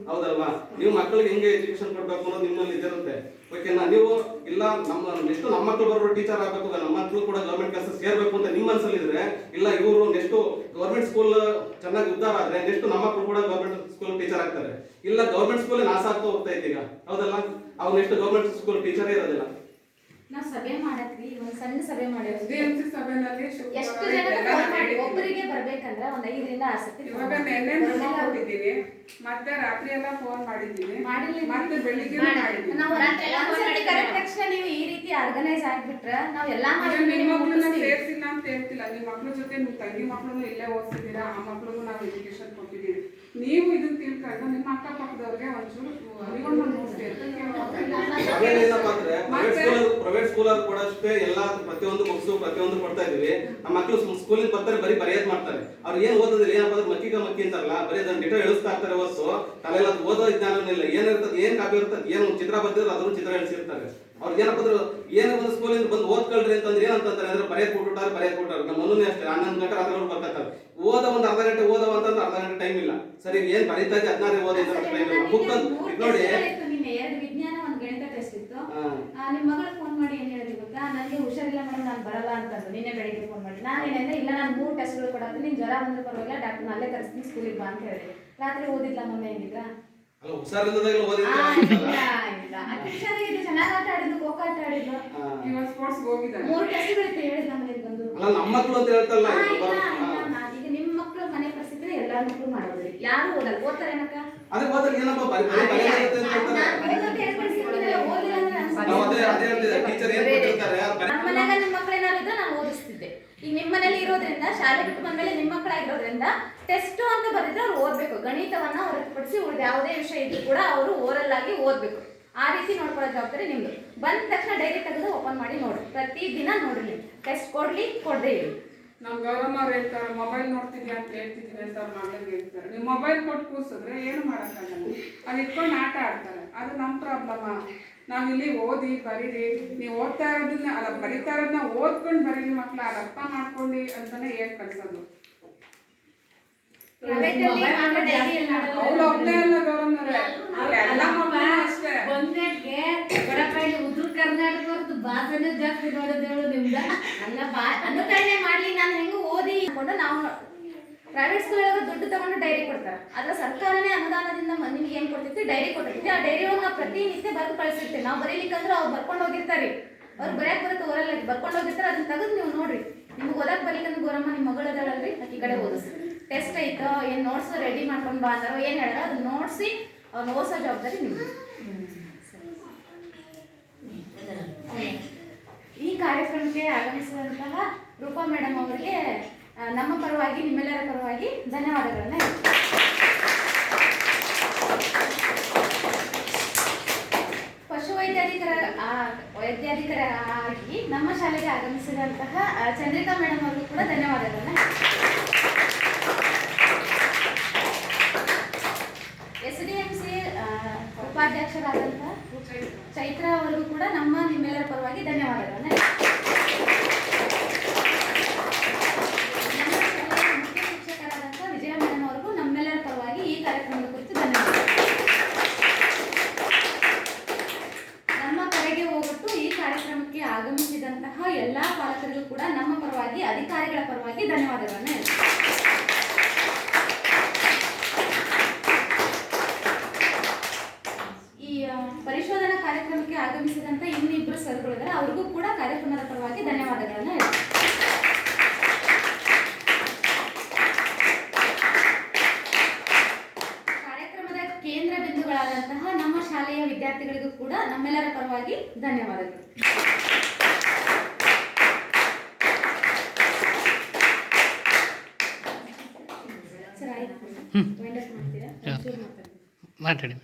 ಹೌದಲ್ವಾ? ನೀವು ಮಕ್ಕಳಿಗೆ ಹೆಂಗೆ ಎಜುಕೇಶನ್ ಕೊಡ್ಬೇಕು ಅನ್ನೋದು ನಿಮ್ಮಲ್ಲಿ ಇದಿರುತ್ತೆ. ಓಕೆನಾ? ನೀವು ಇಲ್ಲ ನೆಕ್ಸ್ಟ್ ನಮ್ಮ ಮಕ್ಕಳು ಬರೋ ಟೀಚರ್ ಆಗ್ಬೇಕು, ನಮ್ಮ ಮಕ್ಕಳು ಕೂಡ ಗೌರ್ಮೆಂಟ್ ಕೆಲಸ ಸೇರ್ಬೇಕು ಅಂತ ನಿಮ್ಮ ಮನಸ್ಸಲ್ಲಿ ಇದ್ರೆ, ಇಲ್ಲ ಇವರು ನೆಕ್ಸ್ಟ್ ಗೌರ್ಮೆಂಟ್ ಸ್ಕೂಲ್ ಚೆನ್ನಾಗಿ ಉದ್ದಾರ ಆದ್ರೆ ನೆಕ್ಸ್ಟ್ ನಮ್ಮ ಮಕ್ಕಳು ಕೂಡ ಗೌರ್ಮೆಂಟ್ ಸ್ಕೂಲ್ ಟೀಚರ್ ಆಗ್ತಾರೆ. ಇಲ್ಲ ಗೌರ್ಮೆಂಟ್ ಸ್ಕೂಲ್ ನಾಶ ಆಗ್ತಾ ಹೋಗ್ತಾ ಇತ್ತು ಈಗ. ಹೌದಲ್ಲ? ಅವ್ರು ನೆಕ್ಸ್ಟ್ ಗೌರ್ಮೆಂಟ್ ಸ್ಕೂಲ್ ಟೀಚರೇ ಇರೋದಿಲ್ಲ. ನಾವು ಸಭೆ ಮಾಡತ್ವಿ, ಒಂದು ಸಣ್ಣ ಸಭೆ ಮಾಡಿದ್ವಿ. DMC ಸಭೆನಲ್ಲಿ ಎಷ್ಟು ಜನ ಫೋನ್ ಮಾಡಿ ಒಬ್ಬರಿಗೆ ಬರ್ಬೇಕಂದ್ರೆ ಒಂದು 5 ರಿಂದ 6 ಸತಿ ಇವಾಗ ನೆನ್ನೆ ಕೊಟ್ಟಿದ್ದೀನಿ, ಮತ್ತೆ ರಾತ್ರಿ ಎಲ್ಲ ಫೋನ್ ಮಾಡಿದ್ದೀನಿ, ಮತ್ತೆ ಬೆಳಿಗ್ಗೆ ಮಾಡಿದ್ದೀನಿ. ನಾವು ರಾತ್ರಿ ಎಲ್ಲ ಕರೆಕ್ಟ್ ತಕ್ಷಣ ನೀವು ಈ ರೀತಿ ಆರ್ಗನೈಸ್ ಆಗ್ಬಿಟ್ರೆ ನಾವು ಎಲ್ಲಾ ನಿಮ್ಮ ಮಕ್ಕಳನ್ನ ಸೇರ್ಸಿಲ್ಲ ಅಂತ ಹೇಳ್ತಿಲ್ಲ, ನಿಮ್ಮ ಮಕ್ಳ ಜೊತೆ ನಿಮ್ಮ ತಂಗಿ ಮಕ್ಕಳನ್ನು ಇಲ್ಲೇ ಓದಿಸಿದ್ದೀರಾ, ಆ ಮಕ್ಳಿಗೂ ನಾವು ಎಜುಕೇಶನ್ ಕೊಟ್ಟಿದ್ದೀವಿ. ನೀವು ಇದನ್ನ ತಿಳ್ಕೊಂಡು ನಿಮ್ಮ ಅಕ್ಕಪಕ್ಕದವ್ರಿಗೆ ಒಂಚೂರು ಅರಿವನ್ನು ಮೂಡಿಸಿ ಅಂತ ಏನಪ್ಪ ಅಂದ್ರೆ ಪ್ರೈವೇಟ್ ಸ್ಕೂಲಲ್ಲಿ ಕೂಡ ಅಷ್ಟೇ ಎಲ್ಲ ಪ್ರತಿಯೊಂದು ಬುಕ್ಸ್ ಪ್ರತಿಯೊಂದು ಕೊಡ್ತಾ ಇದೀವಿ. ನಮ್ಮ ಮಕ್ಕಳು ಸ್ಕೂಲಿಂದ ಬರ್ತಾರೆ, ಬರೀ ಬರೆಯೋದು ಮಾಡ್ತಾರೆ. ಅವ್ರು ಏನ್ ಓದೋದಿಲ್ಲ, ಏನಪ್ಪ ಅಂದ್ರೆ ಮಕ್ಕಿ ಅಂತಾರಲ್ಲ, ಬರೀ ಅದನ್ನ ಡಿಟೋ ಎಳಿಸ್ತಾ ಇರ್ತಾರೆ ಹೊರತು ತಲೆಲ್ಲ ಓದೋ ಜ್ಞಾನವಿಲ್ಲ. ಏನಿರ್ತದೆ, ಏನ್ ಕಾಪಿ ಇರ್ತದೆ, ಏನು ಚಿತ್ರ ಬರ್ತಿದ್ರೆ ಅದನ್ನು ಚಿತ್ರ ಎಳಿಸಿರ್ತಾರೆ. ಅವ್ರಿಗೆ ಏನಪ್ಪ ಅಂದ್ರೆ ಏನೋ ಒಂದು ಸ್ಕೂಲಿಂದ ಬಂದು ಓದ್ಕೊಳ್ರಿ ಅಂತಂದ್ರೆ ಏನಂತಾರೆ ಅಂದ್ರೆ ಬರೆಯಕ್ ಕೊಟ್ಬಿಟ್ಟಾರೆ. ನಮ್ಮ ಮನೂ ಅಷ್ಟೇ 11 ಗಂಟೆ ರಾತ್ರಿ ಬರ್ತಾರೆ. ಓದ ಒಂದು ಅರ್ಧ ಗಂಟೆ ಓದವ ಅಂತಂದ್ರೆ ಅರ್ಧ ಗಂಟೆ ಟೈಮ್ ಇಲ್ಲ. ಸರಿ ಏನ್ ಬರೀತಾ ಇದ್ದೆ 16 ಓದಿ ಟೈಮ್ ಇಲ್ಲ. ಬುಕ್ ನೋಡಿ ಎರಡು ವಿಜ್ಞಾನ ಒಂದು ಗಣಿತ ಟೆಸ್ಟ್ ಇತ್ತು. ನಿಮ್ಮ ಮಗಳು ಫೋನ್ ಮಾಡಿ ಏನ್ ಹೇಳಿದ್ವಿ ಗೊತ್ತಾ, ನನಗೆ ಹುಷಾರಿಲ್ಲ ಮೇಡಮ್, ನಾನು ಬರಲ್ಲ ಅಂತಂದು. ನಿನ್ನೆ ಬೆಳಿಗ್ಗೆ ಫೋನ್ ಮಾಡಿ ನಾನು ಏನಂದ್ರೆ ಇಲ್ಲ, ನಾನು 3 ಟೆಸ್ಟ್ಗಳು ಕೊಡೋದು, ನೀನು ಜ್ವರ ಬಂದ್ರೆ ಪರವಾಗಿಲ್ಲ, ಡಾಕ್ಟರ್ ಅಲ್ಲೇ ಕರೆಸ್ತೀನಿ ಸ್ಕೂಲಿಗೆ ಬಾ ಅಂತ ಹೇಳಿದೆ. ರಾತ್ರಿ ಓದಿಲ್ಲ ಮೊನ್ನೆ ಹೆಂಗಿದ್ರ ಹುಷಾರಿಲ್ಲದಾಗ ಚೆನ್ನಾಗಿ ಆಟ ಆಡಿದ್ದು, ಖೋ ಆಟ ಆಡಿದ್ದು, ಇವಾಗ ಸ್ಪೋರ್ಟ್ಸ್ ಹೋಗಿದ್ದಾರೆ. 3 ಟೆಸ್ಟ್ಗಳಿತ್ತು ಹೇಳಿದ್ ನಮಗೆ ಬಂದು. ನಮ್ಮ ಮಕ್ಕಳು ಅಂತ ಹೇಳ್ತಲ್ಲ. ಈಗ ನಿಮ್ಮ ಮಕ್ಕಳು ಮನೆ ಪರಿಸ್ಥಿತಿ ಎಲ್ಲಾ ಮಕ್ಕಳು ಮಾಡೋದ್ರಿ, ಯಾರು ಓದಲ್ಲ. ಓದ್ತಾರೆ ಏನಕ್ಕ ಅದೇ ಓದಲ್ಲ, ಏನಪ್ಪ ನಮ್ಮ ಮನ್ಯಾಗ ನಿಮ್ಮ ಮಕ್ಳು ಏನಾದ್ರು ಇದ್ರೆ ನಾನು ಓದಿಸ್ತಿದ್ದೆ. ಈಗ ನಿಮ್ಮ ಮನೇಲಿ ಇರೋದ್ರಿಂದ, ಶಾಲೆ ಬಿಟ್ಟು ಬಂದ್ಮೇಲೆ ನಿಮ್ಮ ಮಕ್ಕಳಾಗಿರೋದ್ರಿಂದ ಟೆಸ್ಟ್ ಅಂತ ಬರೆದ್ರೆ ಅವ್ರು ಓದ್ಬೇಕು. ಗಣಿತವನ್ನ ಹೊರತುಪಡಿಸಿ ಉಳಿದ ಯಾವುದೇ ವಿಷಯ ಇದ್ರು ಕೂಡ ಅವರು ಓರಲ್ ಆಗಿ ಓದ್ಬೇಕು. ಆ ರೀತಿ ನೋಡ್ಕೊಳ್ಳೋ ಜವಾಬ್ದಾರಿ ನಿಮ್ದು. ಬಂದ ತಕ್ಷಣ ಡೈರಿ ತೆಗೆದು ಓಪನ್ ಮಾಡಿ ನೋಡಿ, ಪ್ರತಿ ದಿನ ನೋಡ್ರಿ. ಟೆಸ್ಟ್ ಕೊಡ್ಲಿ ಕೊಡದೇ ಇರಿ. ನಮ್ಮ ಗೌರಮ್ಮ ಅವ್ರು ಹೇಳ್ತಾರೆ, ಮೊಬೈಲ್ ನೋಡ್ತಿದ್ಯಾ ಅಂತ ಹೇಳ್ತಿದ್ದೀನಿ ಅಂತ ಅವ್ರ ಮಗಳಿಗೆ ಹೇಳ್ತಾರೆ. ನೀವು ಮೊಬೈಲ್ ಕೊಟ್ಟು ಕೂಸಿದ್ರೆ ಏನು ಮಾಡೋಕ್ಕಾಗಲ್ಲ, ಅದು ಇಟ್ಕೊಂಡು ಆಟ ಆಡ್ತಾರೆ. ಅದು ನಮ್ಮ ಪ್ರಾಬ್ಲಮ್ಮ. ನಾವಿಲ್ಲಿ ಓದಿ ಬರೀರಿ, ನೀವು ಓದ್ತಾ ಇರೋದನ್ನ ಅಲ್ಲ ಬರೀತಾ ಇರೋದನ್ನ ಓದ್ಕೊಂಡು ಬರೀರಿ ಮಕ್ಳು, ಅದು ಅರ್ಥ ಮಾಡ್ಕೊಂಡು ಅಂತಾನೆ ಹೇಳಿ ಕಳ್ಸೋದು. ಅವ್ರು ಒಬ್ಬನೇ ಅಲ್ಲ ಗೌರಮ್ಮನವ್ರೆ, ಎಲ್ಲ ಮಕ್ಕಳು ಅಷ್ಟೇ. ಉತ್ತರ ಕರ್ನಾಟಕ ಭಾಷೆನೇ ಜಾಸ್ತಿ ನೋಡೋದೇಳು ನಿಮ್ದ. ಅಲ್ಲ ಅನುಕರಣೆ ಮಾಡ್ಲಿ, ನಾನು ಹೆಂಗ ಓದಿ ಅನ್ಕೊಂಡು ನಾವು ಪ್ರೈವೇಟ್ ಸ್ಕೂಲ್ ದುಡ್ಡು ತಗೊಂಡು ಡೈರಿ ಕೊಡ್ತಾರೆ. ಆದ್ರೆ ಸರ್ಕಾರನೇ ಅನುದಾನದಿಂದ ನಿಮ್ಗೆ ಏನ್ ಕೊಡ್ತೈತಿ, ಡೈರಿ ಕೊಟ್ಟಿರ್ತೀವಿ. ಆ ಡೈರಿ ಒಳಗೆ ನಾವು ಪ್ರತಿನಿತ್ಯ ಬರೆದು ಕಳಿಸಿರ್ತೀವಿ. ನಾವು ಬರೀಲಿಕ್ಕಂದ್ರೆ ಅವ್ರು ಬರ್ಕೊಂಡು ಹೋಗಿರ್ತಾರೆ. ಅವ್ರು ಬರೆಯಕ್ ಬರುತ್ತೆ ಓರಲ್ಲ ಬರ್ಕೊಂಡು ಹೋಗಿರ್ತಾರೆ. ಅದನ್ನ ತೆಗೆದು ನೀವು ನೋಡ್ರಿ. ನಿಮ್ಗೆ ಓದಕ್ ಬರ್ಲಿಕ್ಕಂದ್ರೆ ಗೋರಮ್ಮ ನಿಮ್ಮ ಮಗಳದಳಲ್ರಿ, ಆಕಿ ಕಡೆ ಓದಿಸ್ರಿ. ಟೆಸ್ಟ್ ಐತೋ ಏನ್ ನೋಟ್ಸ್ ರೆಡಿ ಮಾಡ್ಕೊಂಡು ಬಾ ಅಂತಾರೋ ಏನ್ ಹೇಳೋ ಅದನ್ನ ನೋಡ್ಸಿ ಅವ್ರು ಓದಿಸೋ ಜವಾಬ್ದಾರಿ ನಿಮ್ದು. ಈ ಕಾರ್ಯಕ್ರಮಕ್ಕೆ ಆಗಮಿಸಿದಂತಹ ರೂಪಾ ಮೇಡಮ್ ಅವರಿಗೆ ನಮ್ಮ ಪರವಾಗಿ, ನಿಮ್ಮೆಲ್ಲರ ಪರವಾಗಿ ಧನ್ಯವಾದಗಳನ್ನ. ವೈದ್ಯಾಧಿಕಾರಿಯಾಗಿ ನಮ್ಮ ಶಾಲೆಗೆ ಆಗಮಿಸಿದಂತಹ ಚಂದ್ರಿಕಾ ಮೇಡಮ್ ಅವರಿಗೂ ಕೂಡ ಧನ್ಯವಾದಗಳನ್ನ. SDMC ಉಪಾಧ್ಯಕ್ಷರಾದಂತಹ ಚೈತ್ರ ಅವರಿಗೂ ಕೂಡ ನಿಮ್ಮೆಲ್ಲರ ಪರವಾಗಿ ಧನ್ಯವಾದಗಳನ್ನ. ನಮ್ಮ ಶಾಲೆಯ ಮುಖ್ಯ ಶಿಕ್ಷಕರಾದಂತಹ ವಿಜಯ ಮೇಡಮ್ ಅವರಿಗೂ ನಮ್ಮೆಲ್ಲರ ಪರವಾಗಿ ಈ ಕಾರ್ಯಕ್ರಮದ ಕುರಿತು ಧನ್ಯವಾದಗಳು. ನಮ್ಮ ಕರೆಗೆ ಹೋಗ್ಬಿಟ್ಟು ಈ ಕಾರ್ಯಕ್ರಮಕ್ಕೆ ಆಗಮಿಸಿದಂತಹ ಎಲ್ಲಾ ಪಾಲಕರಿಗೂ ಕೂಡ ನಮ್ಮ ಪರವಾಗಿ, ಅಧಿಕಾರಿಗಳ ಪರವಾಗಿ ಧನ್ಯವಾದಗಳನ್ನ. ಪರಿಶೋಧನಾ ಕಾರ್ಯಕ್ರಮಕ್ಕೆ ಆಗಮಿಸಿದಂತ ಇನ್ನಿಬ್ಬರು ಸರ್ಗಳಿದ್ದಾರೆ, ಅವ್ರಿಗೂ ಕೂಡ ಕಾರ್ಯಕ್ರಮದ ಪರವಾಗಿ ಧನ್ಯವಾದಗಳನ್ನ. ಕಾರ್ಯಕ್ರಮದ ಕೇಂದ್ರ ಬಿಂದುಗಳಾದಂತಹ ನಮ್ಮ ಶಾಲೆಯ ವಿದ್ಯಾರ್ಥಿಗಳಿಗೂ ಕೂಡ ನಮ್ಮೆಲ್ಲರ ಪರವಾಗಿ ಧನ್ಯವಾದಗಳು. ಸರ್ ಆಯ್ತು, ಮಾಡ್ತೀರಾ? ಮಾತಾಡಿ.